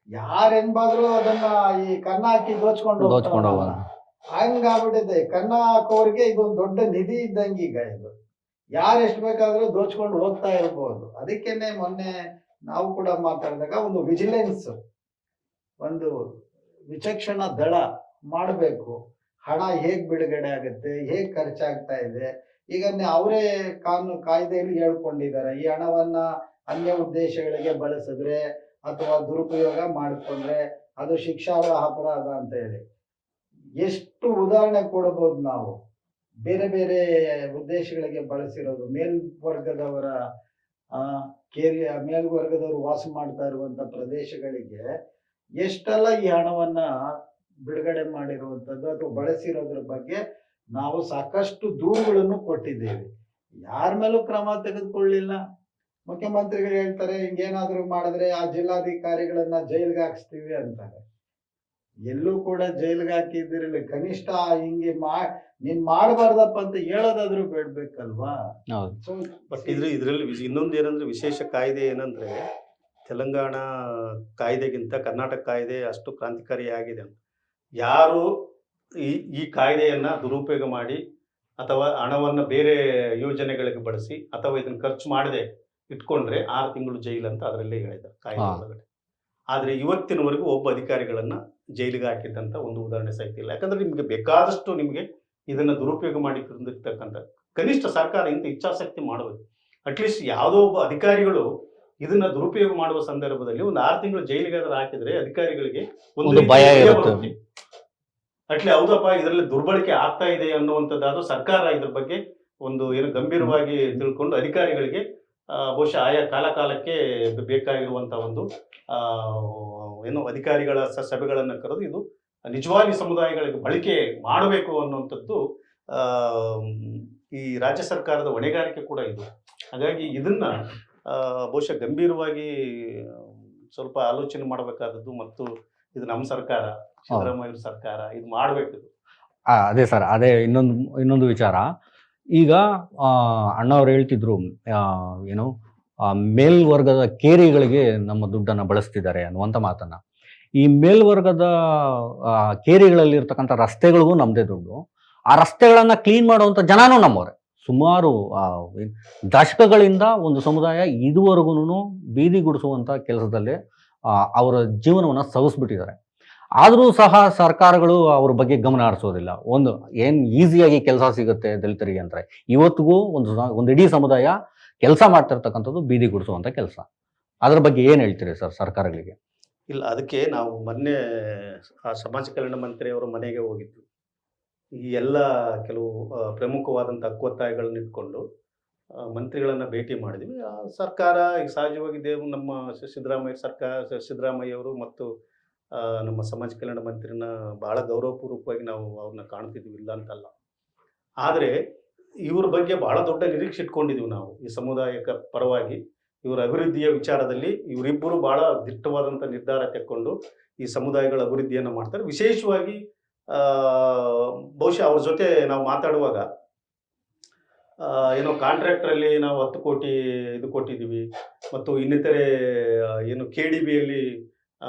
ಯಾರು ಹೆಂಗಾದ್ರೂ ಅದನ್ನ ಈ ಕನ್ನ ಹಾಕಿ ದೋಚ್ಕೊಂಡು ಹಂಗಾಗ್ಬಿಟ್ಟಿದೆ. ಕನ್ನ ಹಾಕೋರಿಗೆ ಇದೊಂದು ದೊಡ್ಡ ನಿಧಿ ಇದ್ದಂಗೆ. ಈಗ ಇದು ಯಾರು ಎಷ್ಟು ಬೇಕಾದ್ರೂ ದೋಚ್ಕೊಂಡು ಹೋಗ್ತಾ ಇರ್ಬೋದು. ಅದಕ್ಕೇನೆ ಮೊನ್ನೆ ನಾವು ಕೂಡ ಮಾತಾಡಿದಾಗ ಒಂದು ವಿಜಿಲೆನ್ಸ್, ಒಂದು ವಿಚಕ್ಷಣಾ ದಳ ಮಾಡಬೇಕು. ಹಣ ಹೇಗ್ ಬಿಡುಗಡೆ ಆಗುತ್ತೆ, ಹೇಗ್ ಖರ್ಚಾಗ್ತಾ ಇದೆ. ಈಗ ಅವರೇ ಕಾಯ್ದೆಯಲ್ಲಿ ಹೇಳ್ಕೊಂಡಿದ್ದಾರೆ, ಈ ಹಣವನ್ನ ಅನ್ಯ ಉದ್ದೇಶಗಳಿಗೆ ಬಳಸಿದ್ರೆ ಅಥವಾ ದುರುಪಯೋಗ ಮಾಡಿಕೊಂಡ್ರೆ ಅದು ಶಿಕ್ಷಾರ್ಹ ಅಪರಾಧ ಅಂತ ಹೇಳಿ ಎಷ್ಟು ಉದಾಹರಣೆ ಕೊಡಬಹುದು ನಾವು. ಬೇರೆ ಬೇರೆ ಉದ್ದೇಶಗಳಿಗೆ ಬಳಸಿರೋದು, ಮೇಲ್ವರ್ಗದವರ ಮೇಲ್ವರ್ಗದವರು ವಾಸ ಮಾಡ್ತಾ ಇರುವಂತ ಪ್ರದೇಶಗಳಿಗೆ ಎಷ್ಟೆಲ್ಲ ಈ ಹಣವನ್ನ ಬಿಡುಗಡೆ ಮಾಡಿರುವಂಥದ್ದು ಅಥವಾ ಬಳಸಿರೋದ್ರ ಬಗ್ಗೆ ನಾವು ಸಾಕಷ್ಟು ದೂರುಗಳನ್ನು ಕೊಟ್ಟಿದ್ದೇವೆ. ಯಾರ ಮೇಲೂ ಕ್ರಮ ತೆಗೆದುಕೊಳ್ಳಿಲ್ಲ. ಮುಖ್ಯಮಂತ್ರಿಗಳು ಹೇಳ್ತಾರೆ, ಹಿಂಗೇನಾದ್ರೂ ಮಾಡಿದ್ರೆ ಆ ಜಿಲ್ಲಾಧಿಕಾರಿಗಳನ್ನ ಜೈಲ್ಗೆ ಹಾಕಿಸ್ತೀವಿ ಅಂತಾರೆ. ಎಲ್ಲೂ ಕೂಡ ಜೈಲ್ಗೆ ಹಾಕಿದಿರಲಿ, ಕನಿಷ್ಠ ಹಿಂಗೆ ನೀನ್ ಮಾಡಬಾರ್ದಪ್ಪ ಅಂತ ಹೇಳೋದಾದ್ರೂ ಬೇಡ್ಬೇಕಲ್ವಾ. ಬಟ್ ಇದ್ರಲ್ಲಿ ಇನ್ನೊಂದು ಏನಂದ್ರೆ, ವಿಶೇಷ ಕಾಯ್ದೆ ಏನಂದ್ರೆ, ತೆಲಂಗಾಣ ಕಾಯ್ದೆಗಿಂತ ಕರ್ನಾಟಕ ಕಾಯ್ದೆ ಅಷ್ಟು ಕ್ರಾಂತಿಕಾರಿಯಾಗಿದೆ. ಯಾರು ಈ ಕಾಯ್ದೆಯನ್ನ ದುರುಪಯೋಗ ಮಾಡಿ ಅಥವಾ ಹಣವನ್ನ ಬೇರೆ ಯೋಜನೆಗಳಿಗೆ ಬಳಸಿ ಅಥವಾ ಇದನ್ನ ಖರ್ಚು ಮಾಡದೆ ಇಟ್ಕೊಂಡ್ರೆ 6 ತಿಂಗಳು ಜೈಲು ಅಂತ ಅದರಲ್ಲೇ ಹೇಳಿದ್ದಾರೆ ಕಾಯ್ದೆ ಒಳಗಡೆ. ಆದ್ರೆ ಇವತ್ತಿನವರೆಗೂ ಒಬ್ಬ ಅಧಿಕಾರಿಗಳನ್ನ ಜೈಲಿಗೆ ಹಾಕಿದ್ದಂತ ಒಂದು ಉದಾಹರಣೆ ಸಹಿತ ಇಲ್ಲ. ಯಾಕಂದ್ರೆ ನಿಮ್ಗೆ ಬೇಕಾದಷ್ಟು ನಿಮ್ಗೆ ಇದನ್ನ ದುರುಪಯೋಗ ಮಾಡಿರ್ತಕ್ಕಂಥ ಕನಿಷ್ಠ ಸರ್ಕಾರ ಇಂಥ ಇಚ್ಛಾಶಕ್ತಿ ಮಾಡಬೇಕು. ಅಟ್ಲೀಸ್ಟ್ ಯಾವುದೋ ಒಬ್ಬ ಅಧಿಕಾರಿಗಳು ಇದನ್ನ ದುರುಪಯೋಗ ಮಾಡುವ ಸಂದರ್ಭದಲ್ಲಿ ಒಂದು 6 ತಿಂಗಳು ಜೈಲಿಗೆ ಹಾಕಿದ್ರೆ ಅಧಿಕಾರಿಗಳಿಗೆ ಒಂದು ಭಯ ಇರುತ್ತೆ. ಅಟ್ಲಿ ಹೌದಪ್ಪ ಇದರಲ್ಲಿ ದುರ್ಬಳಕೆ ಆಗ್ತಾ ಇದೆ ಅನ್ನುವಂಥದ್ದಾದ್ರೂ ಸರ್ಕಾರ ಇದ್ರ ಬಗ್ಗೆ ಒಂದು ಏನು ಗಂಭೀರವಾಗಿ ತಿಳ್ಕೊಂಡು ಅಧಿಕಾರಿಗಳಿಗೆ ಬಹುಶಃ ಆಯಾ ಕಾಲಕ್ಕೆ ಬೇಕಾಗಿರುವಂತ ಒಂದು ಏನು ಅಧಿಕಾರಿಗಳ ಸಭೆಗಳನ್ನು ಕರೆದು ಇದು ನಿಜವಾಗಿ ಸಮುದಾಯಗಳಿಗೆ ಬಳಕೆ ಮಾಡಬೇಕು ಅನ್ನುವಂಥದ್ದು ಈ ರಾಜ್ಯ ಸರ್ಕಾರದ ಹೊಣೆಗಾರಿಕೆ ಕೂಡ ಇದು. ಹಾಗಾಗಿ ಇದನ್ನ ಬಹುಶಃ ಗಂಭೀರವಾಗಿ ಸ್ವಲ್ಪ ಆಲೋಚನೆ ಮಾಡಬೇಕಾದದ್ದು. ಮತ್ತು ಇದು ನಮ್ಮ ಸರ್ಕಾರ, ಸಿದ್ದರಾಮಯ್ಯ ಸರ್ಕಾರ ಇದು ಮಾಡಬೇಕು. ಅದೇ ಸರ್, ಅದೇ ಇನ್ನೊಂದು ವಿಚಾರ. ಈಗ ಅಣ್ಣವ್ರು ಹೇಳ್ತಿದ್ರು, ಏನು ಮೇಲ್ವರ್ಗದ ಕೇರಿಗಳಿಗೆ ನಮ್ಮ ದುಡ್ಡನ್ನು ಬಳಸ್ತಿದ್ದಾರೆ ಅನ್ನುವಂಥ ಮಾತನ್ನ. ಈ ಮೇಲ್ವರ್ಗದ ಕೇರಿಗಳಲ್ಲಿ ಇರ್ತಕ್ಕಂಥ ರಸ್ತೆಗಳಿಗೂ ನಮ್ಮದೇ ದುಡ್ಡು. ಆ ರಸ್ತೆಗಳನ್ನು ಕ್ಲೀನ್ ಮಾಡುವಂಥ ಜನನೂ ನಮ್ಮವರೇ. ಸುಮಾರು ದಶಕಗಳಿಂದ ಒಂದು ಸಮುದಾಯ ಇದುವರೆಗೂ ಬೀದಿಗುಡಿಸುವಂಥ ಕೆಲಸದಲ್ಲೇ ಅವರ ಜೀವನವನ್ನು ಸವಿಸ್ಬಿಟ್ಟಿದ್ದಾರೆ. ಆದರೂ ಸಹ ಸರ್ಕಾರಗಳು ಅವ್ರ ಬಗ್ಗೆ ಗಮನ ಹರಿಸೋದಿಲ್ಲ. ಒಂದು ಏನು ಈಸಿಯಾಗಿ ಕೆಲಸ ಸಿಗುತ್ತೆ ದಲಿತರಿಗೆ ಅಂತಾರೆ. ಇವತ್ತಿಗೂ ಒಂದು ಇಡೀ ಸಮುದಾಯ ಕೆಲಸ ಮಾಡ್ತಿರ್ತಕ್ಕಂಥದ್ದು ಬೀದಿ ಗುಡಿಸುವಂಥ ಕೆಲಸ. ಅದ್ರ ಬಗ್ಗೆ ಏನು ಹೇಳ್ತೀರಿ ಸರ್ ಸರ್ಕಾರಗಳಿಗೆ? ಇಲ್ಲ, ಅದಕ್ಕೆ ನಾವು ಮೊನ್ನೆ ಆ ಸಮಾಜ ಕಲ್ಯಾಣ ಮಂತ್ರಿಯವರ ಮನೆಗೆ ಹೋಗಿದ್ವಿ. ಈ ಎಲ್ಲ ಕೆಲವು ಪ್ರಮುಖವಾದಂಥ ಹಕ್ಕೊತ್ತಾಯಗಳನ್ನ ಇಟ್ಕೊಂಡು ಮಂತ್ರಿಗಳನ್ನ ಭೇಟಿ ಮಾಡಿದ್ವಿ. ಸರ್ಕಾರ ಈಗ ಸಹಜವಾಗಿ ನಮ್ಮ ಸಿದ್ದರಾಮಯ್ಯ ಅವರು ಮತ್ತು ನಮ್ಮ ಸಮಾಜ ಕಲ್ಯಾಣ ಮಂತ್ರಿನ ಬಹಳ ಗೌರವಪೂರ್ವಕವಾಗಿ ನಾವು ಅವ್ರನ್ನ ಕಾಣ್ತಿದ್ವಿ, ಇಲ್ಲ ಅಂತಲ್ಲ. ಆದರೆ ಇವ್ರ ಬಗ್ಗೆ ಬಹಳ ದೊಡ್ಡ ನಿರೀಕ್ಷೆ ಇಟ್ಕೊಂಡಿದ್ವಿ ನಾವು. ಈ ಸಮುದಾಯಕ ಪರವಾಗಿ ಇವರ ಅಭಿವೃದ್ಧಿಯ ವಿಚಾರದಲ್ಲಿ ಇವರಿಬ್ಬರು ಬಹಳ ದಿಟ್ಟವಾದಂಥ ನಿರ್ಧಾರ ತೆಕ್ಕೊಂಡು ಈ ಸಮುದಾಯಗಳ ಅಭಿವೃದ್ಧಿಯನ್ನು ಮಾಡ್ತಾರೆ. ವಿಶೇಷವಾಗಿ ಬಹುಶಃ ಅವ್ರ ಜೊತೆ ನಾವು ಮಾತಾಡುವಾಗ ಏನೋ ಕಾಂಟ್ರಾಕ್ಟ್ರಲ್ಲಿ ನಾವು 10 ಕೋಟಿ ಇದು ಕೊಟ್ಟಿದ್ದೀವಿ, ಮತ್ತು ಇನ್ನಿತರೆ ಏನು KDBಯಲ್ಲಿ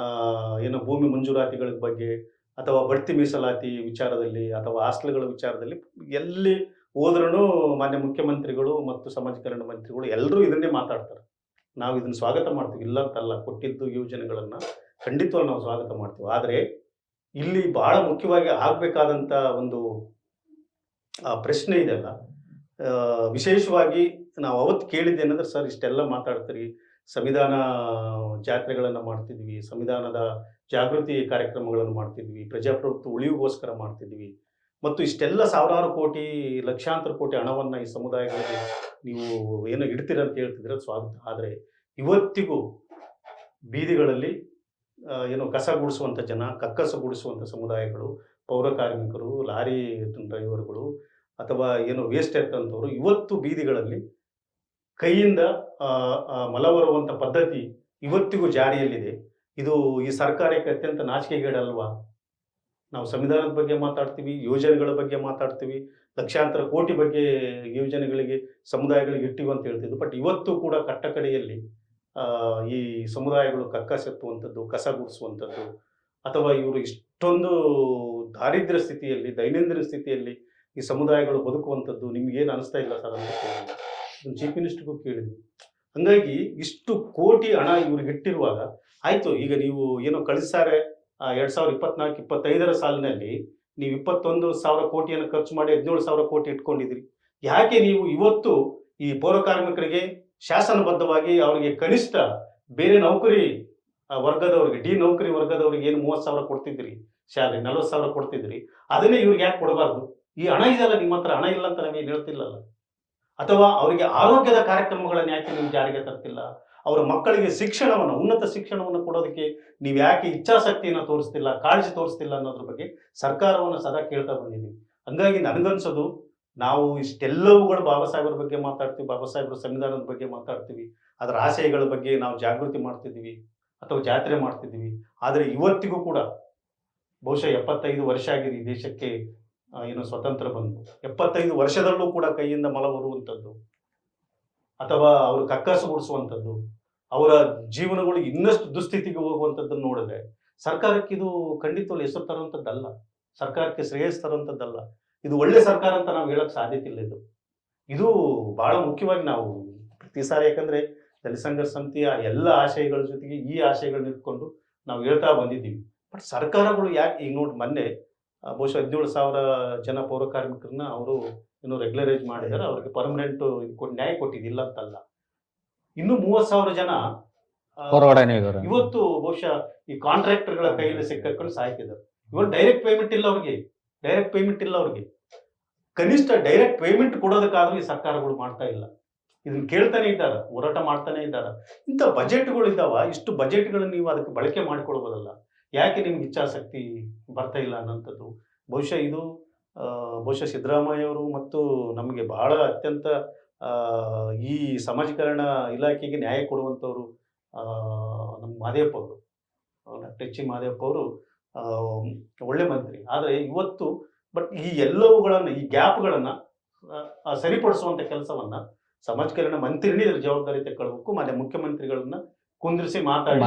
ಏನೋ ಭೂಮಿ ಮಂಜೂರಾತಿಗಳ ಬಗ್ಗೆ ಅಥವಾ ಬಡ್ತಿ ಮೀಸಲಾತಿ ವಿಚಾರದಲ್ಲಿ ಅಥವಾ ಹಾಸ್ಟೆಲ್ಗಳ ವಿಚಾರದಲ್ಲಿ ಎಲ್ಲಿ ಹೋದ್ರೂ ಮಾನ್ಯ ಮುಖ್ಯಮಂತ್ರಿಗಳು ಮತ್ತು ಸಮಾಜ ಕಲ್ಯಾಣ ಮಂತ್ರಿಗಳು ಎಲ್ಲರೂ ಇದನ್ನೇ ಮಾತಾಡ್ತಾರೆ. ನಾವು ಇದನ್ನು ಸ್ವಾಗತ ಮಾಡ್ತೀವಿ, ಇಲ್ಲ ಅಂತಲ್ಲ, ಕೊಟ್ಟಿದ್ದು ಯೋಜನೆಗಳನ್ನು ಖಂಡಿತವಾಗಿ ನಾವು ಸ್ವಾಗತ ಮಾಡ್ತೀವಿ. ಆದರೆ ಇಲ್ಲಿ ಬಹಳ ಮುಖ್ಯವಾಗಿ ಆಗಬೇಕಾದಂಥ ಒಂದು ಪ್ರಶ್ನೆ ಇದೆಲ್ಲ, ವಿಶೇಷವಾಗಿ ನಾವು ಅವತ್ತು ಕೇಳಿದ್ದೇನೆಂದ್ರೆ, ಸರ್ ಇಷ್ಟೆಲ್ಲ ಮಾತಾಡ್ತೀರಿ, ಸಂವಿಧಾನ ಜಾತ್ರೆಗಳನ್ನು ಮಾಡ್ತಿದ್ವಿ, ಸಂವಿಧಾನದ ಜಾಗೃತಿ ಕಾರ್ಯಕ್ರಮಗಳನ್ನು ಮಾಡ್ತಿದ್ವಿ, ಪ್ರಜಾಪ್ರಭುತ್ವ ಉಳಿವಿಗೋಸ್ಕರ ಮಾಡ್ತಿದ್ವಿ, ಮತ್ತು ಇಷ್ಟೆಲ್ಲ ಸಾವಿರಾರು ಕೋಟಿ ಲಕ್ಷಾಂತರ ಕೋಟಿ ಹಣವನ್ನು ಈ ಸಮುದಾಯಗಳಿಗೆ ನೀವು ಏನೋ ಇಡ್ತೀರ ಅಂತ ಹೇಳ್ತಿದ್ರೆ ಸ್ವಾಗತ. ಆದರೆ ಇವತ್ತಿಗೂ ಬೀದಿಗಳಲ್ಲಿ ಏನೋ ಕಸ ಗುಡಿಸುವಂಥ ಜನ, ಕಕ್ಕಸ ಗುಡಿಸುವಂಥ ಸಮುದಾಯಗಳು, ಪೌರ ಕಾರ್ಮಿಕರು, ಲಾರಿ ಡ್ರೈವರ್ಗಳು ಅಥವಾ ಏನೋ ವೇಸ್ಟ್ ಎತ್ತಂಥವ್ರು ಇವತ್ತು ಬೀದಿಗಳಲ್ಲಿ ಕೈಯಿಂದ ಮಲ ಬರುವಂಥ ಪದ್ಧತಿ ಇವತ್ತಿಗೂ ಜಾರಿಯಲ್ಲಿದೆ. ಇದು ಈ ಸರ್ಕಾರಕ್ಕೆ ಅತ್ಯಂತ ನಾಚಿಕೆಗೇಡಲ್ವಾ? ನಾವು ಸಂವಿಧಾನದ ಬಗ್ಗೆ ಮಾತಾಡ್ತೀವಿ, ಯೋಜನೆಗಳ ಬಗ್ಗೆ ಮಾತಾಡ್ತೀವಿ, ಲಕ್ಷಾಂತರ ಕೋಟಿ ಬಗ್ಗೆ ಯೋಜನೆಗಳಿಗೆ ಸಮುದಾಯಗಳಿಗೆ ಇಟ್ಟಿವಿ ಅಂತ ಹೇಳ್ತಿದ್ವಿ. ಬಟ್ ಇವತ್ತು ಕೂಡ ಕಟ್ಟಕಡೆಯಲ್ಲಿ ಈ ಸಮುದಾಯಗಳು ಕಕ್ಕಸೆತ್ತುವಂಥದ್ದು, ಕಸ ಗುಡಿಸುವಂಥದ್ದು, ಅಥವಾ ಇವರು ಇಷ್ಟೊಂದು ದಾರಿದ್ರ್ಯ ಸ್ಥಿತಿಯಲ್ಲಿ, ದೈನಂದಿನ ಸ್ಥಿತಿಯಲ್ಲಿ ಈ ಸಮುದಾಯಗಳು ಬದುಕುವಂಥದ್ದು ನಿಮ್ಗೇನು ಅನಿಸ್ತಾ ಇಲ್ಲ ಸರ್ ಅಂತ ಕೇಳಿದ್ವಿ, ಚೀಫ್ ಮಿನಿಸ್ಟರ್ಗೂ ಕೇಳಿದ್ವಿ. ಹಂಗಾಗಿ ಇಷ್ಟು ಕೋಟಿ ಹಣ ಇವ್ರಿಗೆ ಇಟ್ಟಿರುವಾಗ ಆಯಿತು, ಈಗ ನೀವು ಏನೋ ಕಳಿಸ್ತಾರೆ 2024-25 ಸಾಲಿನಲ್ಲಿ ನೀವು 21,000 ಕೋಟಿಯನ್ನು ಖರ್ಚು ಮಾಡಿ 17,000 ಕೋಟಿ ಇಟ್ಕೊಂಡಿದ್ರಿ. ಯಾಕೆ ನೀವು ಇವತ್ತು ಈ ಪೌರ ಕಾರ್ಮಿಕರಿಗೆ ಶಾಸನಬದ್ಧವಾಗಿ ಅವರಿಗೆ ಕನಿಷ್ಠ ಬೇರೆ ನೌಕರಿ ವರ್ಗದವರಿಗೆ, ಡಿ ನೌಕರಿ ವರ್ಗದವರಿಗೆ ಏನು 30,000 ಕೊಡ್ತಿದ್ರಿ, ಸ್ಯಾಲರಿ 40,000 ಕೊಡ್ತಿದ್ರಿ, ಅದನ್ನೇ ಇವ್ರಿಗೆ ಯಾಕೆ ಕೊಡಬಾರ್ದು? ಈ ಹಣ ಇದೆಯಲ್ಲ ನಿಮ್ಮ ಹತ್ರ, ಹಣ ಇಲ್ಲ ಅಂತ ನಾವೇನು ಹೇಳ್ತಿಲ್ಲಲ್ಲ. ಅಥವಾ ಅವರಿಗೆ ಆರೋಗ್ಯದ ಕಾರ್ಯಕ್ರಮಗಳನ್ನು ಯಾಕೆ ನೀವು ಜಾರಿಗೆ ತರ್ತಿಲ್ಲ? ಅವರ ಮಕ್ಕಳಿಗೆ ಶಿಕ್ಷಣವನ್ನು, ಉನ್ನತ ಶಿಕ್ಷಣವನ್ನು ಕೊಡೋದಕ್ಕೆ ನೀವು ಯಾಕೆ ಇಚ್ಛಾಶಕ್ತಿಯನ್ನು ತೋರಿಸ್ತಿಲ್ಲ, ಕಾಳಜಿ ತೋರಿಸ್ತಿಲ್ಲ ಅನ್ನೋದ್ರ ಬಗ್ಗೆ ಸರ್ಕಾರವನ್ನು ಸದಾ ಕೇಳ್ತಾ ಬಂದಿದ್ದೀವಿ. ಹಂಗಾಗಿ ನನಗನ್ಸೋದು, ನಾವು ಇಷ್ಟೆಲ್ಲವುಗಳು ಬಾಬಾ ಸಾಹೇಬರ ಬಗ್ಗೆ ಮಾತಾಡ್ತೀವಿ, ಬಾಬಾ ಸಾಹೇಬರ ಸಂವಿಧಾನದ ಬಗ್ಗೆ ಮಾತಾಡ್ತೀವಿ, ಅದರ ಆಶಯಗಳ ಬಗ್ಗೆ ನಾವು ಜಾಗೃತಿ ಮಾಡ್ತಿದ್ದೀವಿ ಅಥವಾ ಜಾತ್ರೆ ಮಾಡ್ತಿದ್ದೀವಿ. ಆದರೆ ಇವತ್ತಿಗೂ ಕೂಡ ಬಹುಶಃ 75 ವರ್ಷ ಆಗಿದೆ ಈ ದೇಶಕ್ಕೆ ಏನು ಸ್ವತಂತ್ರ ಬಂದು. 75 ವರ್ಷದಲ್ಲೂ ಕೂಡ ಕೈಯಿಂದ ಮಲ ಬರುವಂಥದ್ದು ಅಥವಾ ಅವರು ಕಕ್ಕಸು ಗುಡಿಸುವಂಥದ್ದು, ಅವರ ಜೀವನಗಳು ಇನ್ನಷ್ಟು ದುಸ್ಥಿತಿಗೆ ಹೋಗುವಂಥದ್ದನ್ನು ನೋಡಿದ್ರೆ ಸರ್ಕಾರಕ್ಕೆ ಇದು ಖಂಡಿತವಾಗ್ಲೂ ಹೆಸರು ತರುವಂಥದ್ದಲ್ಲ, ಸರ್ಕಾರಕ್ಕೆ ಶ್ರೇಯಸ್ ತರುವಂಥದ್ದಲ್ಲ. ಇದು ಒಳ್ಳೆ ಸರ್ಕಾರ ಅಂತ ನಾವು ಹೇಳಕ್ ಸಾಧ್ಯತೆ ಇಲ್ಲ. ಇದು ಬಹಳ ಮುಖ್ಯವಾಗಿ ನಾವು ಪ್ರತಿ ಸಾರಿ, ಯಾಕಂದ್ರೆ ದಲಿತ ಸಂಘರ್ಷ ಸಮಿತಿಯ ಎಲ್ಲ ಆಶಯಗಳ ಜೊತೆಗೆ ಈ ಆಶಯಗಳನ್ನ ಇಟ್ಕೊಂಡು ನಾವು ಹೇಳ್ತಾ ಬಂದಿದ್ದೀವಿ. ಬಟ್ ಸರ್ಕಾರಗಳು ಯಾಕೆ ಈಗ ನೋಡಿ, ಮೊನ್ನೆ ಬಹುಶಃ 17,000 ಜನ ಪೌರ ಕಾರ್ಮಿಕರನ್ನ ಅವರು ಇನ್ನೂ ರೆಗ್ಯುಲರೈಸ್ ಮಾಡಿದ್ದಾರೆ, ಅವ್ರಿಗೆ ಪರ್ಮನೆಂಟ್ ನ್ಯಾಯ ಕೊಟ್ಟಿದ್ದಿಲ್ಲ ಅಂತಲ್ಲ. ಇನ್ನು 30,000 ಜನ ಇವತ್ತು ಬಹುಶಃ ಈ ಕಾಂಟ್ರಾಕ್ಟರ್ಗಳ ಕೈಯಲ್ಲಿ ಸಿಕ್ಕಾಕೊಂಡು ಸಾಯ್ತಿದ್ದಾರೆ. ಇವಾಗ ಡೈರೆಕ್ಟ್ ಪೇಮೆಂಟ್ ಇಲ್ಲ ಅವ್ರಿಗೆ, ಕನಿಷ್ಠ ಡೈರೆಕ್ಟ್ ಪೇಮೆಂಟ್ ಕೊಡೋದಕ್ಕಾದ್ರೂ ಈ ಸರ್ಕಾರಗಳು ಮಾಡ್ತಾ ಇಲ್ಲ. ಇದನ್ನ ಕೇಳ್ತಾನೆ ಇದ್ದಾರೆ, ಹೋರಾಟ ಮಾಡ್ತಾನೆ ಇದ್ದಾರೆ. ಇಂಥ ಬಜೆಟ್ಗಳು ಇದ್ದಾವ, ಇಷ್ಟು ಬಜೆಟ್ಗಳನ್ನು ನೀವು ಅದಕ್ಕೆ ಬಳಕೆ ಮಾಡಿಕೊಡ್ಬೋದಲ್ಲ, ಯಾಕೆ ನಿಮ್ಗೆ ಇಚ್ಛಾಶಕ್ತಿ ಬರ್ತಾ ಇಲ್ಲ ಅನ್ನೋಂಥದ್ದು. ಬಹುಶಃ ಇದು ಬಹುಶಃ ಸಿದ್ದರಾಮಯ್ಯ ಅವರು ಮತ್ತು ನಮಗೆ ಬಹಳ ಅತ್ಯಂತ ಈ ಸಮಾಜೀಕರಣ ಇಲಾಖೆಗೆ ನ್ಯಾಯ ಕೊಡುವಂಥವ್ರು ನಮ್ಮ ಮಾದೇವಪ್ಪ ಅವರು, ಡಾಕ್ಟರ್ ಎಚ್. ಮಾದೇವಪ್ಪ ಅವರು ಒಳ್ಳೆ ಮಂತ್ರಿ. ಆದರೆ ಇವತ್ತು ಬಟ್ ಈ ಎಲ್ಲವುಗಳನ್ನು, ಈ ಗ್ಯಾಪ್ಗಳನ್ನು ಸರಿಪಡಿಸುವಂಥ ಕೆಲಸವನ್ನ ಸಮಾಜೀಕರಣ ಮಂತ್ರಿನೇ ಇದ್ರ ಜವಾಬ್ದಾರಿ ತಗೊಳ್ಬೇಕು. ಮತ್ತೆ ಮುಖ್ಯಮಂತ್ರಿಗಳನ್ನ ಕುಂದಿರಿಸಿ ಮಾತಾಡಿ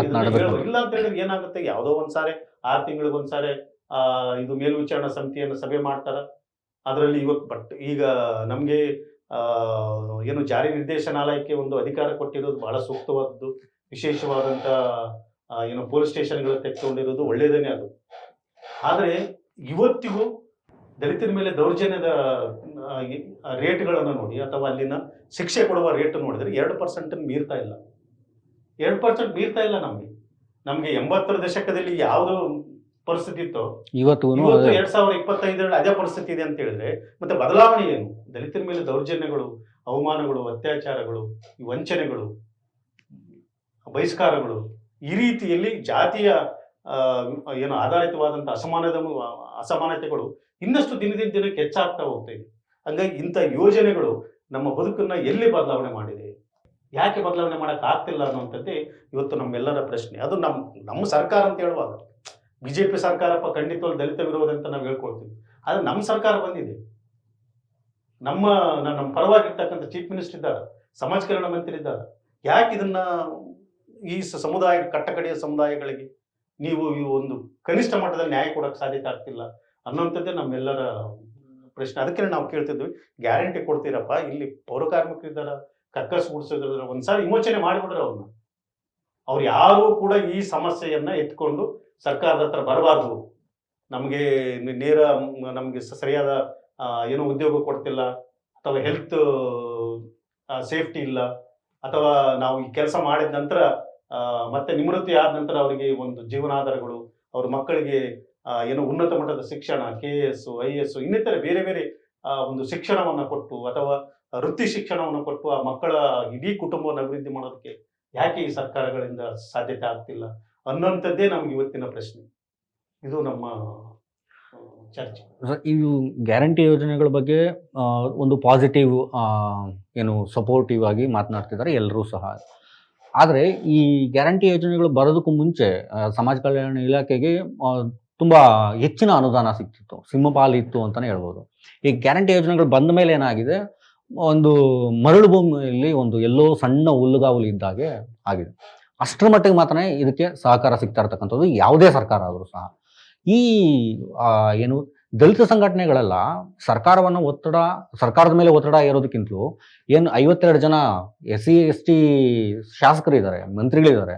ಇಲ್ಲ ಅಂತ ಹೇಳಿದ್ರೆ ಏನಾಗುತ್ತೆ, ಯಾವುದೋ ಒಂದ್ಸಾರಿ 6 ತಿಂಗಳಿಗೊಂದ್ಸಾರಿ ಇದು ಮೇಲ್ವಿಚಾರಣಾ ಸಮಿತಿಯನ್ನು ಸಭೆ ಮಾಡ್ತಾರ. ಅದರಲ್ಲಿ ಇವತ್ತು ಬಟ್ ಈಗ ನಮಗೆ ಏನು ಜಾರಿ ನಿರ್ದೇಶನಾಲಯಕ್ಕೆ ಒಂದು ಅಧಿಕಾರ ಕೊಟ್ಟಿರೋದು ಬಹಳ ಸೂಕ್ತವಾದದ್ದು, ವಿಶೇಷವಾದಂಥ ಏನು ಪೊಲೀಸ್ ಸ್ಟೇಷನ್ಗಳು ತೆಗೆದುಕೊಂಡಿರೋದು ಒಳ್ಳೆಯದೇನೆ ಅದು. ಆದರೆ ಇವತ್ತಿಗೂ ದಲಿತರ ಮೇಲೆ ದೌರ್ಜನ್ಯದ ರೇಟ್ಗಳನ್ನು ನೋಡಿ ಅಥವಾ ಅಲ್ಲಿನ ಶಿಕ್ಷೆ ಕೊಡುವ ರೇಟ್ ನೋಡಿದ್ರೆ 2% ಮೀರ್ತಾ ಇಲ್ಲ. 2% ಮೀರ್ತಾ ಇಲ್ಲ. ನಮಗೆ 80ರ ದಶಕದಲ್ಲಿ ಯಾವುದೋ ಪರಿಸ್ಥಿತಿ ಇತ್ತು, ಇವತ್ತು 2025 ಅದೇ ಪರಿಸ್ಥಿತಿ ಇದೆ ಅಂತ ಹೇಳಿದ್ರೆ ಮತ್ತೆ ಬದಲಾವಣೆ ಏನು? ದಲಿತರ ಮೇಲೆ ದೌರ್ಜನ್ಯಗಳು, ಅವಮಾನಗಳು, ಅತ್ಯಾಚಾರಗಳು, ವಂಚನೆಗಳು, ಬಹಿಷ್ಕಾರಗಳು, ಈ ರೀತಿಯಲ್ಲಿ ಜಾತಿಯ ಏನು ಆಧಾರಿತವಾದಂಥ ಅಸಮಾನತೆಗಳು ಇನ್ನಷ್ಟು ದಿನಕ್ಕೆ ಹೆಚ್ಚಾಗ್ತಾ ಹೋಗ್ತಾ ಇದೆ. ಹಂಗಾಗಿ ಇಂಥ ಯೋಜನೆಗಳು ನಮ್ಮ ಬದುಕನ್ನ ಎಲ್ಲಿ ಬದಲಾವಣೆ ಮಾಡಿದೆ, ಯಾಕೆ ಬದಲಾವಣೆ ಮಾಡಕ್ ಆಗ್ತಿಲ್ಲ ಅನ್ನುವಂಥದ್ದೇ ಇವತ್ತು ನಮ್ಮೆಲ್ಲರ ಪ್ರಶ್ನೆ. ಅದು ನಮ್ಮ ಸರ್ಕಾರ ಅಂತ ಹೇಳುವಾಗ ಬಿಜೆಪಿ ಸರ್ಕಾರಪ್ಪ ಖಂಡಿತವಾಗಿ ದಲಿತ ವಿರೋಧ ಅಂತ ನಾವು ಹೇಳ್ಕೊಳ್ತೀವಿ. ಆದ್ರೆ ನಮ್ಮ ಸರ್ಕಾರ ಬಂದಿದೆ, ನಮ್ಮ ಪರವಾಗಿರ್ತಕ್ಕಂಥ ಚೀಫ್ ಮಿನಿಸ್ಟರ್ ಇದ್ದಾರೆ, ಸಮಾಜೀಕರಣ ಮಂತ್ರಿ ಇದ್ದಾರೆ. ಯಾಕೆ ಇದನ್ನ ಈ ಸಮುದಾಯ ಕಟ್ಟಕಡೆಯ ಸಮುದಾಯಗಳಿಗೆ ನೀವು ಈ ಒಂದು ಕನಿಷ್ಠ ಮಟ್ಟದಲ್ಲಿ ನ್ಯಾಯ ಕೊಡಕ್ಕೆ ಸಾಧ್ಯತೆ ಆಗ್ತಿಲ್ಲ ಅನ್ನೋಂಥದ್ದೇ ನಮ್ಮೆಲ್ಲರ ಪ್ರಶ್ನೆ. ಅದಕ್ಕೆ ನಾವು ಕೇಳ್ತಿದ್ವಿ, ಗ್ಯಾರಂಟಿ ಕೊಡ್ತೀರಪ್ಪ, ಇಲ್ಲಿ ಪೌರ ಕಾರ್ಮಿಕರಿದ್ದಾರ, ಕಕ್ಕಸ್ ಬಿಡಿಸೋದ್ರ ಒಂದ್ಸಾರಿ ವಿಮೋಚನೆ ಮಾಡಿಬಿಟ್ರೆ ಅವ್ರು ಯಾರು ಕೂಡ ಈ ಸಮಸ್ಯೆಯನ್ನ ಎತ್ಕೊಂಡು ಸರ್ಕಾರದ ಹತ್ರ ಬರಬಾರ್ದು. ನಮಗೆ ನೇರ ನಮಗೆ ಸರಿಯಾದ ಏನೋ ಉದ್ಯೋಗ ಕೊಡ್ತಿಲ್ಲ, ಅಥವಾ ಹೆಲ್ತ್ ಸೇಫ್ಟಿ ಇಲ್ಲ, ಅಥವಾ ನಾವು ಈ ಕೆಲಸ ಮಾಡಿದ ನಂತರ ಮತ್ತೆ ನಿವೃತ್ತಿ ಆದ ನಂತರ ಅವರಿಗೆ ಒಂದು ಜೀವನಾಧಾರಗಳು, ಅವ್ರ ಮಕ್ಕಳಿಗೆ ಏನೋ ಉನ್ನತ ಮಟ್ಟದ ಶಿಕ್ಷಣ, KS, IAS ಇನ್ನಿತರ ಬೇರೆ ಬೇರೆ ಒಂದು ಶಿಕ್ಷಣವನ್ನು ಕೊಟ್ಟು ಅಥವಾ ವೃತ್ತಿ ಶಿಕ್ಷಣವನ್ನು ಕೊಟ್ಟು ಆ ಮಕ್ಕಳ ಇಡೀ ಕುಟುಂಬವನ್ನು ಅಭಿವೃದ್ಧಿ ಮಾಡೋದಕ್ಕೆ ಯಾಕೆ ಈ ಸರ್ಕಾರಗಳಿಂದ ಸಾಧ್ಯತೆ ಆಗ್ತಿಲ್ಲ ಅನ್ನೋಂಥದ್ದೇ ನಮ್ಗೆ ಇವತ್ತಿನ ಪ್ರಶ್ನೆ. ಇದು ನಮ್ಮ ಚರ್ಚೆ. ಇವು ಗ್ಯಾರಂಟಿ ಯೋಜನೆಗಳ ಬಗ್ಗೆ ಒಂದು ಪಾಸಿಟಿವ್ ಏನು ಸಪೋರ್ಟಿವ್ ಆಗಿ ಮಾತನಾಡ್ತಿದ್ದಾರೆ ಎಲ್ಲರೂ ಸಹ. ಆದರೆ ಈ ಗ್ಯಾರಂಟಿ ಯೋಜನೆಗಳು ಬರೋದಕ್ಕೂ ಮುಂಚೆ ಸಮಾಜ ಕಲ್ಯಾಣ ಇಲಾಖೆಗೆ ತುಂಬ ಹೆಚ್ಚಿನ ಅನುದಾನ ಸಿಗ್ತಿತ್ತು, ಸಿಂಹಪಾಲಿತ್ತು ಅಂತಲೇ ಹೇಳ್ಬೋದು. ಈ ಗ್ಯಾರಂಟಿ ಯೋಜನೆಗಳು ಬಂದ ಮೇಲೆ ಏನಾಗಿದೆ, ಒಂದು ಮರಳು ಭೂಮಿಯಲ್ಲಿ ಒಂದು ಎಲ್ಲೋ ಸಣ್ಣ ಹುಲ್ಲುಗಾವಲು ಇದ್ದಾಗೆ ಆಗಿದೆ. ಅಷ್ಟರ ಮಟ್ಟಿಗೆ ಮಾತ್ರ ಇದಕ್ಕೆ ಸಹಕಾರ ಸಿಗ್ತಾ ಇರ್ತಕ್ಕಂಥದ್ದು ಯಾವುದೇ ಸರ್ಕಾರ ಆದರೂ ಸಹ. ಈ ಏನು ದಲಿತ ಸಂಘಟನೆಗಳೆಲ್ಲ ಸರ್ಕಾರದ ಮೇಲೆ ಒತ್ತಡ ಇರೋದಕ್ಕಿಂತಲೂ ಏನು 52 ಜನ SC ST ಶಾಸಕರಿದ್ದಾರೆ, ಮಂತ್ರಿಗಳಿದ್ದಾರೆ,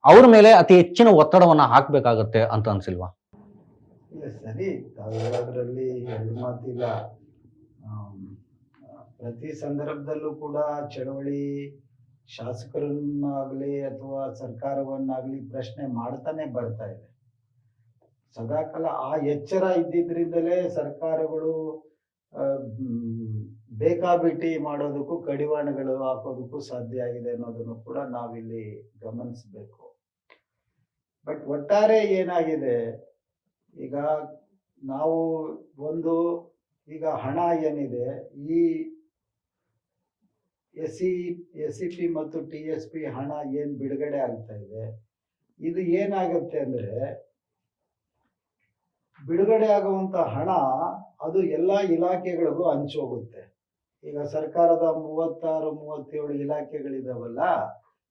ಅವ್ರ ಮೇಲೆ ಅತಿ ಹೆಚ್ಚಿನ ಒತ್ತಡವನ್ನು ಹಾಕಬೇಕಾಗತ್ತೆ ಅಂತ ಅನ್ಸಿಲ್ವಾ? ಸರಿ, ತಾವೆಲ್ಲದರಲ್ಲಿ ಎರಡು ಮಾತಿಲ್ಲ. ಪ್ರತಿ ಸಂದರ್ಭದಲ್ಲೂ ಕೂಡ ಚಳವಳಿ ಶಾಸಕರನ್ನಾಗಲಿ ಅಥವಾ ಸರ್ಕಾರವನ್ನಾಗಲಿ ಪ್ರಶ್ನೆ ಮಾಡ್ತಾನೆ ಬರ್ತಾ ಇದೆ. ಸದಾಕಾಲ ಆ ಎಚ್ಚರ ಇದ್ದಿದ್ರಿಂದಲೇ ಸರ್ಕಾರಗಳು ಬೇಕಾಬಿಟ್ಟಿ ಮಾಡೋದಕ್ಕೂ ಕಡಿವಾಣಗಳು ಹಾಕೋದಕ್ಕೂ ಸಾಧ್ಯ ಆಗಿದೆ ಅನ್ನೋದನ್ನು ಕೂಡ ನಾವಿಲ್ಲಿ ಗಮನಿಸಬೇಕು. ಬಟ್ ಒಟ್ಟಾರೆ ಏನಾಗಿದೆ, ಈಗ ನಾವು ಈಗ ಹಣ ಏನಿದೆ, ಈ SCP ಮತ್ತು TSP ಹಣ ಏನ್ ಬಿಡುಗಡೆ ಆಗ್ತಾ ಇದೆ, ಇದು ಏನಾಗುತ್ತೆ ಅಂದ್ರೆ, ಬಿಡುಗಡೆ ಆಗುವಂತ ಹಣ ಅದು ಎಲ್ಲಾ ಇಲಾಖೆಗಳಿಗೂ ಹಂಚೋಗುತ್ತೆ. ಈಗ ಸರ್ಕಾರದ 36-37 ಇಲಾಖೆಗಳಿದಾವಲ್ಲ,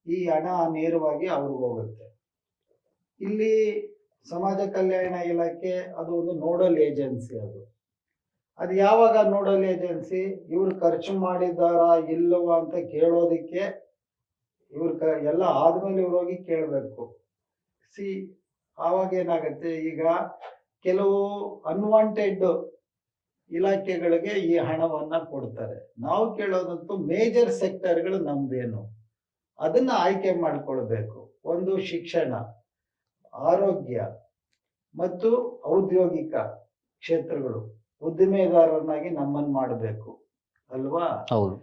ಈ ಹಣ ನೇರವಾಗಿ ಅವ್ರಿಗೆ ಹೋಗುತ್ತೆ. ಇಲ್ಲಿ ಸಮಾಜ ಕಲ್ಯಾಣ ಇಲಾಖೆ ಅದು ಒಂದು ನೋಡಲ್ ಏಜೆನ್ಸಿ. ಅದು ಯಾವಾಗ ನೋಡಲ್ ಏಜೆನ್ಸಿ, ಇವ್ರು ಖರ್ಚು ಮಾಡಿದಾರಾ ಇಲ್ಲವಾ ಅಂತ ಕೇಳೋದಿಕ್ಕೆ ಎಲ್ಲ ಆದ್ಮೇಲೆ ಇವ್ರು ಹೋಗಿ ಕೇಳಬೇಕು. ಆವಾಗ ಏನಾಗುತ್ತೆ, ಈಗ ಕೆಲವು ಅನ್ವಾಂಟೆಡ್ ಇಲಾಖೆಗಳಿಗೆ ಈ ಹಣವನ್ನ ಕೊಡ್ತಾರೆ. ನಾವು ಕೇಳೋದಂತೂ ಮೇಜರ್ ಸೆಕ್ಟರ್ಗಳು ನಮ್ದೇನು, ಅದನ್ನ ಆಯ್ಕೆ ಮಾಡ್ಕೊಳ್ಬೇಕು. ಒಂದು ಶಿಕ್ಷಣ, ಆರೋಗ್ಯ ಮತ್ತು ಔದ್ಯೋಗಿಕ ಕ್ಷೇತ್ರಗಳು, ಉದ್ದಿಮೆದಾರರನ್ನಾಗಿ ನಮ್ಮನ್ನು ಮಾಡಬೇಕು ಅಲ್ವಾ? ಹೌದು.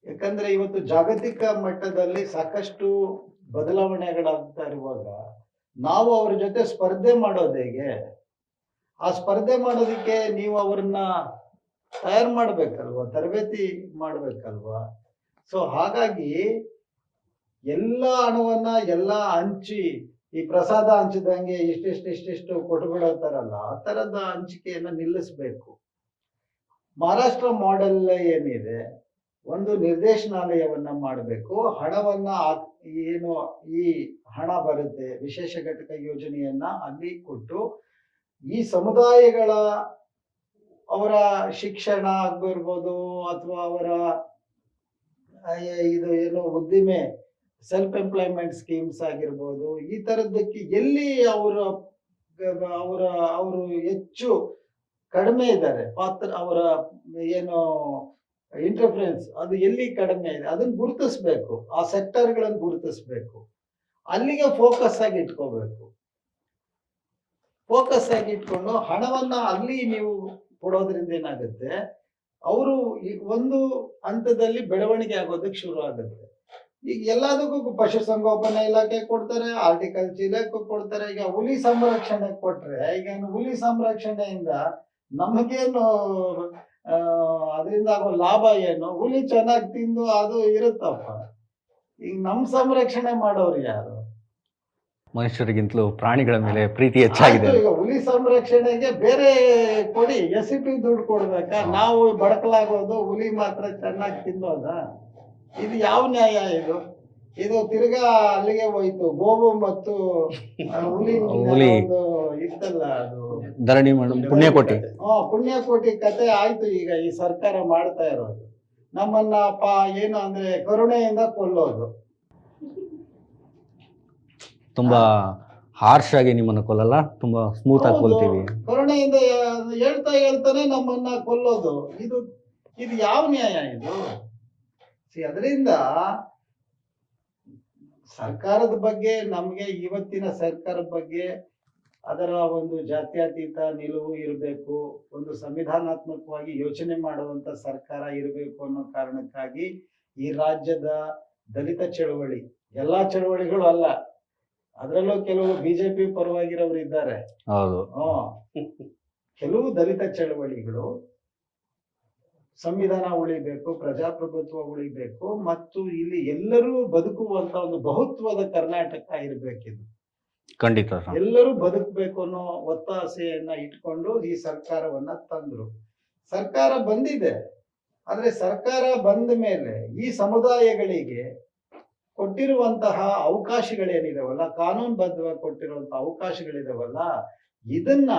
ಯಾಕಂದ್ರೆ ಇವತ್ತು ಜಾಗತಿಕ ಮಟ್ಟದಲ್ಲಿ ಸಾಕಷ್ಟು ಬದಲಾವಣೆಗಳಾಗ್ತಾ ಇರುವಾಗ ನಾವು ಅವ್ರ ಜೊತೆ ಸ್ಪರ್ಧೆ ಮಾಡೋದು ಹೇಗೆ? ಆ ಸ್ಪರ್ಧೆ ಮಾಡೋದಕ್ಕೆ ನೀವು ಅವ್ರನ್ನ ತಯಾರು ಮಾಡ್ಬೇಕಲ್ವಾ, ತರಬೇತಿ ಮಾಡ್ಬೇಕಲ್ವಾ? ಸೊ ಹಾಗಾಗಿ ಎಲ್ಲ ಹಣವನ್ನ ಎಲ್ಲ ಹಂಚಿ, ಈ ಪ್ರಸಾದ ಹಂಚಿದಂಗೆ ಇಷ್ಟಿಷ್ಟು ಕೊಟ್ಬಿಡೋತಾರಲ್ಲ, ಆ ತರದ ಹಂಚಿಕೆಯನ್ನ ನಿಲ್ಲಿಸ್ಬೇಕು. ಮಹಾರಾಷ್ಟ್ರ ಮಾಡೆಲ್ ಏನಿದೆ, ಒಂದು ನಿರ್ದೇಶನಾಲಯವನ್ನ ಮಾಡಬೇಕು. ಹಣವನ್ನ ಏನು ಈ ಹಣ ಬರುತ್ತೆ ವಿಶೇಷ ಘಟಕ ಯೋಜನೆಯನ್ನ ಅಲ್ಲಿ ಕೊಟ್ಟು, ಈ ಸಮುದಾಯಗಳ ಅವರ ಶಿಕ್ಷಣ ಆಗಿರ್ಬೋದು ಅಥವಾ ಅವರ ಇದು ಏನು ಉದ್ದಿಮೆ ಸೆಲ್ಫ್ ಎಂಪ್ಲಾಯ್ಮೆಂಟ್ ಸ್ಕೀಮ್ಸ್ ಆಗಿರ್ಬೋದು, ಈ ತರದಕ್ಕೆ ಎಲ್ಲಿ ಅವರು ಹೆಚ್ಚು ಕಡಿಮೆ ಇದ್ದಾರೆ ಪಾತ್ರ, ಅವರ ಏನು ಇಂಟರ್ಫರೆನ್ಸ್ ಅದು ಎಲ್ಲಿ ಕಡಿಮೆ ಇದೆ ಅದನ್ನ ಗುರುತಿಸ್ಬೇಕು. ಆ ಸೆಕ್ಟರ್ಗಳನ್ನು ಗುರುತಿಸ್ಬೇಕು, ಅಲ್ಲಿಗೆ ಫೋಕಸ್ ಆಗಿ ಇಟ್ಕೋಬೇಕು. ಫೋಕಸ್ ಆಗಿ ಇಟ್ಕೊಂಡು ಹಣವನ್ನ ಅಲ್ಲಿ ನೀವು ಕೊಡೋದ್ರಿಂದ ಏನಾಗುತ್ತೆ, ಅವರು ಒಂದು ಹಂತದಲ್ಲಿ ಬೆಳವಣಿಗೆ ಆಗೋದಕ್ಕೆ ಶುರು ಆಗುತ್ತೆ. ಈಗ ಎಲ್ಲದಕ್ಕೂ ಪಶುಸಂಗೋಪನಾ ಇಲಾಖೆ ಕೊಡ್ತಾರೆ, ಹಾರ್ಟಿಕಲ್ಚರ್ ಇಲಾಖೆ ಕೊಡ್ತಾರೆ. ಈಗ ಹುಲಿ ಸಂರಕ್ಷಣೆ ಕೊಟ್ರೆ, ಈಗ ಹುಲಿ ಸಂರಕ್ಷಣೆಯಿಂದ ನಮಗೇನು ಅದರಿಂದ ಆಗೋ ಲಾಭ ಏನು? ಹುಲಿ ಚೆನ್ನಾಗಿ ತಿಂದು ಅದು ಇರುತ್ತಪ್ಪ. ಈಗ ನಮ್ ಸಂರಕ್ಷಣೆ ಮಾಡೋರು ಯಾರು? ಮನುಷ್ಯರಿಗಿಂತಲೂ ಪ್ರಾಣಿಗಳ ಮೇಲೆ ಪ್ರೀತಿ ಹೆಚ್ಚಾಗಿದೆ. ಈಗ ಹುಲಿ ಸಂರಕ್ಷಣೆಗೆ ಬೇರೆ ಕೊಡಿ, SCP ದುಡ್ಡು ಕೊಡ್ಬೇಕಾ? ನಾವು ಬಡಕಲಾಗೋದು, ಹುಲಿ ಮಾತ್ರ ಚೆನ್ನಾಗಿ ತಿನ್ನೋದ? ಇದು ಯಾವ ನ್ಯಾಯ ಇದು ತಿರ್ಗಾ ಅಲ್ಲಿಗೆ ಹೋಯ್ತು. ಗೋವು ಮತ್ತು ಹುಲಿ ಇತ್ತಲ್ಲ, ಅದು ಧರಣಿ ಪುಣ್ಯಕೋಟಿ ಪುಣ್ಯಕೋಟಿ ಕತೆ ಆಯ್ತು. ಈಗ ಈ ಸರ್ಕಾರ ಮಾಡ್ತಾ ಇರೋದು ನಮ್ಮನ್ನ ಏನು ಅಂದ್ರೆ ಕರುಣೆಯಿಂದ ಕೊಲ್ಲೋದು. ತುಂಬಾ ಹಾರ್ಶ್ ಆಗಿ ನಿಮ್ಮನ್ನು ಕೊಲ್ಲಲ್ಲ, ತುಂಬಾ ಸ್ಮೂತ್ ಆಗಿ ಹೌದು, ಕೊಲ್ತೀವಿ. ಕರುಣೆಯಿಂದ ಹೇಳ್ತಾನೆ ನಮ್ಮನ್ನ ಕೊಲ್ಲೋದು. ಇದು ಯಾವ ನ್ಯಾಯ ಇದು? ಅದರಿಂದ ಸರ್ಕಾರದ ಬಗ್ಗೆ ನಮ್ಗೆ, ಇವತ್ತಿನ ಸರ್ಕಾರದ ಬಗ್ಗೆ ಅದರ ಒಂದು ಜಾತ್ಯತೀತ ನಿಲುವು ಇರಬೇಕು, ಒಂದು ಸಂವಿಧಾನಾತ್ಮಕವಾಗಿ ಯೋಚನೆ ಮಾಡುವಂತ ಸರ್ಕಾರ ಇರಬೇಕು ಅನ್ನೋ ಕಾರಣಕ್ಕಾಗಿ ಈ ರಾಜ್ಯದ ದಲಿತ ಚಳವಳಿ, ಎಲ್ಲಾ ಚಳವಳಿಗಳು ಅಲ್ಲ, ಅದರಲ್ಲೂ ಕೆಲವು ಬಿಜೆಪಿ ಪರವಾಗಿರೋರು ಇದ್ದಾರೆ. ಹೌದು. ಕೆಲವು ದಲಿತ ಚಳವಳಿಗಳು ಸಂವಿಧಾನ ಉಳಿಬೇಕು, ಪ್ರಜಾಪ್ರಭುತ್ವ ಉಳಿಬೇಕು, ಮತ್ತು ಇಲ್ಲಿ ಎಲ್ಲರೂ ಬದುಕುವಂತ ಒಂದು ಬಹುತ್ವದ ಕರ್ನಾಟಕ ಇರಬೇಕಿದು. ಖಂಡಿತ. ಎಲ್ಲರೂ ಬದುಕಬೇಕು ಅನ್ನೋ ಒತ್ತಾಸೆಯನ್ನ ಇಟ್ಕೊಂಡು ಈ ಸರ್ಕಾರವನ್ನ ತಂದ್ರು. ಸರ್ಕಾರ ಬಂದಿದೆ, ಆದ್ರೆ ಸರ್ಕಾರ ಬಂದ ಮೇಲೆ ಈ ಸಮುದಾಯಗಳಿಗೆ ಕೊಟ್ಟಿರುವಂತಹ ಅವಕಾಶಗಳೇನಿದಾವಲ್ಲ, ಕಾನೂನುಬದ್ಧವಾಗಿ ಕೊಟ್ಟಿರುವಂತಹ ಅವಕಾಶಗಳಿದಾವಲ್ಲ, ಇದನ್ನ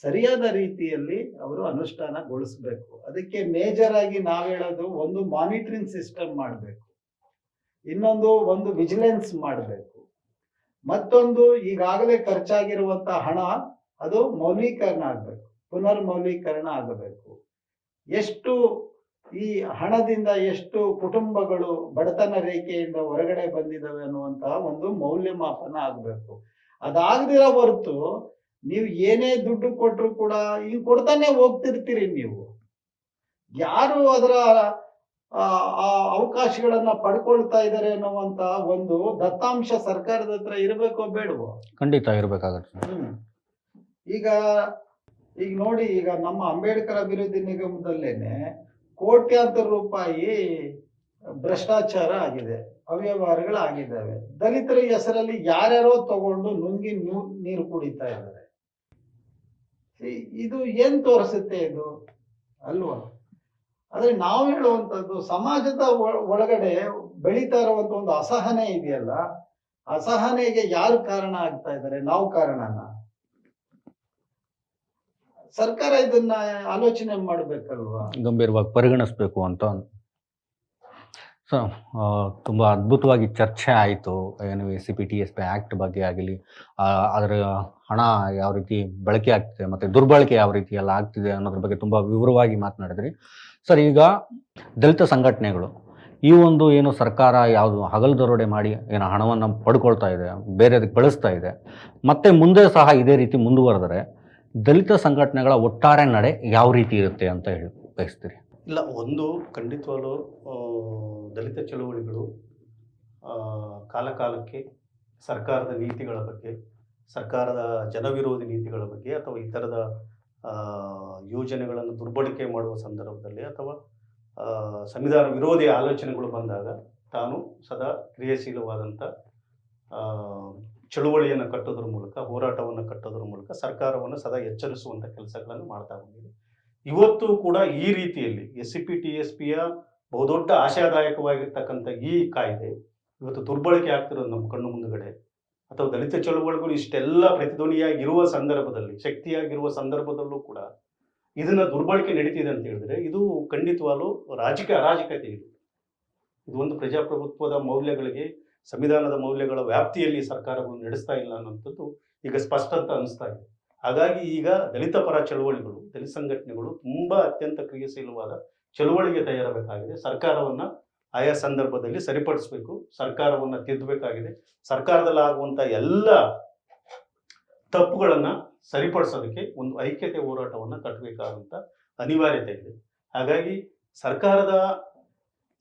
ಸರಿಯಾದ ರೀತಿಯಲ್ಲಿ ಅವರು ಅನುಷ್ಠಾನಗೊಳಿಸ್ಬೇಕು. ಅದಕ್ಕೆ ಮೇಜರ್ ಆಗಿ ನಾವ್ ಹೇಳೋದು, ಒಂದು ಮಾನಿಟರಿಂಗ್ ಸಿಸ್ಟಮ್ ಮಾಡಬೇಕು, ಇನ್ನೊಂದು ಒಂದು ವಿಜಿಲೆನ್ಸ್ ಮಾಡಬೇಕು, ಮತ್ತೊಂದು ಈಗಾಗಲೇ ಖರ್ಚಾಗಿರುವಂತಹ ಹಣ ಅದು ಮೌಲ್ಯೀಕರಣ ಆಗ್ಬೇಕು, ಪುನರ್ ಮೌಲ್ಯೀಕರಣ ಆಗಬೇಕು. ಎಷ್ಟು ಈ ಹಣದಿಂದ ಎಷ್ಟು ಕುಟುಂಬಗಳು ಬಡತನ ರೇಖೆಯಿಂದ ಹೊರಗಡೆ ಬಂದಿದ್ದಾವೆ ಅನ್ನುವಂತಹ ಒಂದು ಮೌಲ್ಯಮಾಪನ ಆಗ್ಬೇಕು. ಅದಾಗದಿರೋ ಹೊರತು ನೀವು ಏನೇ ದುಡ್ಡು ಕೊಟ್ಟರು ಕೂಡ ಈಗ ಕೊಡ್ತಾನೆ ಹೋಗ್ತಿರ್ತೀರಿ. ನೀವು ಯಾರು ಅದರ ಆ ಅವಕಾಶಗಳನ್ನ ಪಡ್ಕೊಳ್ತಾ ಇದ್ದಾರೆ ಅನ್ನುವಂತ ಒಂದು ದತ್ತಾಂಶ ಸರ್ಕಾರದ ಹತ್ರ ಇರಬೇಕೋ ಬೇಡವೋ? ಖಂಡಿತ ಇರ್ಬೇಕಾಗತ್ತೆ. ಈಗ ನೋಡಿ, ಈಗ ನಮ್ಮ ಅಂಬೇಡ್ಕರ್ ಅಭಿವೃದ್ಧಿ ನಿಗಮದಲ್ಲೇನೆ ಕೋಟ್ಯಾಂತರ ರೂಪಾಯಿ ಭ್ರಷ್ಟಾಚಾರ ಆಗಿದೆ, ಅವ್ಯವಹಾರಗಳಾಗಿದ್ದಾವೆ. ದಲಿತರ ಹೆಸರಲ್ಲಿ ಯಾರ್ಯಾರೋ ತಗೊಂಡು ನುಂಗಿ ನೀರು ಕುಡಿತಾ ಇದ್ದಾರೆ. ಇದು ಏನ್ ತೋರಿಸುತ್ತೆ ಇದು ಅಲ್ವಾ? ಆದ್ರೆ ನಾವು ಹೇಳುವಂತದ್ದು, ಸಮಾಜದ ಒಳಗಡೆ ಬೆಳೀತಾ ಇರುವಂತ ಒಂದು ಅಸಹನೆ ಇದೆಯಲ್ಲ, ಅಸಹನೆಗೆ ಯಾರು ಕಾರಣ ಆಗ್ತಾ ಇದ್ದಾರೆ? ನಾವು ಕಾರಣನ? ಸರ್ಕಾರ ಇದನ್ನ ಆಲೋಚನೆ ಮಾಡ್ಬೇಕಲ್ವಾ, ಗಂಭೀರವಾಗಿ ಪರಿಗಣಿಸ್ಬೇಕು ಅಂತ. ಸೊ ತುಂಬ ಅದ್ಭುತವಾಗಿ ಚರ್ಚೆ ಆಯಿತು. ಏನು SCP-TSP ಆ್ಯಕ್ಟ್ ಬಗ್ಗೆ ಆಗಲಿ, ಅದರ ಹಣ ಯಾವ ರೀತಿ ಬಳಕೆ ಆಗ್ತಿದೆ ಮತ್ತು ದುರ್ಬಳಕೆ ಯಾವ ರೀತಿ ಎಲ್ಲ ಆಗ್ತಿದೆ ಅನ್ನೋದ್ರ ಬಗ್ಗೆ ತುಂಬ ವಿವರವಾಗಿ ಮಾತನಾಡಿದ್ರಿ. ಸರ್, ಈಗ ದಲಿತ ಸಂಘಟನೆಗಳು ಈ ಒಂದು ಏನು ಸರ್ಕಾರ ಯಾವುದು ಹಗಲು ದರೋಡೆ ಮಾಡಿ ಏನು ಹಣವನ್ನು ಪಡ್ಕೊಳ್ತಾ ಇದೆ, ಬೇರೆದಕ್ಕೆ ಬಳಸ್ತಾ ಇದೆ, ಮತ್ತು ಮುಂದೆ ಸಹ ಇದೇ ರೀತಿ ಮುಂದುವರೆದರೆ ದಲಿತ ಸಂಘಟನೆಗಳ ಒಟ್ಟಾರೆ ನಡೆ ಯಾವ ರೀತಿ ಇರುತ್ತೆ ಅಂತ ಹೇಳಿ ಬಯಸ್ತೀರಿ? ಇಲ್ಲ, ಒಂದು ಖಂಡಿತವಾಗ್ಲೂ ದಲಿತ ಚಳುವಳಿಗಳು ಕಾಲಕಾಲಕ್ಕೆ ಸರ್ಕಾರದ ನೀತಿಗಳ ಬಗ್ಗೆ, ಸರ್ಕಾರದ ಜನವಿರೋಧಿ ನೀತಿಗಳ ಬಗ್ಗೆ ಅಥವಾ ಇತರದ ಯೋಜನೆಗಳನ್ನು ದುರ್ಬಳಕೆ ಮಾಡುವ ಸಂದರ್ಭದಲ್ಲಿ ಅಥವಾ ಸಂವಿಧಾನ ವಿರೋಧಿ ಆಲೋಚನೆಗಳು ಬಂದಾಗ ತಾನು ಸದಾ ಕ್ರಿಯಾಶೀಲವಾದಂಥ ಚಳುವಳಿಯನ್ನು ಕಟ್ಟೋದ್ರ ಮೂಲಕ, ಹೋರಾಟವನ್ನು ಕಟ್ಟೋದ್ರ ಮೂಲಕ ಸರ್ಕಾರವನ್ನು ಸದಾ ಎಚ್ಚರಿಸುವಂಥ ಕೆಲಸಗಳನ್ನು ಮಾಡ್ತಾ ಬಂದಿದೆ. ಇವತ್ತು ಕೂಡ ಈ ರೀತಿಯಲ್ಲಿ SCP-TSPಯ ಬಹುದೊಡ್ಡ ಆಶಾದಾಯಕವಾಗಿರ್ತಕ್ಕಂಥ ಈ ಕಾಯ್ದೆ ಇವತ್ತು ದುರ್ಬಳಕೆ ಆಗ್ತಿರೋದು ನಮ್ಮ ಕಣ್ಣು ಮುಂದುಗಡೆ, ಅಥವಾ ದಲಿತ ಚಳುವಳಿಗಳು ಇಷ್ಟೆಲ್ಲ ಪ್ರತಿಧ್ವನಿಯಾಗಿರುವ ಸಂದರ್ಭದಲ್ಲಿ, ಶಕ್ತಿಯಾಗಿರುವ ಸಂದರ್ಭದಲ್ಲೂ ಕೂಡ ಇದನ್ನ ದುರ್ಬಳಕೆ ನಡೀತಿದೆ ಅಂತ ಹೇಳಿದ್ರೆ ಇದು ಖಂಡಿತವಾಗ್ಲೂ ರಾಜಕೀಯ ಅರಾಜಕತೆ. ಇದು ಒಂದು ಪ್ರಜಾಪ್ರಭುತ್ವದ ಮೌಲ್ಯಗಳಿಗೆ, ಸಂವಿಧಾನದ ಮೌಲ್ಯಗಳ ವ್ಯಾಪ್ತಿಯಲ್ಲಿ ಸರ್ಕಾರಗಳು ನಡೆಸ್ತಾ ಇಲ್ಲ ಅನ್ನೋಂಥದ್ದು ಈಗ ಸ್ಪಷ್ಟ ಅಂತ ಅನಿಸ್ತಾ ಇದೆ. ಹಾಗಾಗಿ ಈಗ ದಲಿತ ಪರ ಚಳುವಳಿಗಳು, ದಲಿತ ಸಂಘಟನೆಗಳು ತುಂಬಾ ಅತ್ಯಂತ ಕ್ರಿಯಾಶೀಲವಾದ ಚಳುವಳಿಗೆ ತಯಾರಬೇಕಾಗಿದೆ. ಸರ್ಕಾರವನ್ನ ಆಯಾ ಸಂದರ್ಭದಲ್ಲಿ ಸರಿಪಡಿಸಬೇಕು, ಸರ್ಕಾರವನ್ನ ತಿದ್ದಬೇಕಾಗಿದೆ. ಸರ್ಕಾರದಲ್ಲಿ ಆಗುವಂತ ಎಲ್ಲ ತಪ್ಪುಗಳನ್ನ ಸರಿಪಡಿಸೋದಕ್ಕೆ ಒಂದು ಐಕ್ಯತೆ ಹೋರಾಟವನ್ನ ಕಟ್ಟಬೇಕಾದಂತ ಅನಿವಾರ್ಯತೆ ಇದೆ. ಹಾಗಾಗಿ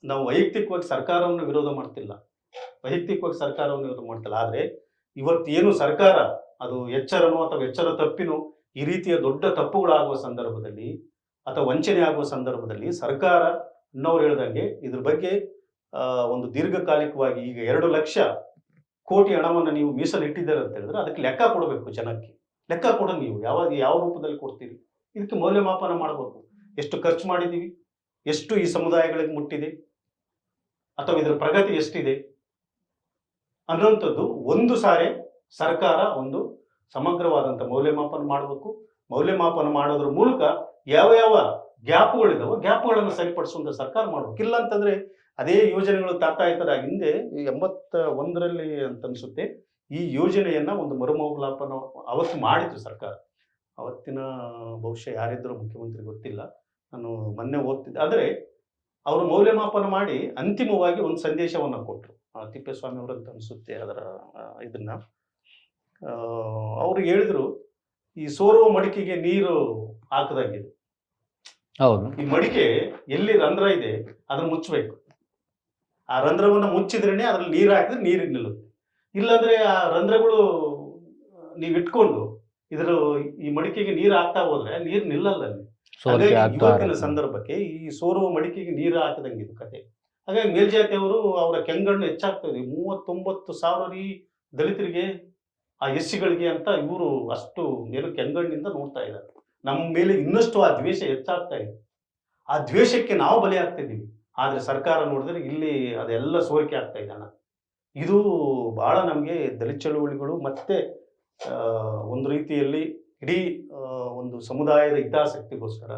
ನಾವು ವೈಯಕ್ತಿಕವಾಗಿ ಸರ್ಕಾರವನ್ನು ವಿರೋಧ ಮಾಡ್ತಿಲ್ಲ, ಆದರೆ ಇವತ್ತೇನು ಸರ್ಕಾರ ಅದು ಎಚ್ಚರನೋ ಅಥವಾ ಎಚ್ಚರ ತಪ್ಪಿನೋ ಈ ರೀತಿಯ ದೊಡ್ಡ ತಪ್ಪುಗಳಾಗುವ ಸಂದರ್ಭದಲ್ಲಿ ಅಥವಾ ವಂಚನೆ ಆಗುವ ಸಂದರ್ಭದಲ್ಲಿ ಸರ್ಕಾರ ಅನ್ನೋರು ಹೇಳ್ದಂಗೆ ಇದ್ರ ಬಗ್ಗೆ ಒಂದು ದೀರ್ಘಕಾಲಿಕವಾಗಿ ಈಗ 2 ಲಕ್ಷ ಕೋಟಿ ಹಣವನ್ನು ನೀವು ಮೀಸಲಿಟ್ಟಿದ್ದಾರೆ ಅಂತ ಹೇಳಿದ್ರೆ ಅದಕ್ಕೆ ಲೆಕ್ಕ ಕೊಡಬೇಕು. ಜನಕ್ಕೆ ಲೆಕ್ಕ ಕೊಡೋ ನೀವು ಯಾವ ರೂಪದಲ್ಲಿ ಕೊಡ್ತೀರಿ, ಇದಕ್ಕೆ ಮೌಲ್ಯಮಾಪನ ಮಾಡಬೇಕು. ಎಷ್ಟು ಖರ್ಚು ಮಾಡಿದ್ದೀವಿ, ಎಷ್ಟು ಈ ಸಮುದಾಯಗಳಿಗೆ ಮುಟ್ಟಿದೆ, ಅಥವಾ ಇದರ ಪ್ರಗತಿ ಎಷ್ಟಿದೆ ಅನ್ನೋಂಥದ್ದು ಒಂದು ಸಾರಿ ಸರ್ಕಾರ ಒಂದು ಸಮಗ್ರವಾದಂಥ ಮೌಲ್ಯಮಾಪನ ಮಾಡಬೇಕು. ಮೌಲ್ಯಮಾಪನ ಮಾಡೋದ್ರ ಮೂಲಕ ಯಾವ ಗ್ಯಾಪ್ಗಳಿದಾವೆ, ಗ್ಯಾಪ್ಗಳನ್ನು ಸರಿಪಡಿಸುವಂಥ ಸರ್ಕಾರ ಮಾಡ್ಬೇಕು. ಇಲ್ಲ ಅಂತಂದ್ರೆ ಅದೇ ಯೋಜನೆಗಳು ತರ್ತಾ ಇರ್ತಾರೆ. ಹಿಂದೆ 81ರಲ್ಲಿ ಅಂತ ಅನ್ಸುತ್ತೆ ಈ ಯೋಜನೆಯನ್ನ ಒಂದು ಮರುಮೌಲ್ಯಮಾಪನ ಅವತ್ತು ಮಾಡಿತ್ತು ಸರ್ಕಾರ. ಅವತ್ತಿನ ಬಹುಶಃ ಯಾರಿದ್ರು ಮುಖ್ಯಮಂತ್ರಿ ಗೊತ್ತಿಲ್ಲ, ನಾನು ಮೊನ್ನೆ ಓದ್ತಿದ್ದೆ. ಆದರೆ ಅವರು ಮೌಲ್ಯಮಾಪನ ಮಾಡಿ ಅಂತಿಮವಾಗಿ ಒಂದು ಸಂದೇಶವನ್ನು ಕೊಟ್ಟರು. ತಿಪ್ಪೇಸ್ವಾಮಿ ಅವರಂತ ಅನಿಸುತ್ತೆ ಅದರ ಇದನ್ನ. ಅವರು ಹೇಳಿದ್ರು, ಈ ಸೋರುವ ಮಡಿಕೆಗೆ ನೀರು ಹಾಕದಾಗಿದೆ. ಹೌದು. ಈ ಮಡಿಕೆ ಎಲ್ಲಿ ರಂಧ್ರ ಇದೆ ಅದನ್ನ ಮುಚ್ಚಬೇಕು. ಆ ರಂಧ್ರವನ್ನು ಮುಚ್ಚಿದ್ರೇನೆ ಅದ್ರಲ್ಲಿ ನೀರು ಹಾಕಿದ್ರೆ ನೀರು ನಿಲ್ಲುತ್ತೆ. ಇಲ್ಲಾಂದ್ರೆ ಆ ರಂಧ್ರಗಳು ನೀವು ಇಟ್ಕೊಂಡು ಈ ಮಡಿಕೆಗೆ ನೀರು ಹಾಕ್ತಾ ಹೋದ್ರೆ ನೀರು ನಿಲ್ಲಲ್ಲ ಅಲ್ಲಿ. ಹಾಗಾಗಿ ಇವತ್ತಿನ ಸಂದರ್ಭಕ್ಕೆ ಈ ಸೋರುವ ಮಡಿಕೆಗೆ ನೀರು ಹಾಕದಂಗೆ ಇದು ಕತೆ. ಹಾಗಾಗಿ ಮೇಲ್ಜಾತಿಯವರು ಅವರ ಕೆಂಗಣ್ಣು ಹೆಚ್ಚಾಗ್ತಾ ಇದೆ. 39,000 ದಲಿತರಿಗೆ, ಆ ಎಸ್ಸಿಗಳಿಗೆ ಅಂತ ಇವರು ಅಷ್ಟು ಏನು ಕೆಂಗಣ್ಣಿಂದ ನೋಡ್ತಾ ಇದ್ದಾರೆ. ನಮ್ಮ ಮೇಲೆ ಇನ್ನಷ್ಟು ಆ ದ್ವೇಷ ಹೆಚ್ಚಾಗ್ತಾ ಇದೆ. ಆ ದ್ವೇಷಕ್ಕೆ ನಾವು ಬಲಿ ಆಗ್ತಿದ್ದೀವಿ. ಆದರೆ ಸರ್ಕಾರ ನೋಡಿದ್ರೆ ಇಲ್ಲಿ ಅದೆಲ್ಲ ಸೋರಿಕೆ ಆಗ್ತಾ ಇದೆ ಅಣ್ಣ. ಇದು ಬಹಳ ನಮಗೆ ದಲಿತ ಚಳುವಳಿಗಳು ಮತ್ತೆ ಒಂದು ರೀತಿಯಲ್ಲಿ ಇಡೀ ಒಂದು ಸಮುದಾಯದ ಹಿತಾಸಕ್ತಿಗೋಸ್ಕರ,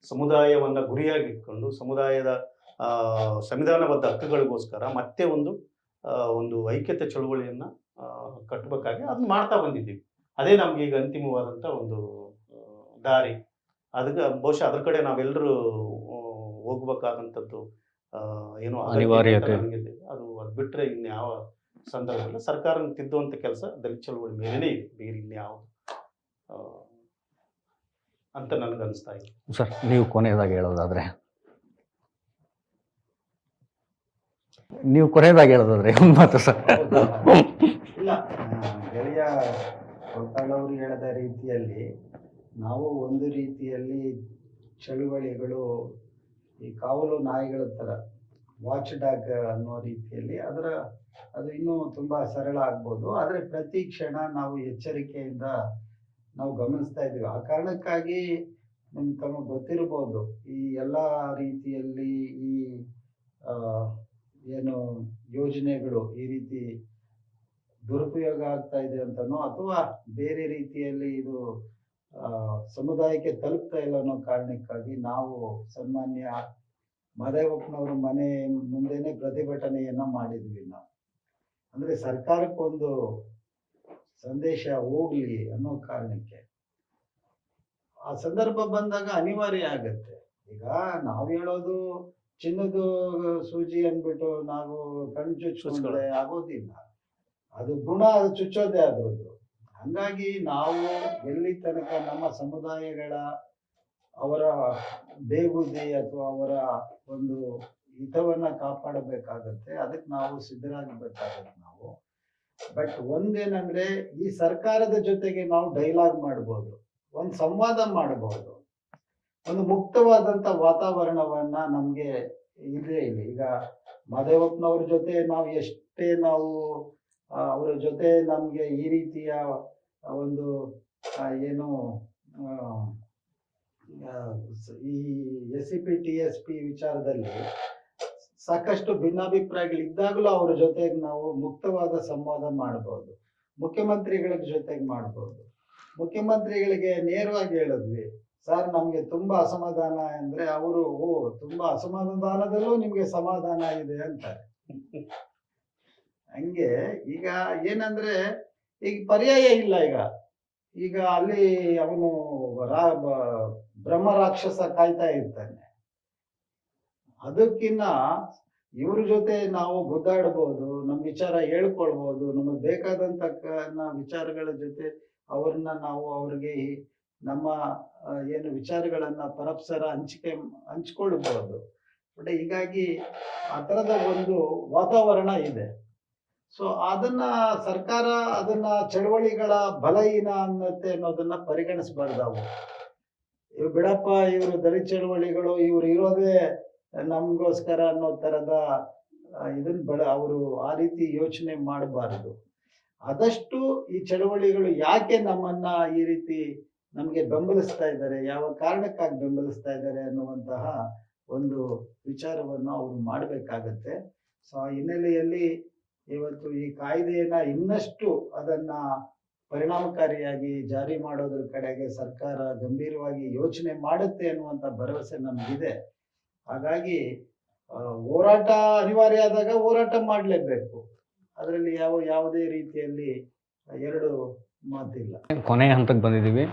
ಸಮುದಾಯವನ್ನು ಗುರಿಯಾಗಿಟ್ಕೊಂಡು, ಸಮುದಾಯದ ಸಂವಿಧಾನಬದ್ಧ ಹಕ್ಕುಗಳಿಗೋಸ್ಕರ ಮತ್ತೆ ಒಂದು ಐಕ್ಯತೆ ಚಳುವಳಿಯನ್ನು ಕಟ್ಟಬೇಕಾಗಿ ಅದನ್ನ ಮಾಡ್ತಾ ಬಂದಿದ್ದೀವಿ. ಅದೇ ನಮ್ಗೆ ಈಗ ಅಂತಿಮವಾದಂಥ ಒಂದು ದಾರಿ. ಅದಕ್ಕೆ ಬಹುಶಃ ಅದ್ರ ಕಡೆ ನಾವೆಲ್ಲರೂ ಹೋಗ್ಬೇಕಾದಂಥದ್ದು ಏನೋ ಅನಿವಾರ್ಯತೆ. ಅದು ಬಿಟ್ಟರೆ ಇನ್ಯಾವ ಸಂದರ್ಭದಲ್ಲಿ ಸರ್ಕಾರನ ತಿದ್ದುವಂಥ ಕೆಲಸ ದಲಿತ ಚಳುವಳಿ ಮೇಲೇನೇ ಇದೆ, ಬೇರೆ ಇನ್ಯಾವುದು ಅಂತ ನನಗನ್ನಿಸ್ತಾ ಇದೆ. ಸರ್, ನೀವು ಕೊನೆಯದಾಗಿ ಹೇಳೋದಾದ್ರೆ ಒಂದು ಮಾತು ಸರ್. ಇಲ್ಲ, ಗೆಳೆಯ ಕೊಟ್ಟಾಳವರು ಹೇಳಿದ ರೀತಿಯಲ್ಲಿ ನಾವು ಒಂದು ರೀತಿಯಲ್ಲಿ ಚಳುವಳಿಗಳು ಈ ಕಾವಲು ನಾಯಿಗಳ ಥರ, ವಾಚ್ ಡಾಗ್ ಅನ್ನೋ ರೀತಿಯಲ್ಲಿ ಅದು ಇನ್ನೂ ತುಂಬ ಸರಳ ಆಗ್ಬೋದು. ಆದರೆ ಪ್ರತಿ ಕ್ಷಣ ನಾವು ಎಚ್ಚರಿಕೆಯಿಂದ ನಾವು ಗಮನಿಸ್ತಾ ಇದ್ದೀವಿ. ಆ ಕಾರಣಕ್ಕಾಗಿ ತಮಗೆ ಗೊತ್ತಿರ್ಬೋದು, ಈ ಎಲ್ಲ ರೀತಿಯಲ್ಲಿ ಈ ಏನು ಯೋಜನೆಗಳು ಈ ರೀತಿ ದುರುಪಯೋಗ ಆಗ್ತಾ ಇದೆ ಅಂತನೋ ಅಥವಾ ಬೇರೆ ರೀತಿಯಲ್ಲಿ ಇದು ಸಮುದಾಯಕ್ಕೆ ತಲುಪ್ತಾ ಇಲ್ಲ ಅನ್ನೋ ಕಾರಣಕ್ಕಾಗಿ ನಾವು ಸನ್ಮಾನ್ಯ ಮಹದೇವಪ್ಪನವ್ರ ಮನೆ ಮುಂದೆನೆ ಪ್ರತಿಭಟನೆಯನ್ನ ಮಾಡಿದ್ವಿ. ನಾವು ಅಂದ್ರೆ ಸರ್ಕಾರಕ್ಕೊಂದು ಸಂದೇಶ ಹೋಗ್ಲಿ ಅನ್ನೋ ಕಾರಣಕ್ಕೆ. ಆ ಸಂದರ್ಭ ಬಂದಾಗ ಅನಿವಾರ್ಯ ಆಗತ್ತೆ. ಈಗ ನಾವು ಹೇಳೋದು ಚಿನ್ನದ ಸೂಜಿ ಅಂದ್ಬಿಟ್ಟು ನಾವು ಕಣ್ಣು ಚುಚ್ಚಿಕೊಂಡ್ರೆ ಆಗೋದಿಲ್ಲ. ಅದು ಗುಣ, ಅದು ಚುಚ್ಚೋದೇ ಆಗೋದು. ಹಂಗಾಗಿ ನಾವು ಎಲ್ಲಿ ತನಕ ನಮ್ಮ ಸಮುದಾಯಗಳ ಅವರ ಬೇಗುದಿ ಅಥವಾ ಅವರ ಒಂದು ಹಿತವನ್ನ ಕಾಪಾಡಬೇಕಾಗತ್ತೆ. ಅದಕ್ಕೆ ನಾವು ಸಿದ್ಧರಾಗಬೇಕಾಗತ್ತೆ ನಾವು. ಬಟ್ ಒಂದೇನಂದ್ರೆ, ಈ ಸರ್ಕಾರದ ಜೊತೆಗೆ ನಾವು ಡೈಲಾಗ್ ಮಾಡ್ಬೋದು, ಒಂದು ಸಂವಾದ ಮಾಡಬಹುದು, ಒಂದು ಮುಕ್ತವಾದಂತ ವಾತಾವರಣವನ್ನ ನಮ್ಗೆ ಇಲ್ಲೇ ಇಲ್ಲ. ಈಗ ಮಹದೇವಪ್ಪನವ್ರ ಜೊತೆ ನಾವು ಎಷ್ಟೇ ನಾವು ಅವರ ಜೊತೆ ನಮ್ಗೆ ಈ ರೀತಿಯ ಒಂದು ಏನು ಈ SCP TSP ವಿಚಾರದಲ್ಲಿ ಸಾಕಷ್ಟು ಭಿನ್ನಾಭಿಪ್ರಾಯಗಳಿದ್ದಾಗಲೂ ಅವ್ರ ಜೊತೆಗೆ ನಾವು ಮುಕ್ತವಾದ ಸಂವಾದ ಮಾಡಬಹುದು. ಮುಖ್ಯಮಂತ್ರಿಗಳ ಜೊತೆಗೆ ಮಾಡಬಹುದು. ಮುಖ್ಯಮಂತ್ರಿಗಳಿಗೆ ನೇರವಾಗಿ ಹೇಳಿದ್ವಿ, ಸರ್ ನಮ್ಗೆ ತುಂಬಾ ಅಸಮಾಧಾನ ಅಂದ್ರೆ ಅವರು ತುಂಬಾ ಅಸಮಾಧಾನದಲ್ಲೂ ನಿಮ್ಗೆ ಸಮಾಧಾನ ಇದೆ ಅಂತಾರೆ. ಹಂಗೆ ಈಗ ಏನಂದ್ರೆ, ಈಗ ಪರ್ಯಾಯ ಇಲ್ಲ. ಈಗ ಅಲ್ಲಿ ಅವನು ಬ್ರಹ್ಮ ರಾಕ್ಷಸ ಕಾಯ್ತಾ ಇರ್ತಾನೆ. ಅದಕ್ಕಿನ್ನ ಇವ್ರ ಜೊತೆ ನಾವು ಗುದ್ದಾಡ್ಬೋದು, ನಮ್ಮ ವಿಚಾರ ಹೇಳ್ಕೊಳ್ಬೋದು, ನಮಗೆ ಬೇಕಾದಂತ ವಿಚಾರಗಳ ಜೊತೆ ಅವ್ರಿಗೆ ನಮ್ಮ ಏನು ವಿಚಾರಗಳನ್ನ ಪರಸ್ಪರ ಹಂಚ್ಕೊಳ್ಬೋದು. ಬಟ್ ಹೀಗಾಗಿ ಆ ಥರದ ಒಂದು ವಾತಾವರಣ ಇದೆ. ಸೊ ಅದನ್ನ ಸರ್ಕಾರ ಅದನ್ನ ಚಳವಳಿಗಳ ಬಲಹೀನ ಅನ್ನೋದನ್ನ ಪರಿಗಣಿಸಬಾರ್ದಾವು. ಇವ್ ಬಿಡಪ್ಪ, ಇವರು ದಲಿತ ಚಳವಳಿಗಳು ಇವ್ರು ಇರೋದೇ ನಮಗೋಸ್ಕರ ಅನ್ನೋ ತರದ ಅವರು ಆ ರೀತಿ ಯೋಚನೆ ಮಾಡಬಾರದು. ಆದಷ್ಟು ಈ ಚಳವಳಿಗಳು ಯಾಕೆ ನಮ್ಮನ್ನ ಈ ರೀತಿ ನಮ್ಗೆ ಬೆಂಬಲಿಸ್ತಾ ಇದ್ದಾರೆ, ಯಾವ ಕಾರಣಕ್ಕಾಗಿ ಬೆಂಬಲಿಸ್ತಾ ಇದ್ದಾರೆ ಅನ್ನುವಂತಹ ಒಂದು ವಿಚಾರವನ್ನು ಅವರು ಮಾಡಬೇಕಾಗತ್ತೆ. ಸೊ ಆ ಹಿನ್ನೆಲೆಯಲ್ಲಿ ಇವತ್ತು ಈ ಕಾಯ್ದೆಯನ್ನ ಇನ್ನಷ್ಟು ಅದನ್ನ ಪರಿಣಾಮಕಾರಿಯಾಗಿ ಜಾರಿ ಮಾಡೋದ್ರ ಕಡೆಗೆ ಸರ್ಕಾರ ಗಂಭೀರವಾಗಿ ಯೋಚನೆ ಮಾಡುತ್ತೆ ಅನ್ನುವಂಥ ಭರವಸೆ ನಮಗಿದೆ. ಹಾಗಾಗಿ ಹೋರಾಟ ಅನಿವಾರ್ಯ ಆದಾಗ ಹೋರಾಟ ಮಾಡಲೇಬೇಕು. ಅದರಲ್ಲಿ ಯಾವುದೇ ರೀತಿಯಲ್ಲಿ ಎರಡು ಮಾತಿಲ್ಲ. ಕೊನೆಯ ಹಂತಕ್ಕೆ ಬಂದಿದ್ದೀವಿ.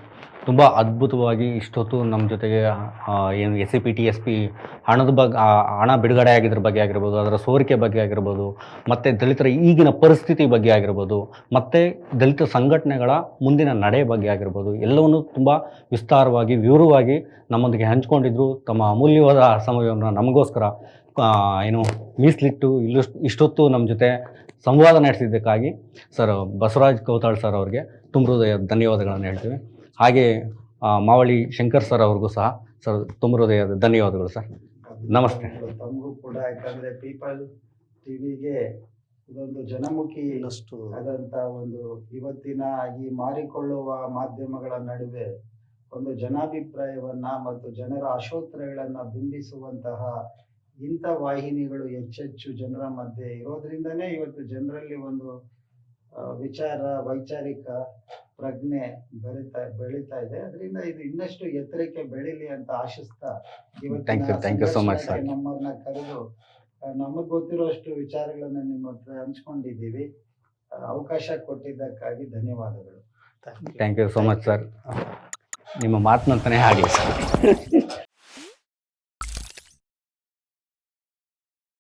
ತುಂಬ ಅದ್ಭುತವಾಗಿ ಇಷ್ಟೊತ್ತು ನಮ್ಮ ಜೊತೆಗೆ ಏನು SCP TSP ಹಣ ಬಿಡುಗಡೆ ಆಗಿದ್ರ ಬಗ್ಗೆ ಆಗಿರ್ಬೋದು, ಅದರ ಸೋರಿಕೆ ಬಗ್ಗೆ ಆಗಿರ್ಬೋದು, ಮತ್ತು ದಲಿತರ ಈಗಿನ ಪರಿಸ್ಥಿತಿ ಬಗ್ಗೆ ಆಗಿರ್ಬೋದು, ಮತ್ತು ದಲಿತ ಸಂಘಟನೆಗಳ ಮುಂದಿನ ನಡೆ ಬಗ್ಗೆ ಆಗಿರ್ಬೋದು, ಎಲ್ಲವನ್ನೂ ತುಂಬ ವಿಸ್ತಾರವಾಗಿ ವಿವರವಾಗಿ ನಮ್ಮೊಂದಿಗೆ ಹಂಚ್ಕೊಂಡಿದ್ರು. ತಮ್ಮ ಅಮೂಲ್ಯವಾದ ಸಮಯವನ್ನು ನಮಗೋಸ್ಕರ ಮೀಸಲಿಟ್ಟು ಇಷ್ಟೊತ್ತು ನಮ್ಮ ಜೊತೆ ಸಂವಾದ ನಡೆಸಿದ್ದಕ್ಕಾಗಿ ಸರ್ ಬಸವರಾಜ್ ಕೌತಾಳ್ ಸರ್ ಅವ್ರಿಗೆ ತುಂಬ ಹೃದಯ ಧನ್ಯವಾದಗಳನ್ನು ಹೇಳ್ತೀವಿ. ಹಾಗೆ ಮಾವಳಿ ಶಂಕರ್ ಸರ್ ಅವ್ರಿಗೂ ಸಹ ಸರ್ ತುಂಬ ಹೃದಯದ ಧನ್ಯವಾದಗಳು ಸರ್. ನಮಸ್ತೆ. ತಮಗೂ ಕೂಡ, ಯಾಕಂದ್ರೆ ಪೀಪಲ್ ಟಿವಿಗೆ ಇದೊಂದು ಜನಮುಖಿ ಆದಂತ ಒಂದು ಇವತ್ತಿನ ಈ ಮಾರಿಕೊಳ್ಳುವ ಮಾಧ್ಯಮಗಳ ನಡುವೆ ಒಂದು ಜನಾಭಿಪ್ರಾಯವನ್ನ ಮತ್ತು ಜನರ ಆಶೋತ್ತರಗಳನ್ನ ಬಿಂಬಿಸುವಂತಹ ಇಂಥ ವಾಹಿನಿಗಳು ಹೆಚ್ಚೆಚ್ಚು ಜನರ ಮಧ್ಯೆ ಇರೋದ್ರಿಂದನೇ ಇವತ್ತು ಜನರಲ್ಲಿ ಒಂದು ವೈಚಾರಿಕ ಪ್ರಜ್ಞೆ ಬೆಳೀತಾ ಇದೆ. ಅದರಿಂದ ಇದು ಇನ್ನಷ್ಟು ಎತ್ತರಕ್ಕೆ ಬೆಳೀಲಿ ಅಂತ ಆಶಿಸ್ತಾ ನಮ್ಮನ್ನ ಕರೆದು ನಮಗ್ ಗೊತ್ತಿರೋಷ್ಟು ವಿಚಾರಗಳನ್ನ ನಿಮ್ಮ ಹತ್ರ ಹಂಚ್ಕೊಂಡಿದ್ದೀವಿ. ಅವಕಾಶ ಕೊಟ್ಟಿದ್ದಕ್ಕಾಗಿ ಧನ್ಯವಾದಗಳು. Thank you so much sir. ನಿಮ್ಮ ಮಾತಿನಂತಾನೆ ಆಗಲಿ ಸರ್.